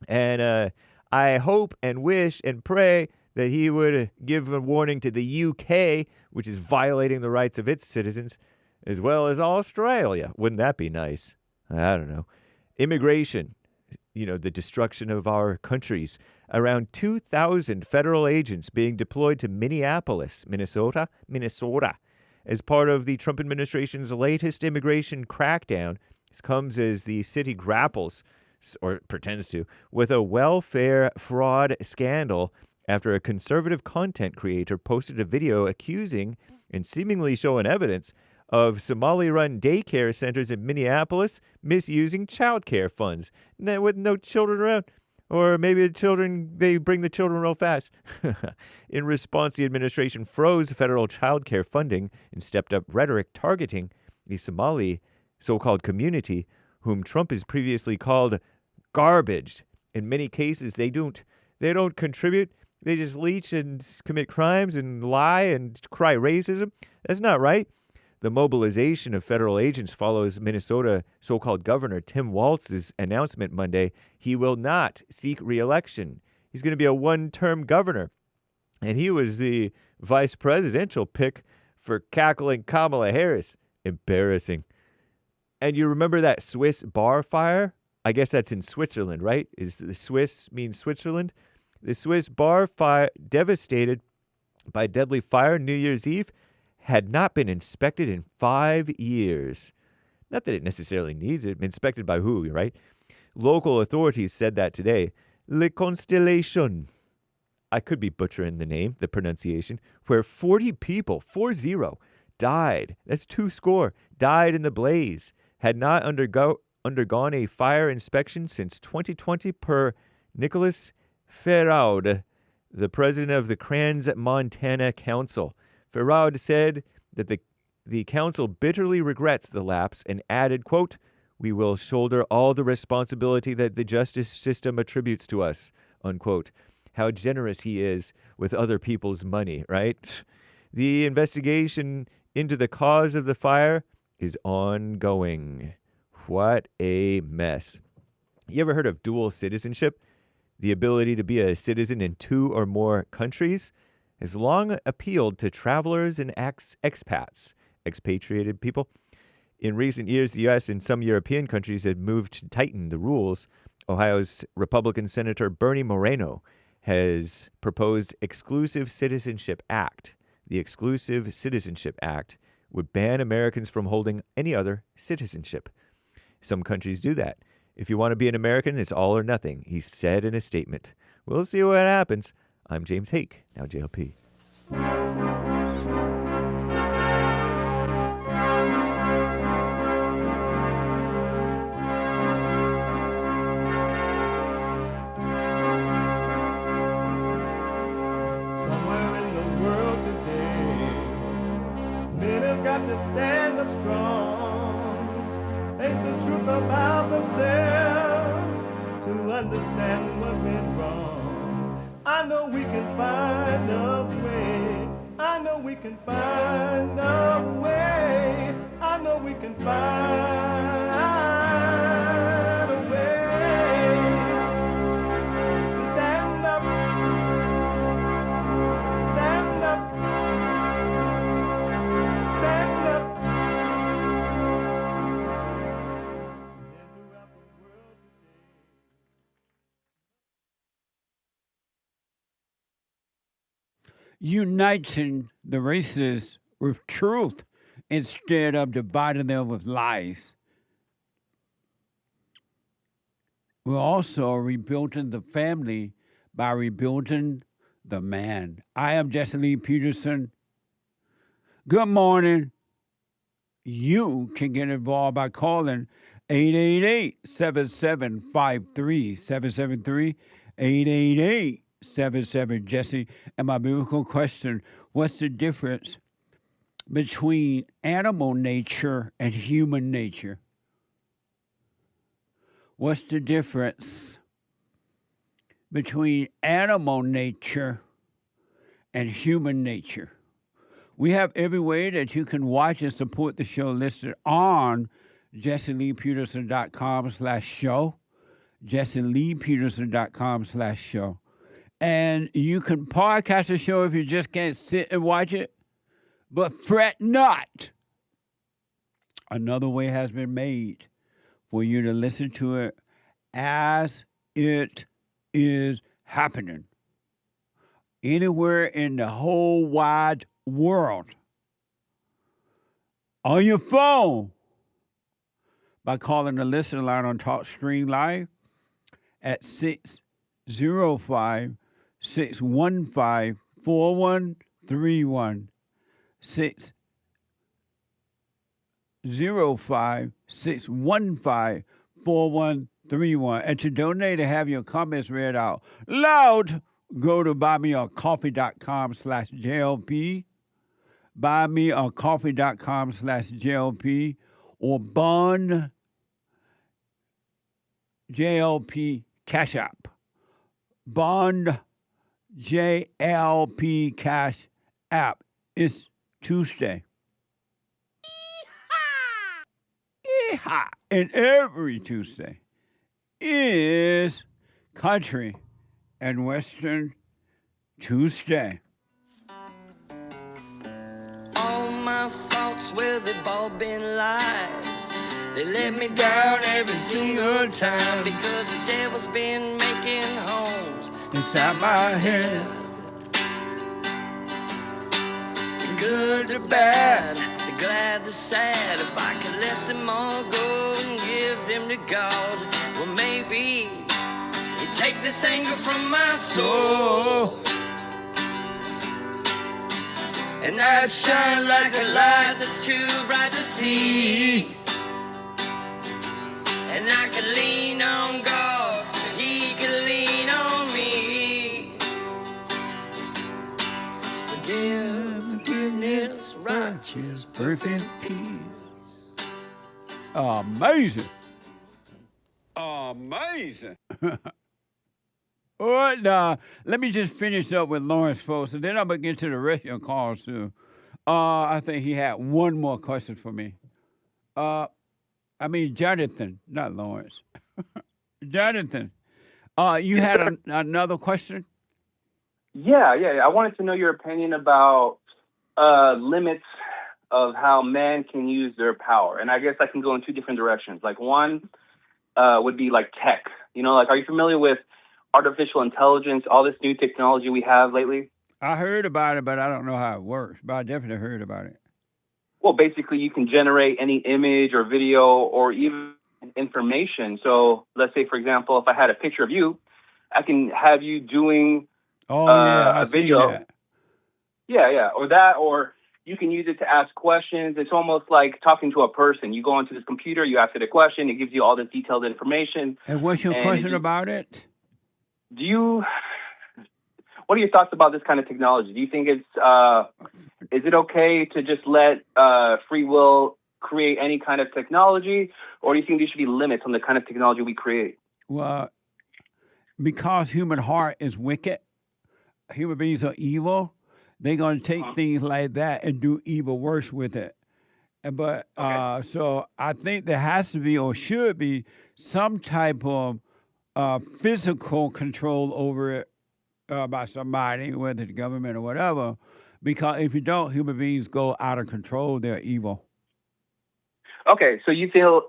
And I hope and wish and pray that he would give a warning to the UK, which is violating the rights of its citizens, as well as Australia. Wouldn't that be nice? I don't know. Immigration, the destruction of our countries. Around 2,000 federal agents being deployed to Minneapolis, Minnesota, as part of the Trump administration's latest immigration crackdown. This comes as the city grapples, or pretends to, with a welfare fraud scandal after a conservative content creator posted a video accusing and seemingly showing evidence of Somali-run daycare centers in Minneapolis misusing child care funds with no children around. Or maybe they bring the children real fast. In response, the administration froze federal child care funding and stepped up rhetoric targeting the Somali so-called community, whom Trump has previously called garbage. In many cases, they don't contribute. They just leech and commit crimes and lie and cry racism. That's not right. The mobilization of federal agents follows Minnesota so-called Governor Tim Walz's announcement Monday he will not seek re-election. He's going to be a one-term governor. And he was the vice presidential pick for cackling Kamala Harris. Embarrassing. And you remember that Swiss bar fire? I guess that's in Switzerland, right? Is the Swiss mean Switzerland? The Swiss bar fire, devastated by deadly fire New Year's Eve, had not been inspected in 5 years. Not that it necessarily needs it. Inspected by who, right? Local authorities said that today. Le Constellation. I could be butchering the pronunciation, where 40 people, 40, died. That's 20, died in the blaze. Had not undergone a fire inspection since 2020 per Nicholas Feraud, the president of the Crans Montana Council. Feraud said that the council bitterly regrets the lapse and added, quote, "We will shoulder all the responsibility that the justice system attributes to us," unquote. How generous he is with other people's money, right? The investigation into the cause of the fire is ongoing. What a mess. You ever heard of dual citizenship? The ability to be a citizen in 2 or more countries has long appealed to travelers and expats, expatriated people. In recent years, the U.S. and some European countries have moved to tighten the rules. Ohio's Republican Senator Bernie Moreno has proposed Exclusive Citizenship Act. The Exclusive Citizenship Act would ban Americans from holding any other citizenship. Some countries do that. If you want to be an American, it's all or nothing, he said in a statement. We'll see what happens. I'm James Hake, now JLP. Somewhere in the world today, men have got to stand up strong. ain't the truth about themselves to understand what went wrong. I know we can find a way. I know we can find a way. I know we can find a way to stand up, stand up, stand up. Uniting the races with truth instead of dividing them with lies. We're also rebuilding the family by rebuilding the man. I am Jesse Lee Peterson. Good morning. You can get involved by calling 888-7753-773, 888-77-JESSE. And my biblical question, what's the difference between animal nature and human nature? What's the difference between animal nature and human nature? We have every way that you can watch and support the show listed on jesseleepeterson.com/show, jesseleepeterson.com/show. And you can podcast the show if you just can't sit and watch it. But fret not. Another way has been made for you to listen to it as it is happening. Anywhere in the whole wide world. On your phone. By calling the listener line on TalkStream Live at 605-615-4131. 605-615-4131. And to donate and have your comments read out loud, go to buymeacoffee.com/JLP, buymeacoffee.com/JLP, or Bond JLP Cash App. Bond JLP Cash App. It's Tuesday. Yeehaw! And every Tuesday is Country and Western Tuesday. All my thoughts, well, they've all been lies. They let me down every single time because the devil's been making homes inside my head. The good, the bad, the glad, the sad. If I could let them all go and give them to God, well, maybe you'd take this anger from my soul. And I'd shine like a light that's too bright to see. And I could lean on God so He could lean on me. Forgiveness, righteous, perfect peace. Amazing. Amazing. All right, now, let me just finish up with Lawrence, folks, and then I'm going to get to the rest of your calls, too. I think he had one more question for me. Jonathan, not Lawrence. Jonathan, you had another question? Yeah. I wanted to know your opinion about limits of how men can use their power. And I guess I can go in two different directions. Like one would be like tech. Are you familiar with artificial intelligence, all this new technology we have lately? I heard about it, but I don't know how it works. But I definitely heard about it. Well, basically, you can generate any image or video or even information. So let's say, for example, if I had a picture of you, I can have you doing a video. That. Yeah. Or you can use it to ask questions. It's almost like talking to a person. You go onto this computer, you ask it a question, it gives you all this detailed information. And what's your question about it? What are your thoughts about this kind of technology? Do you think is it okay to just let free will create any kind of technology, or do you think there should be limits on the kind of technology we create? Well, because human heart is wicked, human beings are evil. They're going to take things like that and do evil worse with it. But so I think there has to be or should be some type of physical control over it by somebody, whether the government or whatever. Because if you don't, human beings go out of control. They're evil. Okay, so you feel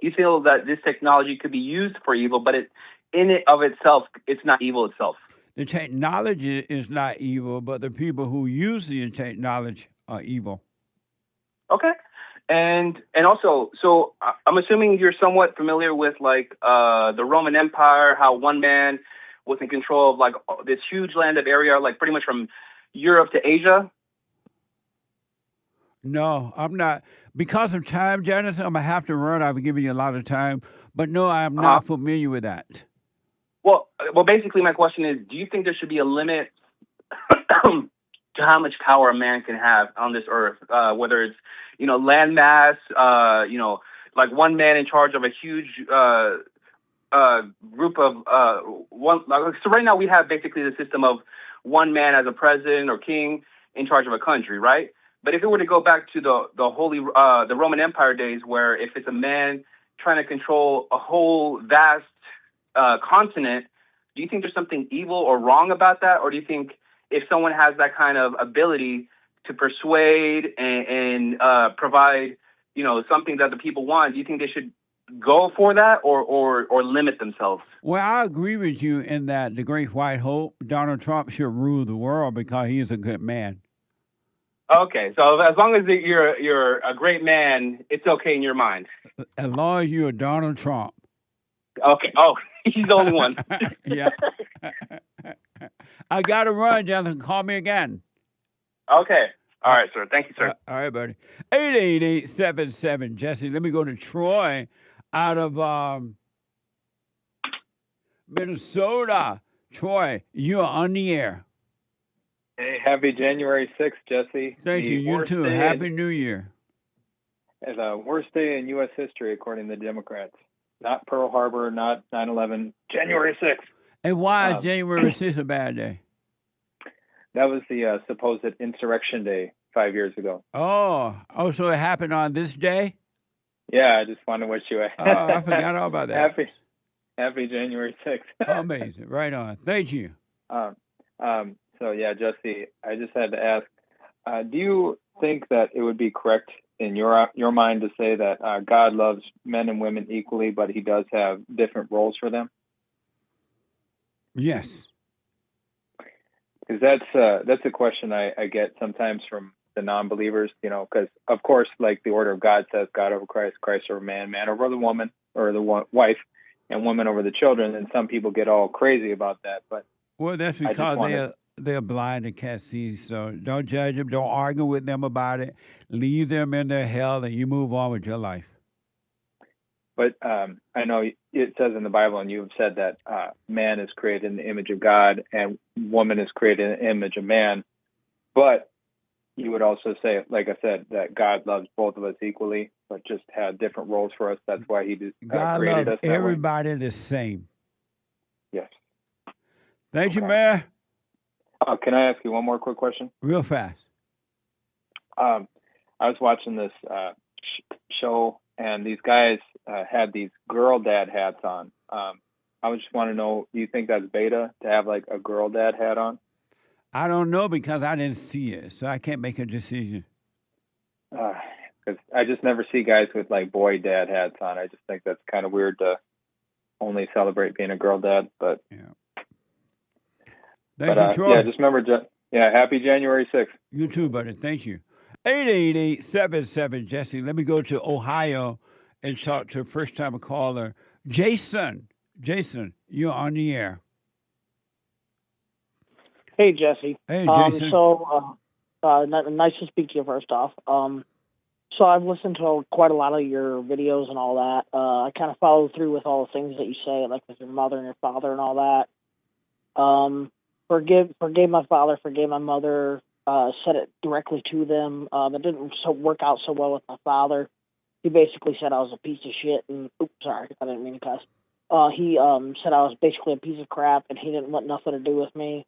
that this technology could be used for evil, but in it of itself, it's not evil itself. The technology is not evil, but the people who use the technology are evil. Okay. And also, so I'm assuming you're somewhat familiar with like the Roman Empire, how one man was in control of like this huge land of area, like pretty much from Europe to Asia. No, I'm not. Because of time, Janice, I'm going to have to run. I've given you a lot of time. But no, I'm not familiar with that. Well, basically my question is, do you think there should be a limit to how much power a man can have on this earth? Whether it's, land mass, like one man in charge of a huge group of one. So right now we have basically the system of one man as a president or king in charge of a country, right? But if it were to go back to the Roman Empire days, where if it's a man trying to control a whole vast continent, do you think there's something evil or wrong about that? Or do you think if someone has that kind of ability to persuade and provide, something that the people want, do you think they should go for that or limit themselves? Well, I agree with you in that the great white hope, Donald Trump, should rule the world because he is a good man. Okay, so as long as you're a great man, it's okay in your mind. As long as you're Donald Trump. Okay. Oh, he's the only one. Yeah. I got to run, Jonathan. Call me again. Okay. All right, sir. Thank you, sir. All right, buddy. 888-77. Jesse, let me go to Troy out of Minnesota. Troy, you are on the air. Hey, happy January 6th, Jesse. Thank you. You too. Happy New Year. The worst day in U.S. history, according to the Democrats. Not Pearl Harbor, not 9/11, January 6th. And why is January 6th a bad day? That was the supposed insurrection day 5 years ago. Oh, so it happened on this day? Yeah, I just wanted to wish you I forgot all about that. Happy January 6th. Amazing. Right on. Thank you. So, yeah, Jesse, I just had to ask, do you think that it would be correct in your mind to say that God loves men and women equally, but he does have different roles for them? Yes. Because that's a question I get sometimes from the non-believers, because, of course, like the order of God says, God over Christ, Christ over man, man over the woman, or the wife, and woman over the children, and some people get all crazy about that. But well, that's because they're blind and can't see, so don't judge them, don't argue with them about it, leave them in their hell, and you move on with your life. But I know it says in the Bible, and you have said that man is created in the image of God and woman is created in the image of man. But you would also say, like I said, that God loves both of us equally, but just had different roles for us. That's why he God created loves us that everybody way. the same. Yes. Thank you, man. Can I ask you one more quick question? Real fast. I was watching this show, and these guys had these girl dad hats on. I would just want to know, do you think that's beta to have like a girl dad hat on? I don't know because I didn't see it, so I can't make a decision. Because I just never see guys with like boy dad hats on. I just think that's kind of weird to only celebrate being a girl dad. But yeah. Thank you, Troy. Yeah, just remember, happy January 6th. You too, buddy. Thank you. 888-77, Jesse. Let me go to Ohio and talk to a first-time caller, Jason. Jason, you're on the air. Hey, Jesse. Hey, Jason. Nice to speak to you first off. So I've listened to quite a lot of your videos and all that. I kind of follow through with all the things that you say, like with your mother and your father and all that. Forgave my father, forgave my mother, said it directly to them. It didn't work out so well with my father. he basically said I was a piece of shit, and oops, sorry, I didn't mean to cuss. He said I was basically a piece of crap, and he didn't want nothing to do with me.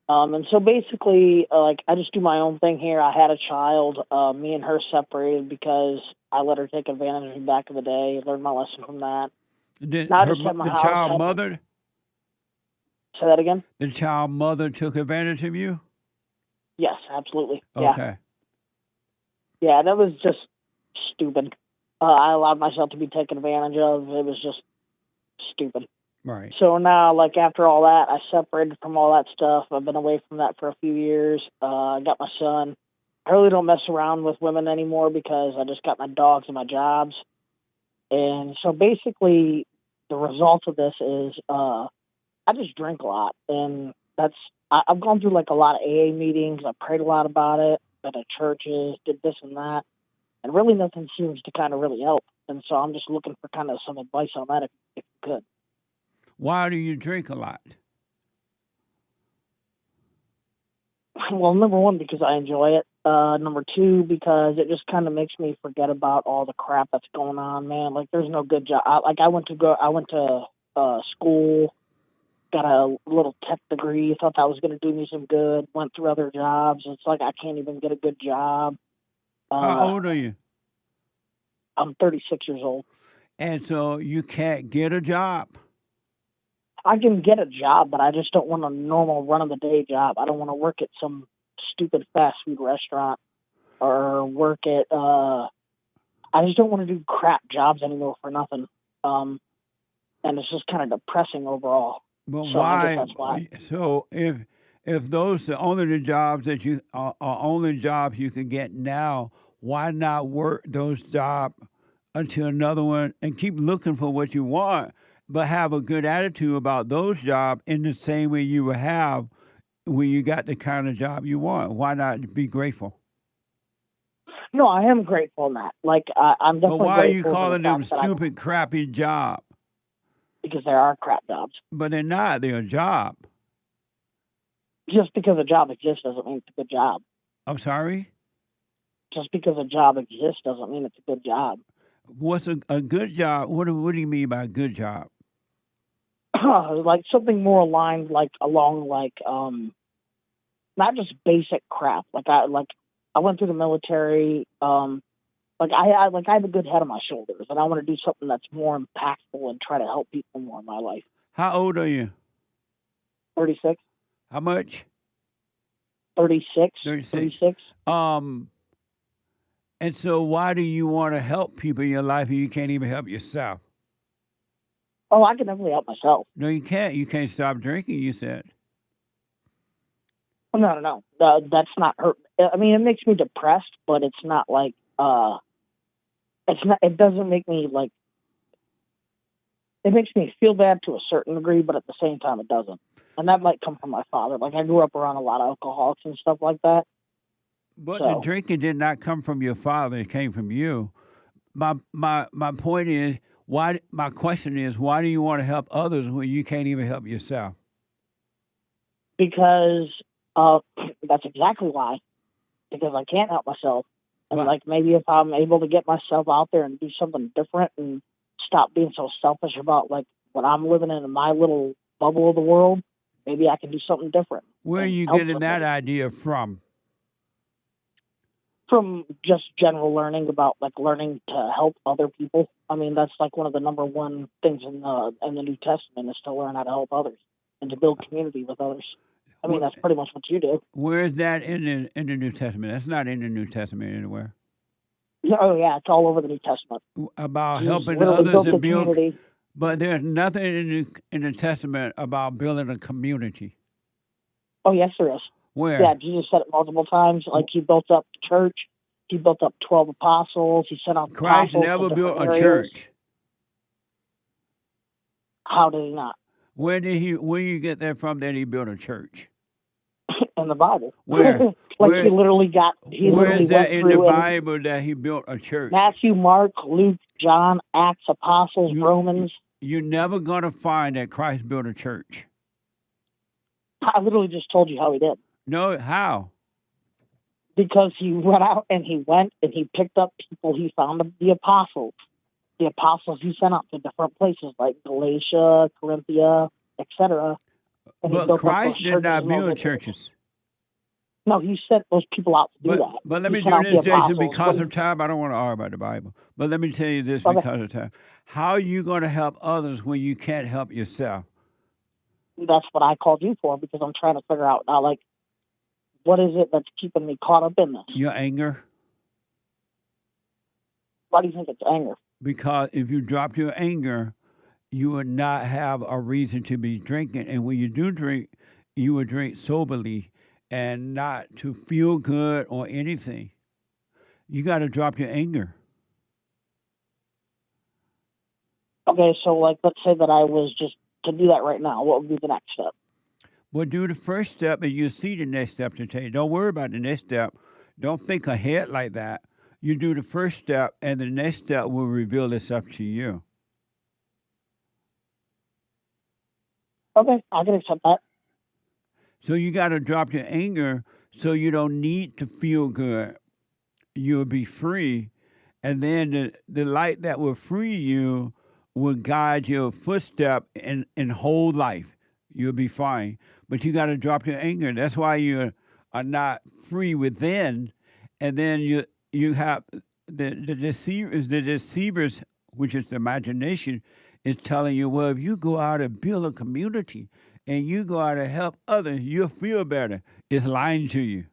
And so basically, like, I just do my own thing here. I had a child. Me and her separated because I let her take advantage of me back in the day. Learned my lesson from that. Did Now I her, just have my the house. child mother? Say that again? The child mother took advantage of you? Yes, absolutely. Yeah. Okay. Yeah, that was just stupid. I allowed myself to be taken advantage of. It was just stupid. Right. So now, like, after all that, I separated from all that stuff. I've been away from that for a few years. I got my son. I really don't mess around with women anymore because I just got my dogs and my jobs. And so basically, the result of this is I just drink a lot. And I've gone through, like, a lot of AA meetings. I prayed a lot about it, been to churches, did this and that. And really nothing seems to kind of really help. And so I'm just looking for kind of some advice on that if you could. Why do you drink a lot? Well, number one, because I enjoy it. Number two, because it just kind of makes me forget about all the crap that's going on, man. Like, there's no good job. I went to school, got a little tech degree, thought that was going to do me some good, went through other jobs. It's like I can't even get a good job. How old are you? I'm 36 years old. And so you can't get a job? I can get a job, but I just don't want a normal run-of-the-day job. I don't want to work at some stupid fast food restaurant or work at, I just don't want to do crap jobs anymore for nothing. And it's just kind of depressing overall. But so I guess that's why. So if those are only the jobs that you are only jobs you can get now, why not work those jobs until another one and keep looking for what you want, but have a good attitude about those jobs in the same way you would have when you got the kind of job you want? Why not be grateful? No, I am grateful in that. Like, I'm definitely But why are you grateful for calling the them fact that stupid, crappy job? Because there are crap jobs. But they're not. They're a job. Just because a job exists doesn't mean it's a good job. I'm sorry? Just because a job exists doesn't mean it's a good job. What's a good job? What do you mean by a good job? Like something more aligned, like along, like not just basic crap. I went through the military. I have a good head on my shoulders, and I want to do something that's more impactful and try to help people more in my life. How old are you? 36. How much? 36. 36. And so why do you want to help people in your life and you can't even help yourself? Oh, I can definitely help myself. No, you can't. You can't stop drinking, you said. No. That's not hurt. I mean, it makes me depressed, but it's not like, it's not, it doesn't make me like, it makes me feel bad to a certain degree, but at the same time, it doesn't. And that might come from my father. Like, I grew up around a lot of alcoholics and stuff like that. But the drinking did not come from your father; it came from you. My point is, my question is, why do you want to help others when you can't even help yourself? Because that's exactly why. Because I can't help myself, and like maybe if I'm able to get myself out there and do something different and stop being so selfish about like what I'm living in my little bubble of the world, maybe I can do something different. Where are you getting that idea from? From just general learning about like learning to help other people. I mean, that's like one of the number one things in the New Testament is to learn how to help others and to build community with others. I mean, that's pretty much what you do. Where is that in the New Testament? That's not in the New Testament anywhere. Oh yeah, it's all over the New Testament. About helping others and build. But there's nothing in the Testament about building a community. Oh yes, there is. Where? Yeah, Jesus said it multiple times. Like he built up the church, he built up 12 apostles. He sent out Christ apostles never to built a areas. church. How did he not? Where you get that from? That he built a church? In the Bible. Where? He literally got. Where is that in the Bible that he built a church? Matthew, Mark, Luke, John, Acts, Apostles, Romans. You're never going to find that Christ built a church. I literally just told you how he did. No, how? Because he went out and he picked up people he found, the apostles. The apostles he sent out to different places like Galatia, Corinthia, etc. But Christ did not build churches. No, he sent those people out to do that. But let me He do sent out this, the Jason, apostles. because of time. I don't want to argue about the Bible. But let me tell you this Okay. because of time. How are you going to help others when you can't help yourself? That's what I called you for, because I'm trying to figure out now, like, what is it that's keeping me caught up in this? Your anger. Why do you think it's anger? Because if you drop your anger, you would not have a reason to be drinking. And when you do drink, you would drink soberly and not to feel good or anything. You got to drop your anger. Okay, so, like, let's say that I was just to do that right now. What would be the next step? Well, do the first step and you'll see the next step to take. Don't worry about the next step. Don't think ahead like that. You do the first step and the next step will reveal itself to you. Okay, I can accept that. So you got to drop your anger so you don't need to feel good. You'll be free. And then the light that will free you will guide your footstep in whole life. You'll be fine. But you got to drop your anger. That's why you are not free within. And then you have the deceivers, which is the imagination, is telling you, well, if you go out and build a community and you go out and help others, you'll feel better. It's lying to you.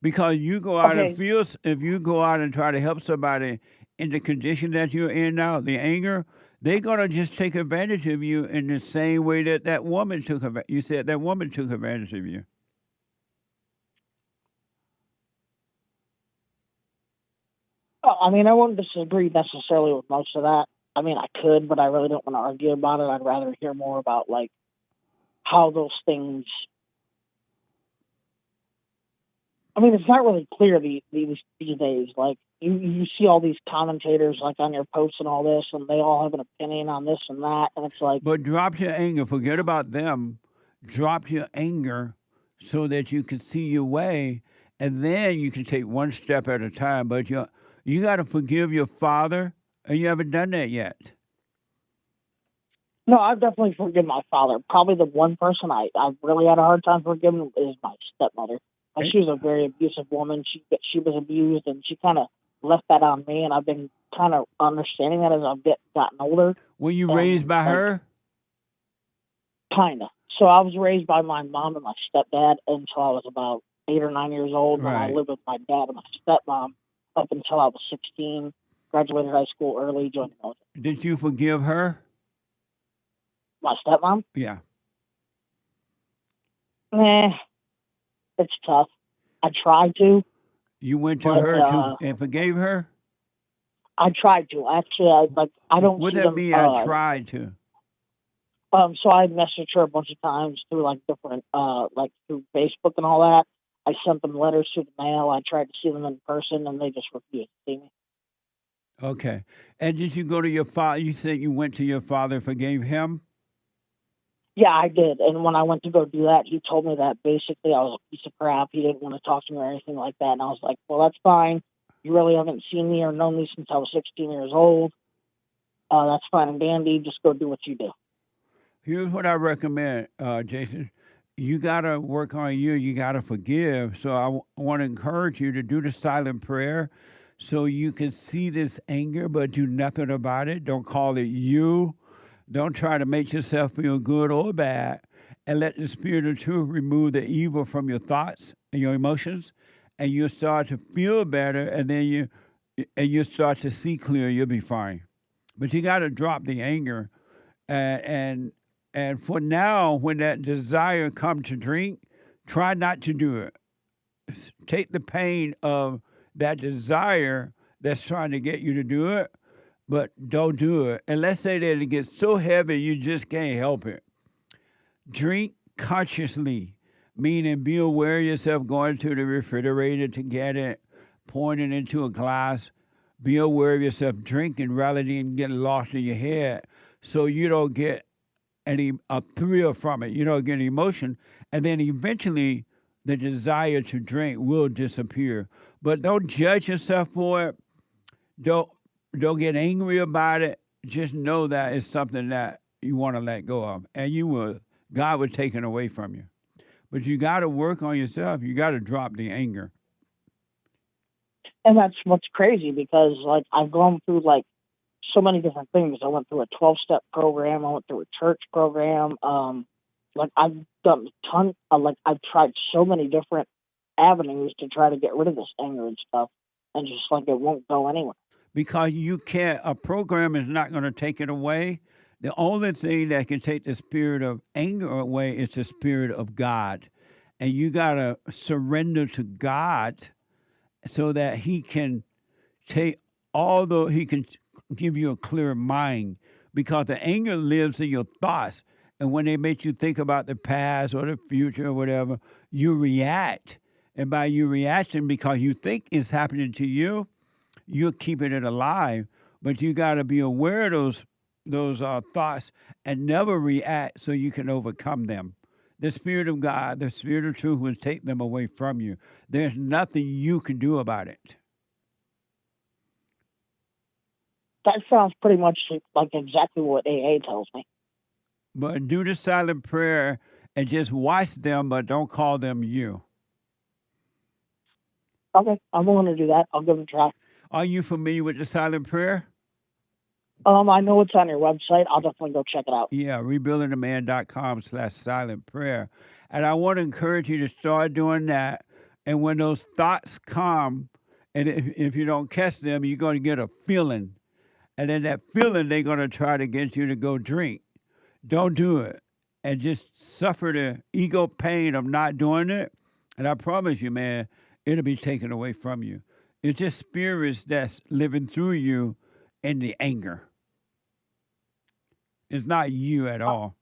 Because you go out and feel, if you go out and try to help somebody in the condition that you're in now, the anger, they're going to just take advantage of you in the same way that woman took advantage. You said that woman took advantage of you. I mean, I wouldn't disagree necessarily with most of that. I mean, I could, but I really don't want to argue about it. I'd rather hear more about, like, how those things... I mean, it's not really clear these days. Like, you see all these commentators, like, on your posts and all this, and they all have an opinion on this and that, and it's like... But drop your anger. Forget about them. Drop your anger so that you can see your way, and then you can take one step at a time. But you got to forgive your father, and you haven't done that yet. No, I've definitely forgiven my father. Probably the one person I've really had a hard time forgiving is my stepmother. Like, she was a very abusive woman. She was abused, and she kind of left that on me, and I've been kind of understanding that as I've gotten older. Were you raised by her? Kind of. So I was raised by my mom and my stepdad until I was about 8 or 9 years old. When I lived with my dad and my stepmom up until I was 16. Graduated high school early, joined the military. Did you forgive her? My stepmom? Yeah. It's tough. I tried to. You went to her and forgave her? I tried to. Actually, I don't. What does that mean? I tried to. So I messaged her a bunch of times through like different, like through Facebook and all that. I sent them letters through the mail. I tried to see them in person, and they just refused to see me. Okay. And did you go to your father? You said you went to your father and forgave him? Yeah, I did. And when I went to go do that, he told me that basically I was a piece of crap. He didn't want to talk to me or anything like that. And I was like, well, that's fine. You really haven't seen me or known me since I was 16 years old. That's fine and dandy. Just go do what you do. Here's what I recommend, Jason. You got to work on you. You got to forgive. So I want to encourage you to do the silent prayer so you can see this anger but do nothing about it. Don't call it you. Don't try to make yourself feel good or bad, and let the Spirit of truth remove the evil from your thoughts and your emotions, and you'll start to feel better, and then you start to see clear. You'll be fine. But you got to drop the anger, and for now, when that desire comes to drink, try not to do it. Take the pain of that desire that's trying to get you to do it, but don't do it. And let's say that it gets so heavy you just can't help it. Drink consciously, meaning be aware of yourself going to the refrigerator to get it, pouring it into a glass. Be aware of yourself drinking rather than getting lost in your head, so you don't get a thrill from it. You don't get an emotion. And then eventually the desire to drink will disappear. But don't judge yourself for it. Don't get angry about it. Just know that it's something that you want to let go of, and you will. God will take it away from you. But you got to work on yourself. You got to drop the anger. And that's what's crazy because, like, I've gone through, like, so many different things. I went through a 12-step program. I went through a church program. Like, I've done a ton of, like, I've tried so many different avenues to try to get rid of this anger and stuff. And just, like, it won't go anywhere. Because you can't, a program is not going to take it away. The only thing that can take the spirit of anger away is the spirit of God. And you got to surrender to God so that he can take he can give you a clear mind, because the anger lives in your thoughts. And when they make you think about the past or the future or whatever, you react. And by you reacting, because you think it's happening to you, you're keeping it alive. But you got to be aware of those thoughts and never react so you can overcome them. The Spirit of God, the Spirit of truth will take them away from you. There's nothing you can do about it. That sounds pretty much like exactly what AA tells me. But do the silent prayer and just watch them, but don't call them you. Okay, I'm willing to do that. I'll give it a try. Are you familiar with the silent prayer? I know it's on your website. I'll definitely go check it out. Yeah, rebuildingtheman.com/silent prayer. And I want to encourage you to start doing that. And when those thoughts come, and if you don't catch them, you're going to get a feeling. And then that feeling, they're going to try to get you to go drink. Don't do it. And just suffer the ego pain of not doing it. And I promise you, man, it'll be taken away from you. It's just spirits that's living through you in the anger. It's not you at all.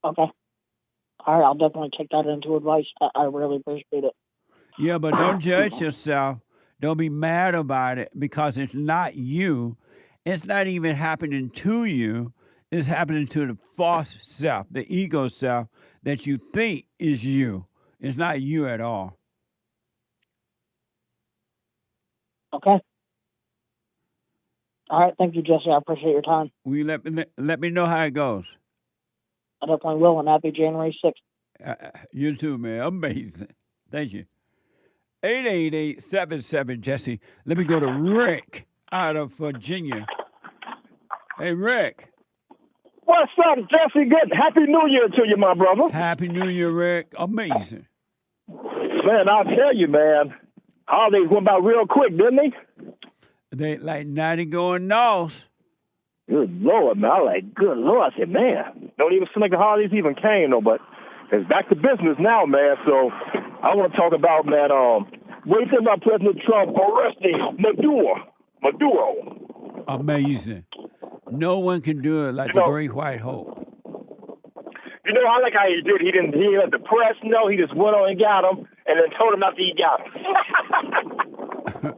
Okay. All right, I'll definitely take that into advice. I really appreciate it. Yeah, but don't judge yourself. Don't be mad about it, because it's not you. It's not even happening to you. It's happening to the false self, the ego self that you think is you. It's not you at all. Okay. All right, thank you, Jesse. I appreciate your time. Will you let me know how it goes? I definitely will, and happy January 6th. You too, man. Amazing. Thank you. 888-77-JESSE. Let me go to Rick out of Virginia. Hey, Rick. What's up, Jesse? Good. Happy New Year to you, my brother. Happy New Year, Rick. Amazing. Man, I'll tell you, man. Holidays went by real quick, didn't they? They like 90 going north. Good Lord, man. I like, good Lord. I said, man, don't even seem like the holidays even came, though, but it's back to business now, man. So I want to talk about, man, what do you think about President Trump arresting Maduro? Amazing. No one can do it like the Great White Hope. You know, I like how he did. He didn't let the press know. He just went on and got him, and then told him after he got him.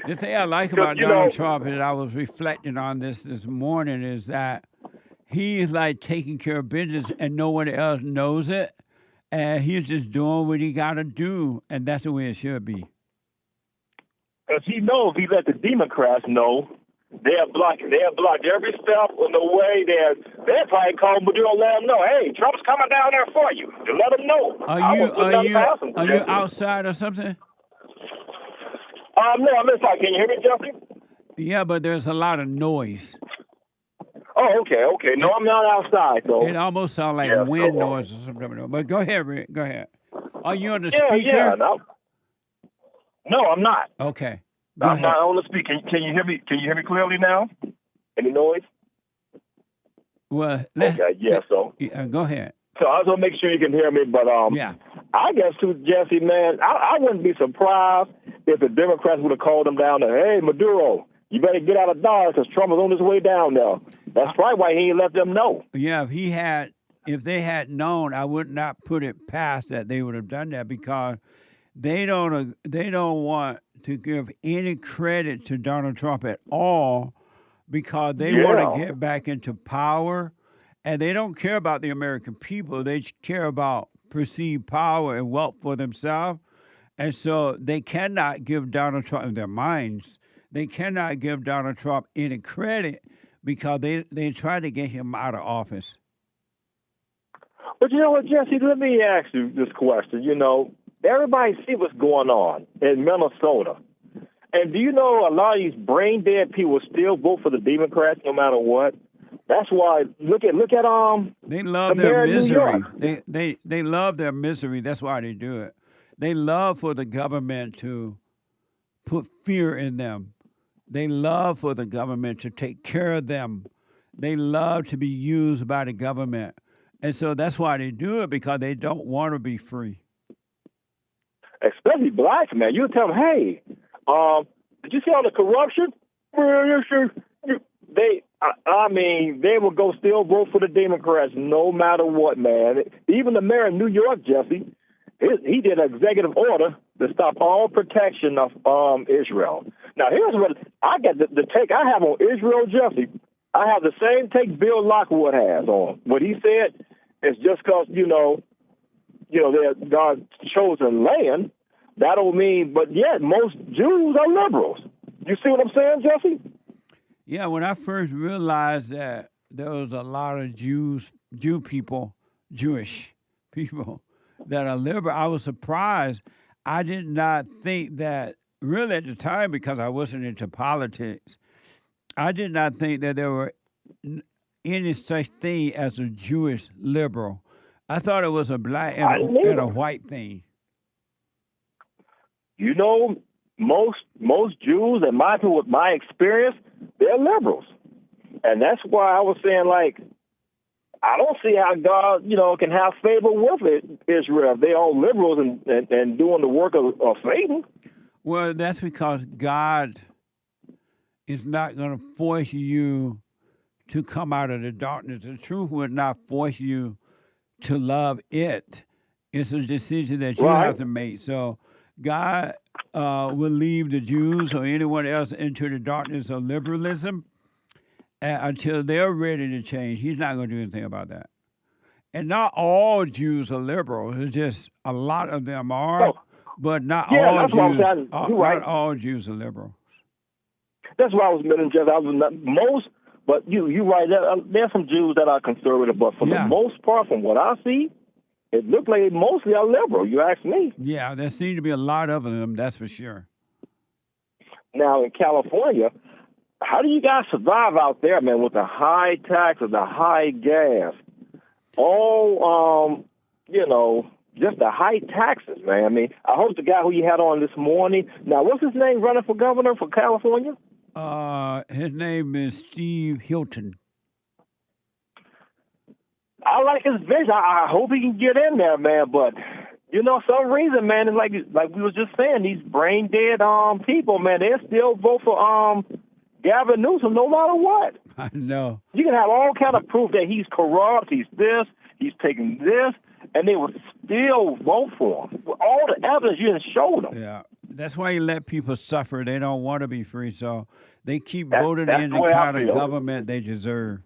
The thing I like about Donald Trump, and I was reflecting on this morning, is that he is like taking care of business and no one else knows it. And he's just doing what he got to do. And that's the way it should be. Because he knows he let the Democrats know. They're blocked every step on the way. They're probably call Maduro and let him know, hey, Trump's coming down there for you. To let him know. Are you outside or something? No, I'm inside. Can you hear me, Jeffrey? Yeah, but there's a lot of noise. Oh, okay. No, I'm not outside, though. It almost sounds like wind noise or something. But go ahead, Rick. Go ahead. Are you on the speaker? Yeah. No, I'm not. Okay. I'm not on the speaker. Can you hear me? Can you hear me clearly now? Any noise? Well, go ahead. So I was gonna make sure you can hear me, but yeah. I guess too, Jesse, man, I wouldn't be surprised if the Democrats would have called him down there. Hey, Maduro, you better get out of Dodge because Trump is on his way down there. That's probably why he ain't let them know. Yeah, if they had known, I would not put it past that they would have done that, because they don't want to give any credit to Donald Trump at all, because they want to get back into power, and they don't care about the American people. They care about perceive power and wealth for themselves. And so they cannot give Donald Trump in their minds. They cannot give Donald Trump any credit because they try to get him out of office. But you know what, Jesse, let me ask you this question. You know, everybody see what's going on in Minnesota. And do you know a lot of these brain dead people still vote for the Democrats no matter what? That's why look at they love the their mayor of New misery. York. They love their misery. That's why they do it. They love for the government to put fear in them. They love for the government to take care of them. They love to be used by the government. And so that's why they do it, because they don't want to be free. Especially blacks, man. You tell them, hey, did you see all the corruption? They will go still vote for the Democrats no matter what, man. Even the mayor of New York, Jesse, he did an executive order to stop all protection of Israel. Now, here's what I got the take I have on Israel, Jesse. I have the same take Bill Lockwood has on. What he said is just because, they're God's chosen land, that don't mean, but yet most Jews are liberals. You see what I'm saying, Jesse? Yeah, when I first realized that there was a lot of Jewish people that are liberal, I was surprised. I did not think that, really at the time, because I wasn't into politics, I did not think that there were any such thing as a Jewish liberal. I thought it was a black and a white thing. You know, most Jews, in my experience, they're liberals. And that's why I was saying, I don't see how God, can have favor with Israel. They're all liberals and doing the work of Satan. Well, that's because God is not going to force you to come out of the darkness. The truth will not force you to love it. It's a decision that you have to make. So God will leave the Jews or anyone else into the darkness of liberalism until they're ready to change. He's not going to do anything about that. And not all Jews are liberal. It's just a lot of them are, but not all Jews. Not all Jews are liberal. That's why I was mentioning, Jeff. But you're right. There's some Jews that are conservative, but for the most part, from what I see, it looks like they mostly are liberal. You ask me. Yeah, there seem to be a lot of them. That's for sure. Now in California, how do you guys survive out there, man, with the high taxes, the high gas, all just the high taxes, man? I mean, I hope the guy who you had on this morning. Now, what's his name running for governor for California? His name is Steve Hilton. I like his vision. I hope he can get in there, man. But some reason, man, it's like we was just saying, these brain dead people, man, they still vote for Gavin Newsom no matter what. I know. You can have all kind of proof that he's corrupt, he's this, he's taking this, and they will still vote for him. With all the evidence you didn't show them. Yeah. That's why you let people suffer. They don't want to be free, so they keep voting in the kind of government they deserve.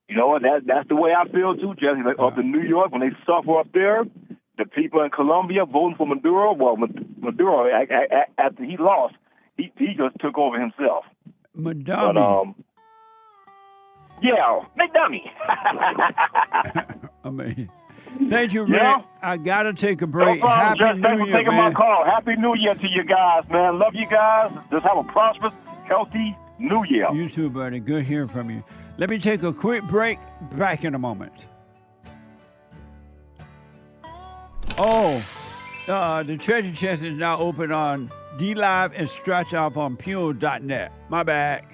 You know what? That's the way I feel too, Jesse. Up in New York, when they suffer up there, the people in Colombia voting for Maduro. Well, Maduro, after he lost, he just took over himself. Maduro. Yeah, Mamdani. I mean, thank you, man. I gotta take a break. No problem, Happy Jeff. New Thanks for Year, taking man. my call. Happy New Year to you guys, man. Love you guys. Just have a prosperous, healthy New Year. You too, buddy. Good hearing from you. Let me take a quick break. Back in a moment. The treasure chest is now open on DLive and Stretch Off on Pure.net. My bad.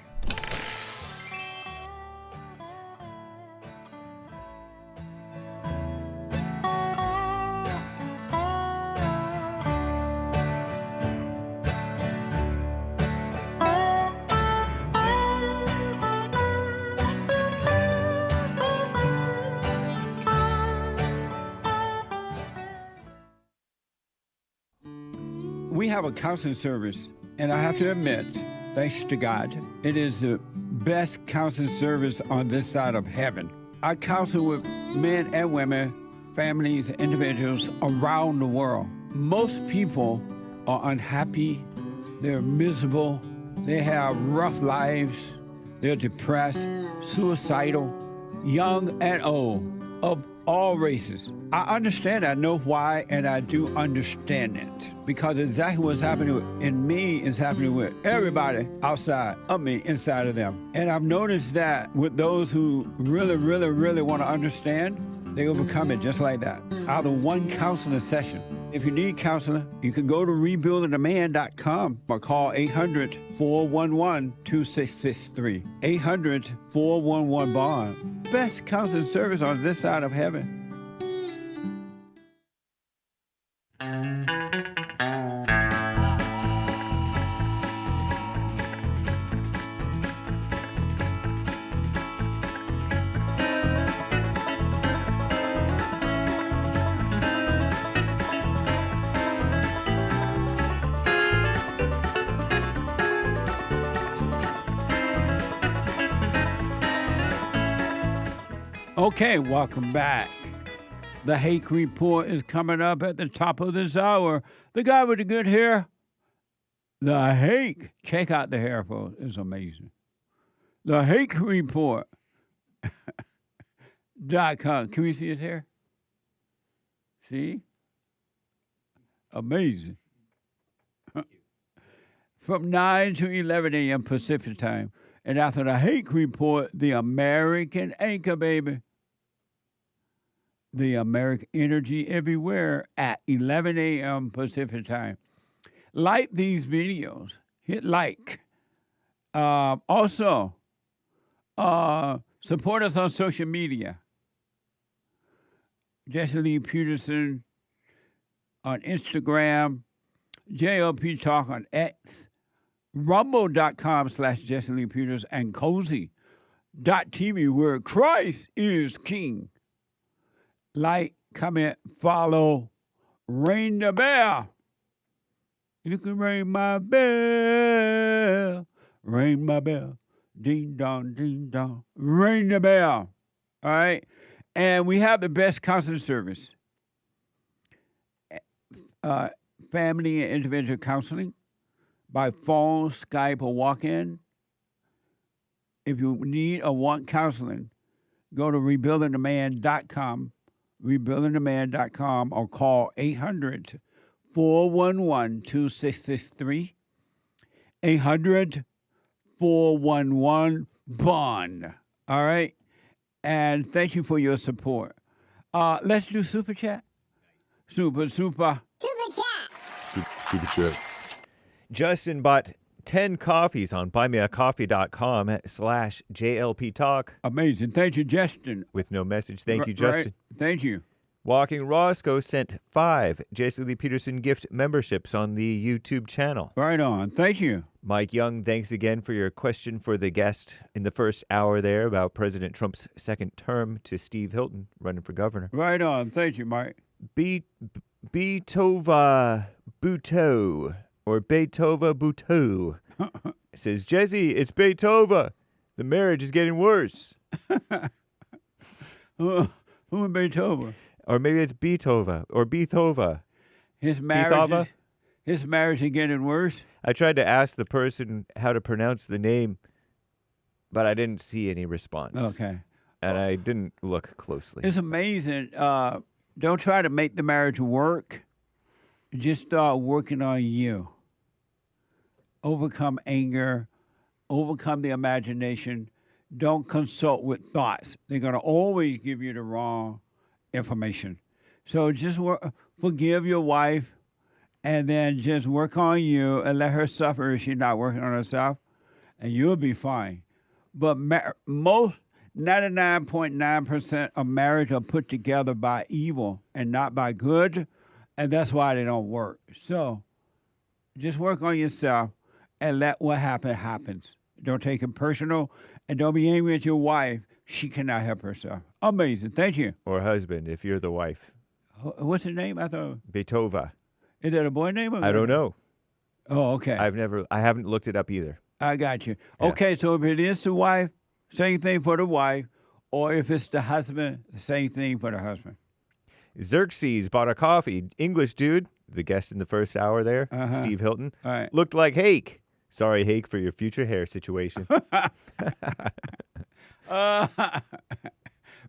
We have a counseling service, and I have to admit, thanks to God, it is the best counseling service on this side of heaven. I counsel with men and women families, individuals around the world. Most people are unhappy, they're miserable, they have rough lives, they're depressed, suicidal, young and old, of all races. I understand, I know why, and I do understand it. Because exactly what's happening in me is happening with everybody outside of me, inside of them. And I've noticed that with those who really, really, really want to understand, they overcome it just like that, out of one counseling session. If you need counseling, you can go to rebuildingtheman.com or call 800-411-2663. 800-411-BOND. Best counseling service on this side of heaven. Okay, welcome back. The Hake Report is coming up at the top of this hour. The guy with the good hair, the Hake. Check out the hair, folks. It's amazing. The Hake Report. .com. Can we see his hair? See? Amazing. From 9 to 11 a.m. Pacific time. And after the Hake Report, the American Anchor, baby. The American Energy Everywhere at 11 a.m. Pacific time. Like these videos. Hit like. Also, support us on social media. Jesse Lee Peterson on Instagram. JLP Talk on X. Rumble.com/Jesse Lee Peters and Cozy.tv where Christ is King. Like, comment, follow, ring the bell. You can ring my bell. Ring my bell. Ding dong, ding dong. Ring the bell. All right? And we have the best counseling service. Family and individual counseling by phone, Skype, or walk-in. If you need or want counseling, go to rebuildingtheman.com. rebuildingtheman.com or call 800-411-2663. 800-411-BOND. All right? And thank you for your support. Let's do Super Chat. Super. Super Chats. Justin bought 10 coffees on buymeacoffee.com/JLP Talk. Amazing. Thank you, Justin. With no message. Thank you, Justin. Right. Thank you. Walking Roscoe sent 5 Jesse Lee Peterson gift memberships on the YouTube channel. Right on. Thank you. Mike Young, thanks again for your question for the guest in the first hour there about President Trump's second term to Steve Hilton running for governor. Right on. Thank you, Mike. Beetova Buto, or Beetova Buto. It says, Jesse, it's Beetova. The marriage is getting worse. Who is Beetova? Or maybe it's Beetova or Beetova. His marriage is getting worse? I tried to ask the person how to pronounce the name, but I didn't see any response. Okay. And I didn't look closely. It's amazing. Don't try to make the marriage work. Just start working on you. Overcome anger. Overcome the imagination. Don't consult with thoughts. They're going to always give you the wrong information. So just forgive your wife and then just work on you and let her suffer if she's not working on herself, and you'll be fine. But most 99.9% of marriage are put together by evil and not by good, and that's why they don't work. So just work on yourself and let what happens. Don't take it personal, and don't be angry at your wife. She cannot help herself. Amazing. Thank you. Or husband, if you're the wife. What's her name? I thought Beetova. Is that a boy name? Or I don't know. Oh, okay. I haven't looked it up either. I got you. Yeah. Okay, so if it is the wife, same thing for the wife, or if it's the husband, the same thing for the husband. Xerxes bought a coffee. English dude, the guest in the first hour there, Steve Hilton, All right. looked like Hake. Sorry, Hake, for your future hair situation.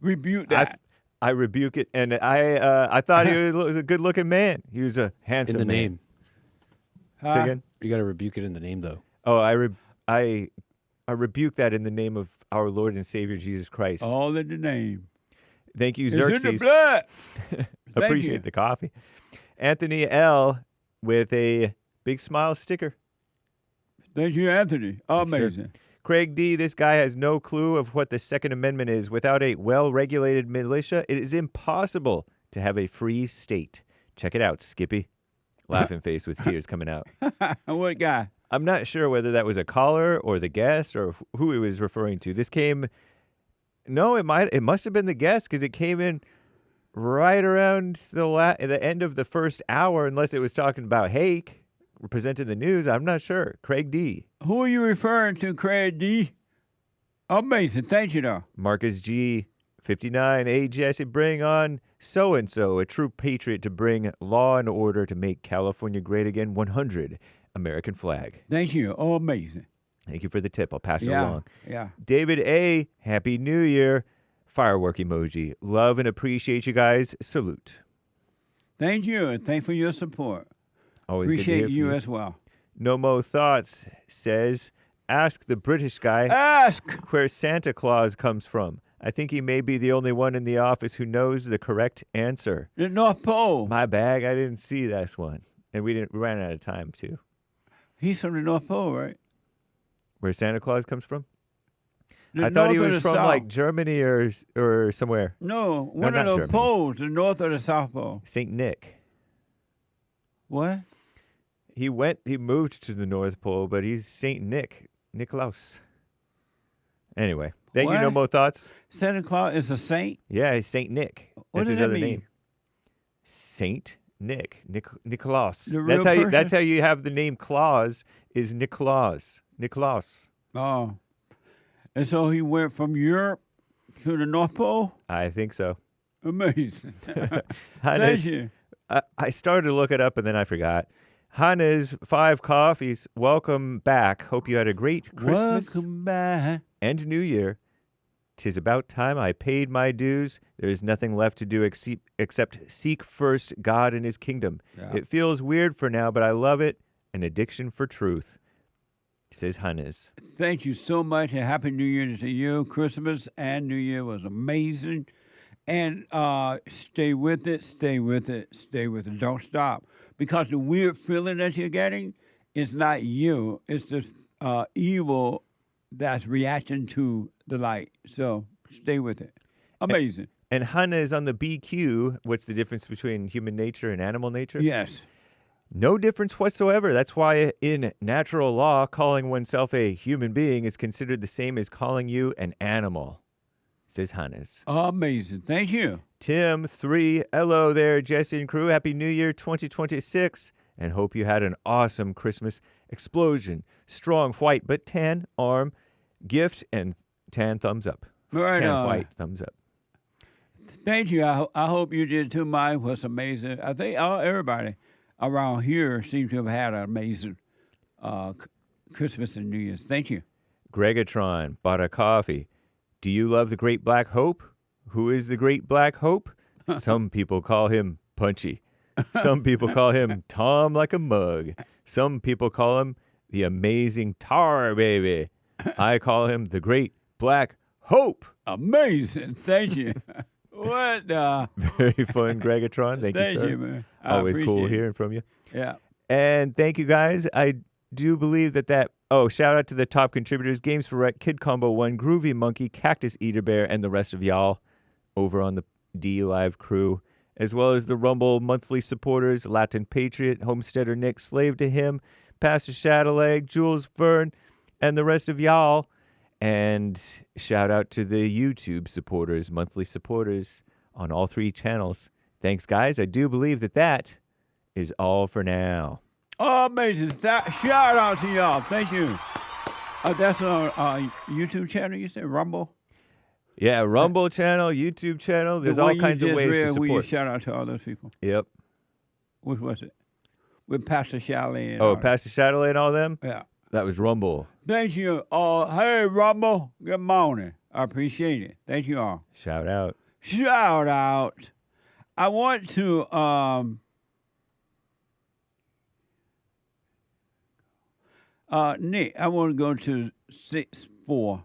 Rebuke that. I rebuke it, and I thought he was a good-looking man. He was a handsome In the man. name. Say again? You got to rebuke it in the name, though. Oh, I rebuke that in the name of our Lord and Savior Jesus Christ. All in the name. Thank you, It's Xerxes. in the blood. Appreciate you. the coffee. Anthony L. with a big smile sticker. Thank you, Anthony. Amazing. Craig D., this guy has no clue of what the Second Amendment is. Without a well-regulated militia, it is impossible to have a free state. Check it out, Skippy. Laughing face with tears coming out. What guy? I'm not sure whether that was a caller or the guest or who he was referring to. This came... No, it must have been the guest because it came in right around the end of the first hour, unless it was talking about Hake presenting the news. I'm not sure. Craig D. Who are you referring to, Craig D? Amazing. Thank you, though. Marcus G. 59. Hey, Jesse, bring on so-and-so, a true patriot to bring law and order to make California great again. 100. American flag. Thank you. Oh, amazing. Thank you for the tip. I'll pass it along. Yeah. David A. Happy New Year. Firework emoji. Love and appreciate you guys. Salute. Thank you, and thanks for your support. Always good to hear Appreciate from you as well. No Mo Thoughts says, ask the British guy Ask where Santa Claus comes from. I think he may be the only one in the office who knows the correct answer. The North Pole. My bag, I didn't see this one. And we ran out of time, too. He's from the North Pole, right? Where Santa Claus comes from? The I thought he North or was the from, South? like, Germany or somewhere. No, one not of those Germany. poles, the North or the South Pole. St. Nick. What? He moved to the North Pole, but he's St. Nick. Nicklaus. Anyway, thank you, What? No Mo Thoughts. Santa Claus is a saint? Yeah, he's St. Nick. What That's does his that other mean? name. Saint Nick. Nicholas. The real That's person? how you have the name Claus is Nicholas. Nicholas. Oh. And so he went from Europe to the North Pole? I think so. Amazing. Thank Hannes, you. I started to look it up and then I forgot. Hannes, 5 coffees. Welcome back. Hope you had a great Christmas Welcome back. and New Year. 'Tis about time I paid my dues. There is nothing left to do except seek first God and his kingdom. Yeah. It feels weird for now, but I love it. An addiction for truth, says Hannes. Thank you so much, and Happy New Year to you. Christmas and New Year was amazing. And stay with it, stay with it, stay with it. Don't stop. Because the weird feeling that you're getting is not you. It's the evil that's reacting to the light. So stay with it. Amazing. And Hannes on the BQ, what's the difference between human nature and animal nature? Yes. No difference whatsoever. That's why in natural law, calling oneself a human being is considered the same as calling you an animal, says Hannes. Amazing. Thank you. Tim 3, hello there, Jesse and crew. Happy New Year 2026, and hope you had an awesome Christmas. Explosion, strong white but tan arm, gift, and tan thumbs up. Right tan on. white thumbs up. Thank you. I hope you did too. Mine was amazing. I think everybody around here seems to have had an amazing Christmas and New Year's. Thank you. Gregatron bought a coffee. Do you love the Great Black Hope? Who is the Great Black Hope? Some people call him Punchy. Some people call him Tom like a mug. Some people call him the Amazing Tar Baby. I call him the Great Black Hope. Amazing. Thank you. What? Very fun, Gregatron. Thank you, sir. Man. I Always cool appreciate it. hearing from you. Yeah. And thank you, guys. I do believe that oh, shout out to the top contributors, Games for Rec, Kid Combo 1, Groovy Monkey, Cactus Eater Bear, and the rest of y'all over on the D Live crew, as well as the Rumble monthly supporters, Latin Patriot, Homesteader Nick, Slave to Him, Pastor Shadowleg, Jules Verne, and the rest of y'all. And shout out to the YouTube supporters, monthly supporters on all 3 channels. Thanks, guys. I do believe that is all for now. Amazing. Shout out to y'all. Thank you. That's on YouTube channel, you said? Rumble? Yeah, Rumble channel, YouTube channel. There's all kinds of ways to Will you support. shout out to all those people? Yep. Which was it? With Pastor Chalet and Oh, all Pastor Chatelain and all them? that. Yeah. That was Rumble. Thank you all. Hey, Rumble. Good morning. I appreciate it. Thank you all. Shout out. Shout out. I want to Nick, I want to go to 6-4.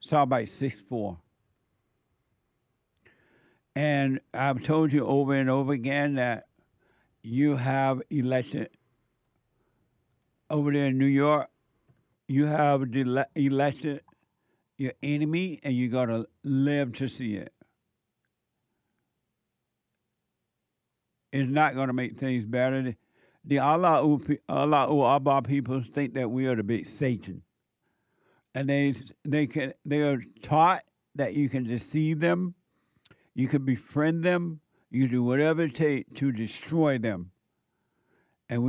Soundbite 6-4. And I've told you over and over again that you have elected over there in New York, you have elected your enemy, and you got to live to see it. It's not going to make things better. The Allah people think that we are the big Satan, and they are taught that you can deceive them, you can befriend them, you do whatever it takes to destroy them. And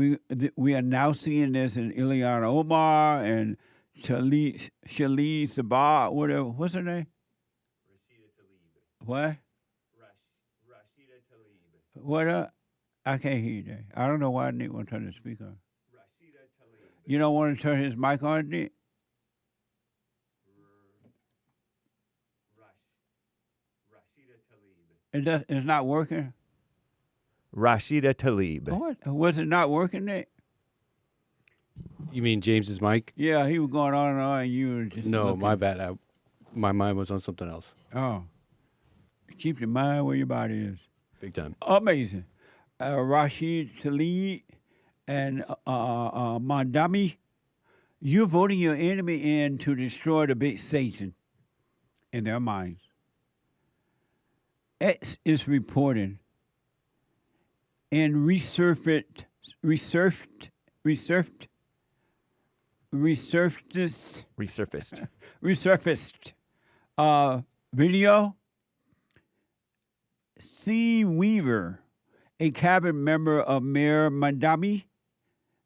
we are now seeing this in Ilyana Omar and Shali Sabah, whatever. What's her name? Rashida Tlaib. What? Rashida Tlaib. What? I can't hear you. I don't know why Nick won't turn the speaker on. Rashida Tlaib. You don't want to turn his mic on, Nick? Rashida Tlaib. It's not working? Rashida Tlaib. What? Was it not working, Nick? You mean James's mic? Yeah, he was going on and on, and you were just No, looking. my bad. My mind was on something else. Oh. Keep your mind where your body is. Big time. Amazing. Rashid Tlaib and Mamdani, you're voting your enemy in to destroy the big Satan in their minds. X is reporting and resurfaced video. Cea Weaver, a cabinet member of Mayor Mamdani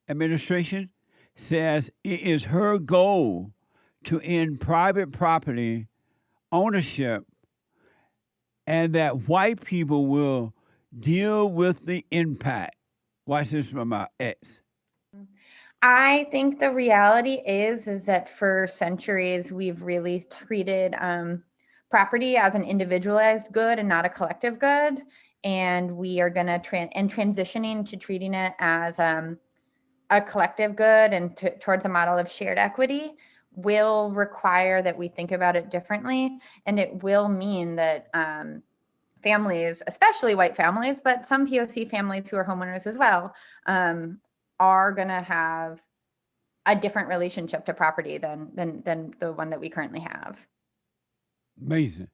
administration, says it is her goal to end private property ownership and that white people will deal with the impact. Watch this from our ex. I think the reality is that for centuries we've really treated property as an individualized good and not a collective good, and we are going to transitioning to treating it as a collective good and towards a model of shared equity will require that we think about it differently, and it will mean that families, especially white families, but some POC families who are homeowners as well, are going to have a different relationship to property than the one that we currently have. Amazing.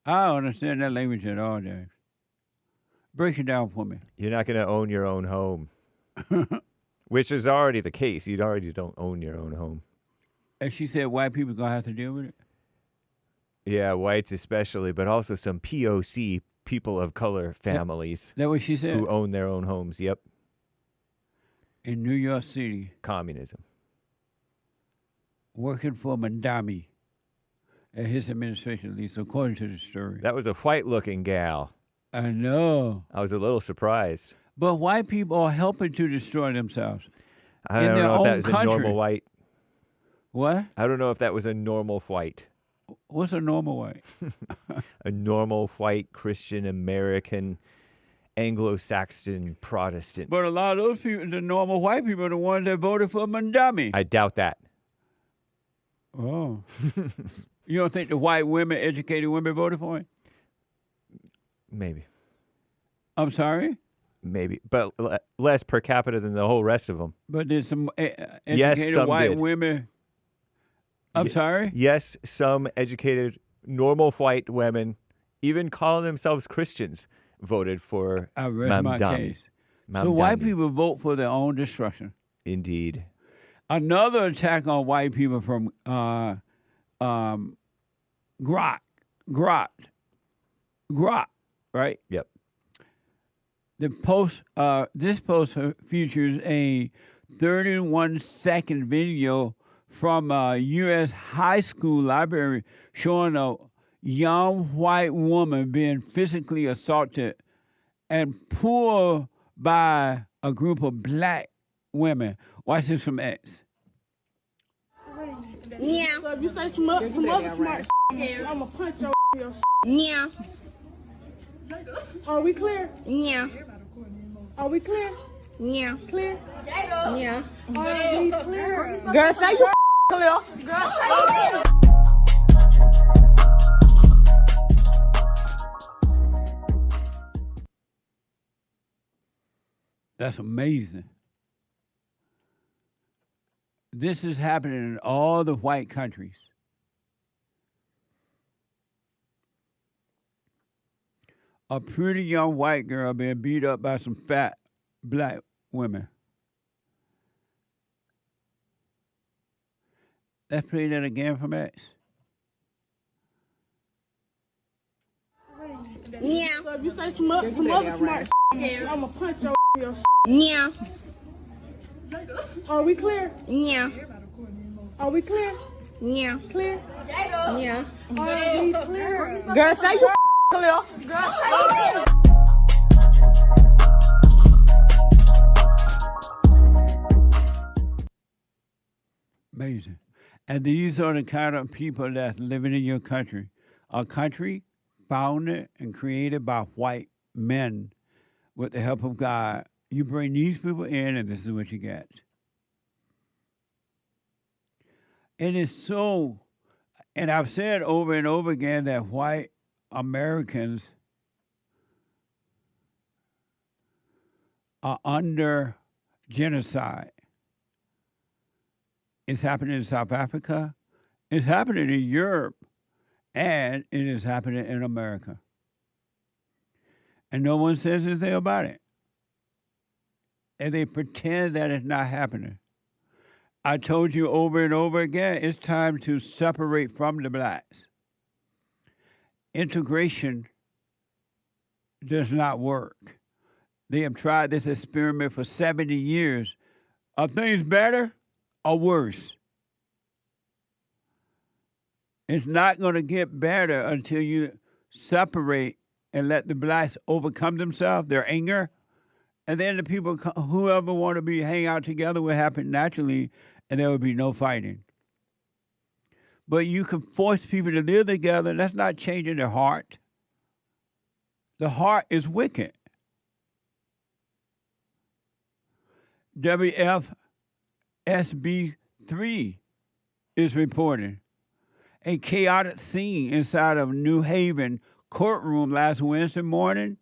I don't understand that language at all, Dave. Break it down for me. You're not going to own your own home, which is already the case. You already don't own your own home. And she said white people are going to have to deal with it? Yeah, whites especially, but also some POC, people of color families. That what she said? Who own their own homes, yep. In New York City. Communism. Working for Mamdani at his administration, at least, according to the story. That was a white-looking gal. I know. I was a little surprised. But white people are helping to destroy themselves. I don't know if that was a normal white. What? I don't know if that was a normal white. What's a normal white? A normal white Christian American Anglo-Saxon Protestant. But a lot of those people, the normal white people, are the ones that voted for Mamdani. I doubt that. Oh. You don't think the white women, educated women, voted for him? Maybe. I'm sorry? Maybe, but less per capita than the whole rest of them. But there's some educated yes, some white did. women. I'm sorry? Yes, some educated, normal white women, even calling themselves Christians, voted for I rest my case. So white people vote for their own destruction. Indeed. Another attack on white people from Grot, right? Yep. The post, this post features a 31-second video from a U.S. high school library showing a young white woman being physically assaulted and pulled by a group of black women. Watch this from X. Yeah. So if you say some other smart shit, I'm gonna punch your Yeah. Are we clear? Yeah. Are we clear? Yeah. Clear? Yeah. Are we clear? Girl, say you clear. Girl, say you clear. That's amazing. This is happening in all the white countries. A pretty young white girl being beat up by some fat black women. Let's play that again from X. Yeah. So if you say some other smart shit, I'm gonna punch your Yeah. Are we clear? Yeah. Are we clear? Yeah. Clear? Yeah. Are we clear? Girl, say you clear. Girl, say you clear. Amazing. And these are the kind of people that's living in your country. A country founded and created by white men with the help of God. You bring these people in, and this is what you get. It is so, and I've said over and over again that white Americans are under genocide. It's happening in South Africa, it's happening in Europe, and it is happening in America. And no one says anything about it. And they pretend that it's not happening. I told you over and over again, it's time to separate from the blacks. Integration does not work. They have tried this experiment for 70 years. Are things better or worse? It's not going to get better until you separate and let the blacks overcome themselves, their anger. And then the people, whoever want to hang out together will happen naturally, and there will be no fighting. But you can force people to live together. That's not changing their heart. The heart is wicked. WFSB3 is reporting a chaotic scene inside of New Haven courtroom last Wednesday morning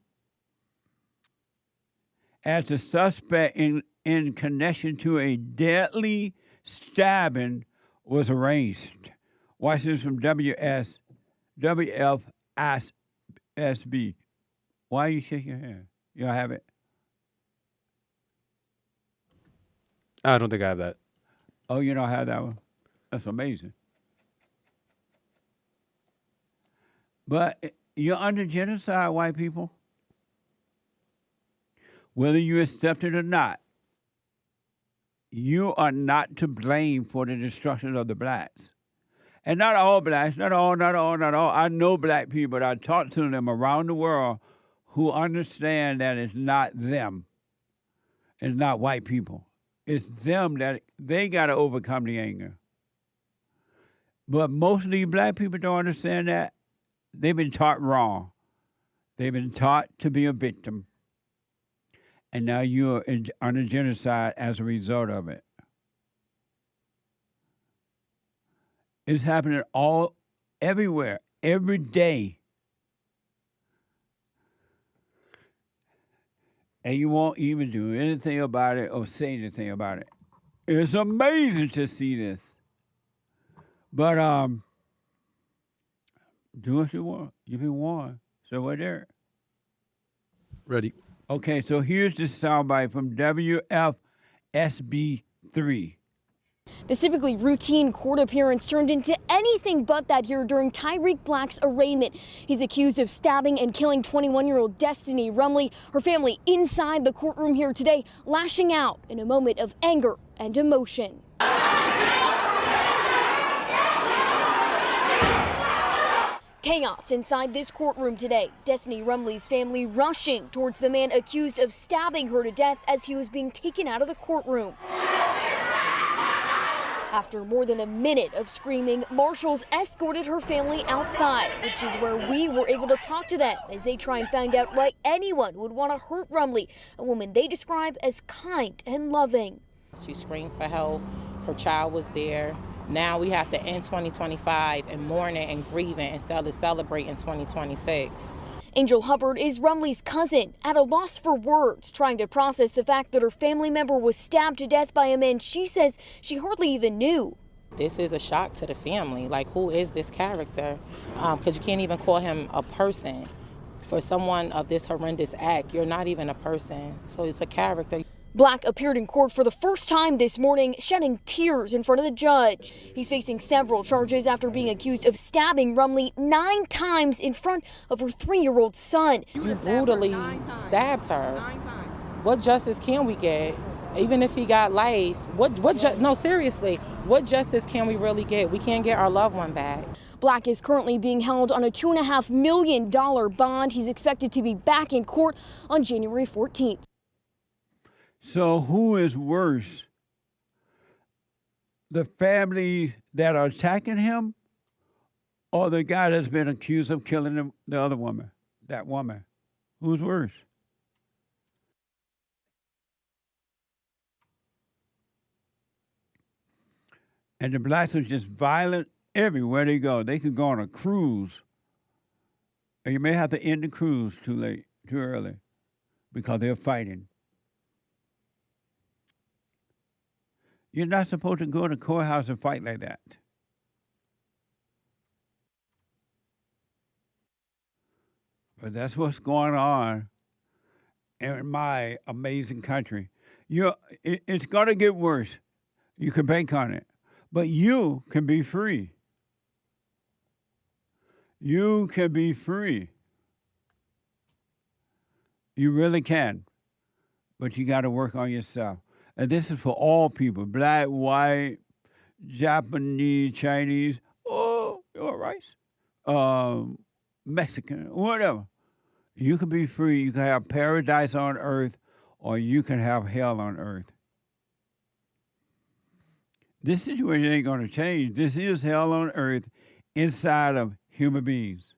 as the suspect in connection to a deadly stabbing was arraigned. Watch this from WFSB. Why are you shaking your hand? You don't have it? I don't think I have that. Oh, you don't have that one? That's amazing. But you're under genocide, white people. Whether you accept it or not, you are not to blame for the destruction of the blacks. And not all blacks, not all. I know black people, but I talk to them around the world who understand that it's not them. It's not white people. It's them that they got to overcome the anger. But most of these black people don't understand that. They've been taught wrong. They've been taught to be a victim. And now you're under genocide as a result of it. It's happening everywhere, every day. And you won't even do anything about it or say anything about it. It's amazing to see this. But do what you want. You've been warned. So we're there. Ready. Okay, so here's the soundbite from WFSB3. This typically routine court appearance turned into anything but that here during Tyreek Black's arraignment. He's accused of stabbing and killing 21-year-old Destiny Rumley. Her family inside the courtroom here today, lashing out in a moment of anger and emotion. Chaos inside this courtroom today. Destiny Rumley's family rushing towards the man accused of stabbing her to death as he was being taken out of the courtroom. After more than a minute of screaming, marshals escorted her family outside, which is where we were able to talk to them as they try and find out why anyone would want to hurt Rumley, a woman they describe as kind and loving. She screamed for help. Her child was there. Now we have to end 2025 and mourning and grieving instead of celebrating 2026. Angel Hubbard is Rumley's cousin, at a loss for words, trying to process the fact that her family member was stabbed to death by a man she says she hardly even knew. This is a shock to the family. Like, who is this character? Because you can't even call him a person. For someone of this horrendous act, you're not even a person. So it's a character. Black appeared in court for the first time this morning, shedding tears in front of the judge. He's facing several charges after being accused of stabbing Rumley 9 times in front of her 3-year-old son. You brutally stabbed her. What justice can we get? Even if he got life, no, seriously, what justice can we really get? We can't get our loved one back. Black is currently being held on a $2.5 million bond. He's expected to be back in court on January 14th. So who is worse? The family that are attacking him, or the guy that's been accused of killing the other woman, that woman? Who's worse? And the blacks are just violent everywhere they go. They could go on a cruise, and you may have to end the cruise too early, because they're fighting. You're not supposed to go to the courthouse and fight like that. But that's what's going on in my amazing country. It's going to get worse. You can bank on it. But you can be free. You can be free. You really can. But you got to work on yourself. And this is for all people, black, white, Japanese, Chinese, rice, Mexican, whatever. You can be free. You can have paradise on earth, or you can have hell on earth. This situation ain't going to change. This is hell on earth inside of human beings.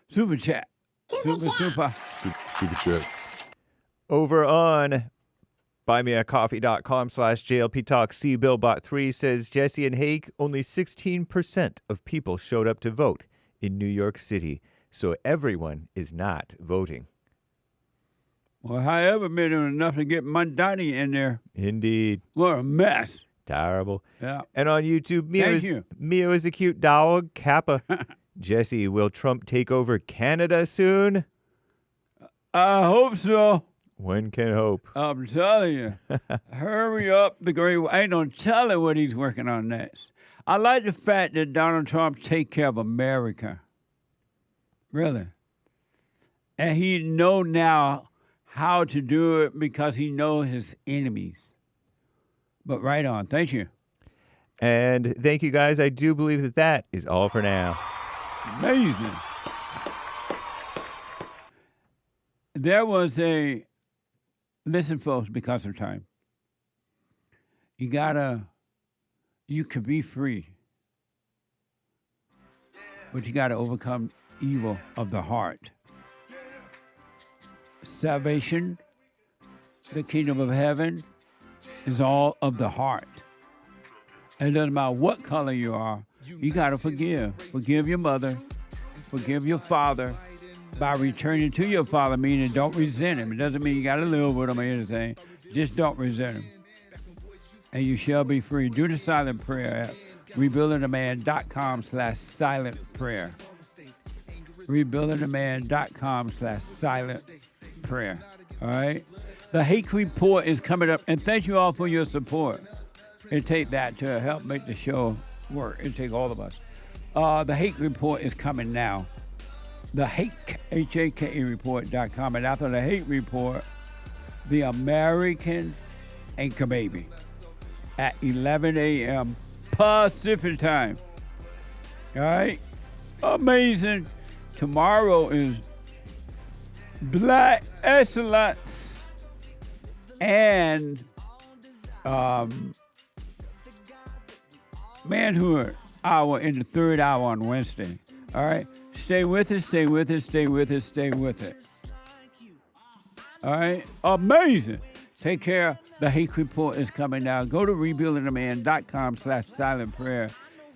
Super chat. Super chats. Over on buymeacoffee.com/JLP Talk, CBillBot3 says Jesse and Hake, only 16% of people showed up to vote in New York City, so everyone is not voting. Well, however, made it enough to get Mamdani in there. Indeed. What a mess. Terrible. Yeah. And on YouTube, Mio is a cute dog. Kappa. Jesse, will Trump take over Canada soon? I hope so. One can hope. I'm telling you. Hurry up, the great. Ain't no telling what he's working on next. I like the fact that Donald Trump take care of America. Really. And he know now how to do it because he knows his enemies. But right on. Thank you. And thank you, guys. I do believe that is all for now. Amazing. There was listen, folks, because of time. You can be free, but you got to overcome evil of the heart. Salvation, the kingdom of heaven, is all of the heart. And it doesn't matter what color you are, you got to forgive. Forgive your mother. Forgive your father by returning to your father, meaning don't resent him. It doesn't mean you got to live with him or anything. Just don't resent him. And you shall be free. Do the silent prayer at rebuildingaman.com/silent prayer. rebuildingaman.com/silent prayer. All right? The Hake Report is coming up, and thank you all for your support. It take that to help make the show work. It take all of us. The Hake Report is coming now. The Hake, HAKE report.com. And after the Hake Report, the American Anchor Baby at 11 a.m. Pacific time. All right? Amazing. Tomorrow is Black Excellence and Manhood Hour in the third hour on Wednesday. All right? Stay with us, stay with us, stay with us, stay with it. All right? Amazing. Take care. The Hake Report is coming down. Go to rebuildingtheman.com/silent prayer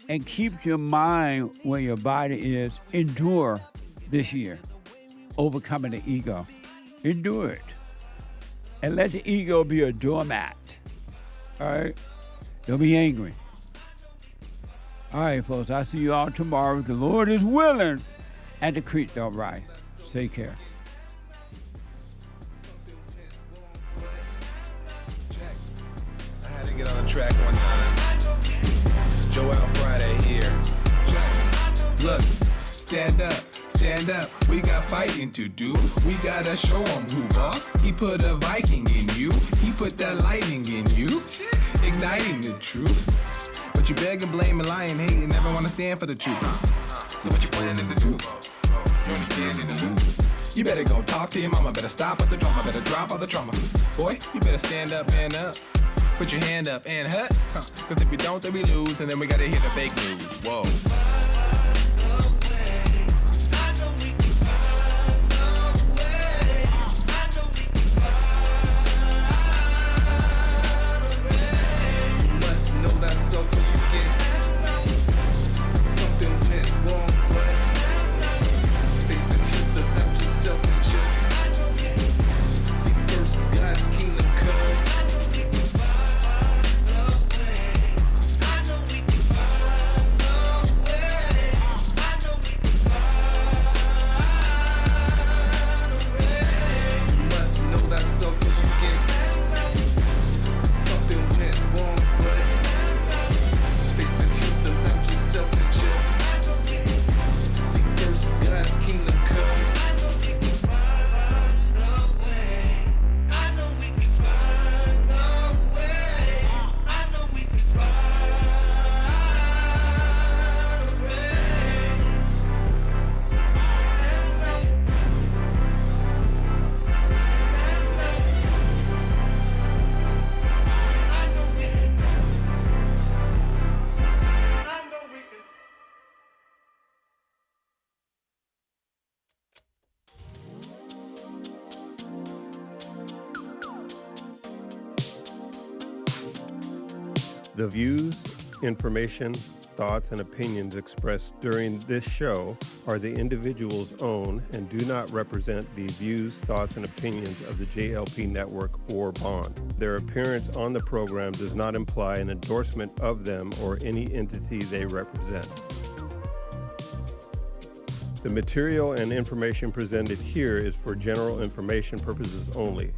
and keep your mind where your body is. Endure this year. Overcoming the ego. Endure it. And let the ego be a doormat. All right? Don't be angry. All right, folks. I'll see you all tomorrow. The Lord is willing and the creek don't rise. Take care. I had to get on the track one time. Joel Friday here. Look, stand up. Stand up, we got fighting to do. We gotta show him who boss. He put a Viking in you. He put that lightning in you. Igniting the truth. But you beg and blame and lie and hate and never wanna stand for the truth. So what you planning to do? You understanding to lose. You better go talk to your mama. Better stop at the drama. Better drop all the trauma. Boy, you better stand up and up. Put your hand up and hut. Cause if we don't, then we lose. And then we gotta hear the fake news. Whoa. So you get something went wrong, but face the truth about yourself and just seek first God's kingdom, cause you must know thyself so you get something went wrong, but face the truth about yourself and just seek first God's kingdom, cause I know we can find a way. I know we can find a way. The views, information, thoughts, and opinions expressed during this show are the individual's own and do not represent the views, thoughts, and opinions of the JLP Network or Bond. Their appearance on the program does not imply an endorsement of them or any entity they represent. The material and information presented here is for general information purposes only.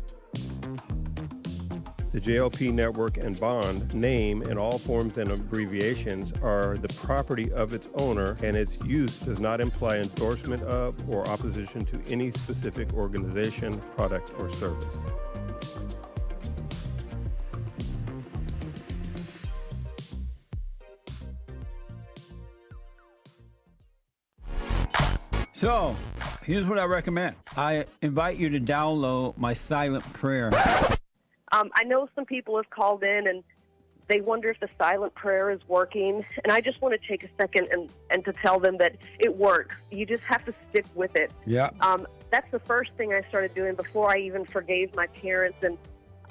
The JLP Network and Bond name and all forms and abbreviations are the property of its owner, and its use does not imply endorsement of or opposition to any specific organization, product, or service. So, here's what I recommend. I invite you to download my silent prayer. I know some people have called in and they wonder if the silent prayer is working. And I just want to take a second and to tell them that it works. You just have to stick with it. Yeah. That's the first thing I started doing before I even forgave my parents. And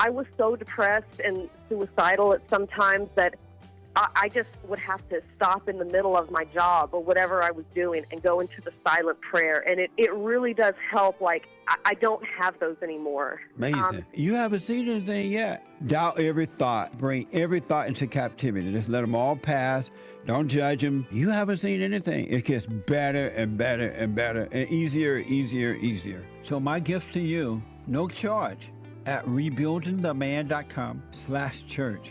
I was so depressed and suicidal at some times that I just would have to stop in the middle of my job or whatever I was doing and go into the silent prayer. And it really does help. Like, I don't have those anymore. Amazing. You haven't seen anything yet. Doubt every thought. Bring every thought into captivity. Just let them all pass. Don't judge them. You haven't seen anything. It gets better and better and better and easier, easier, easier. So my gift to you, no charge, at rebuildingtheman.com/church.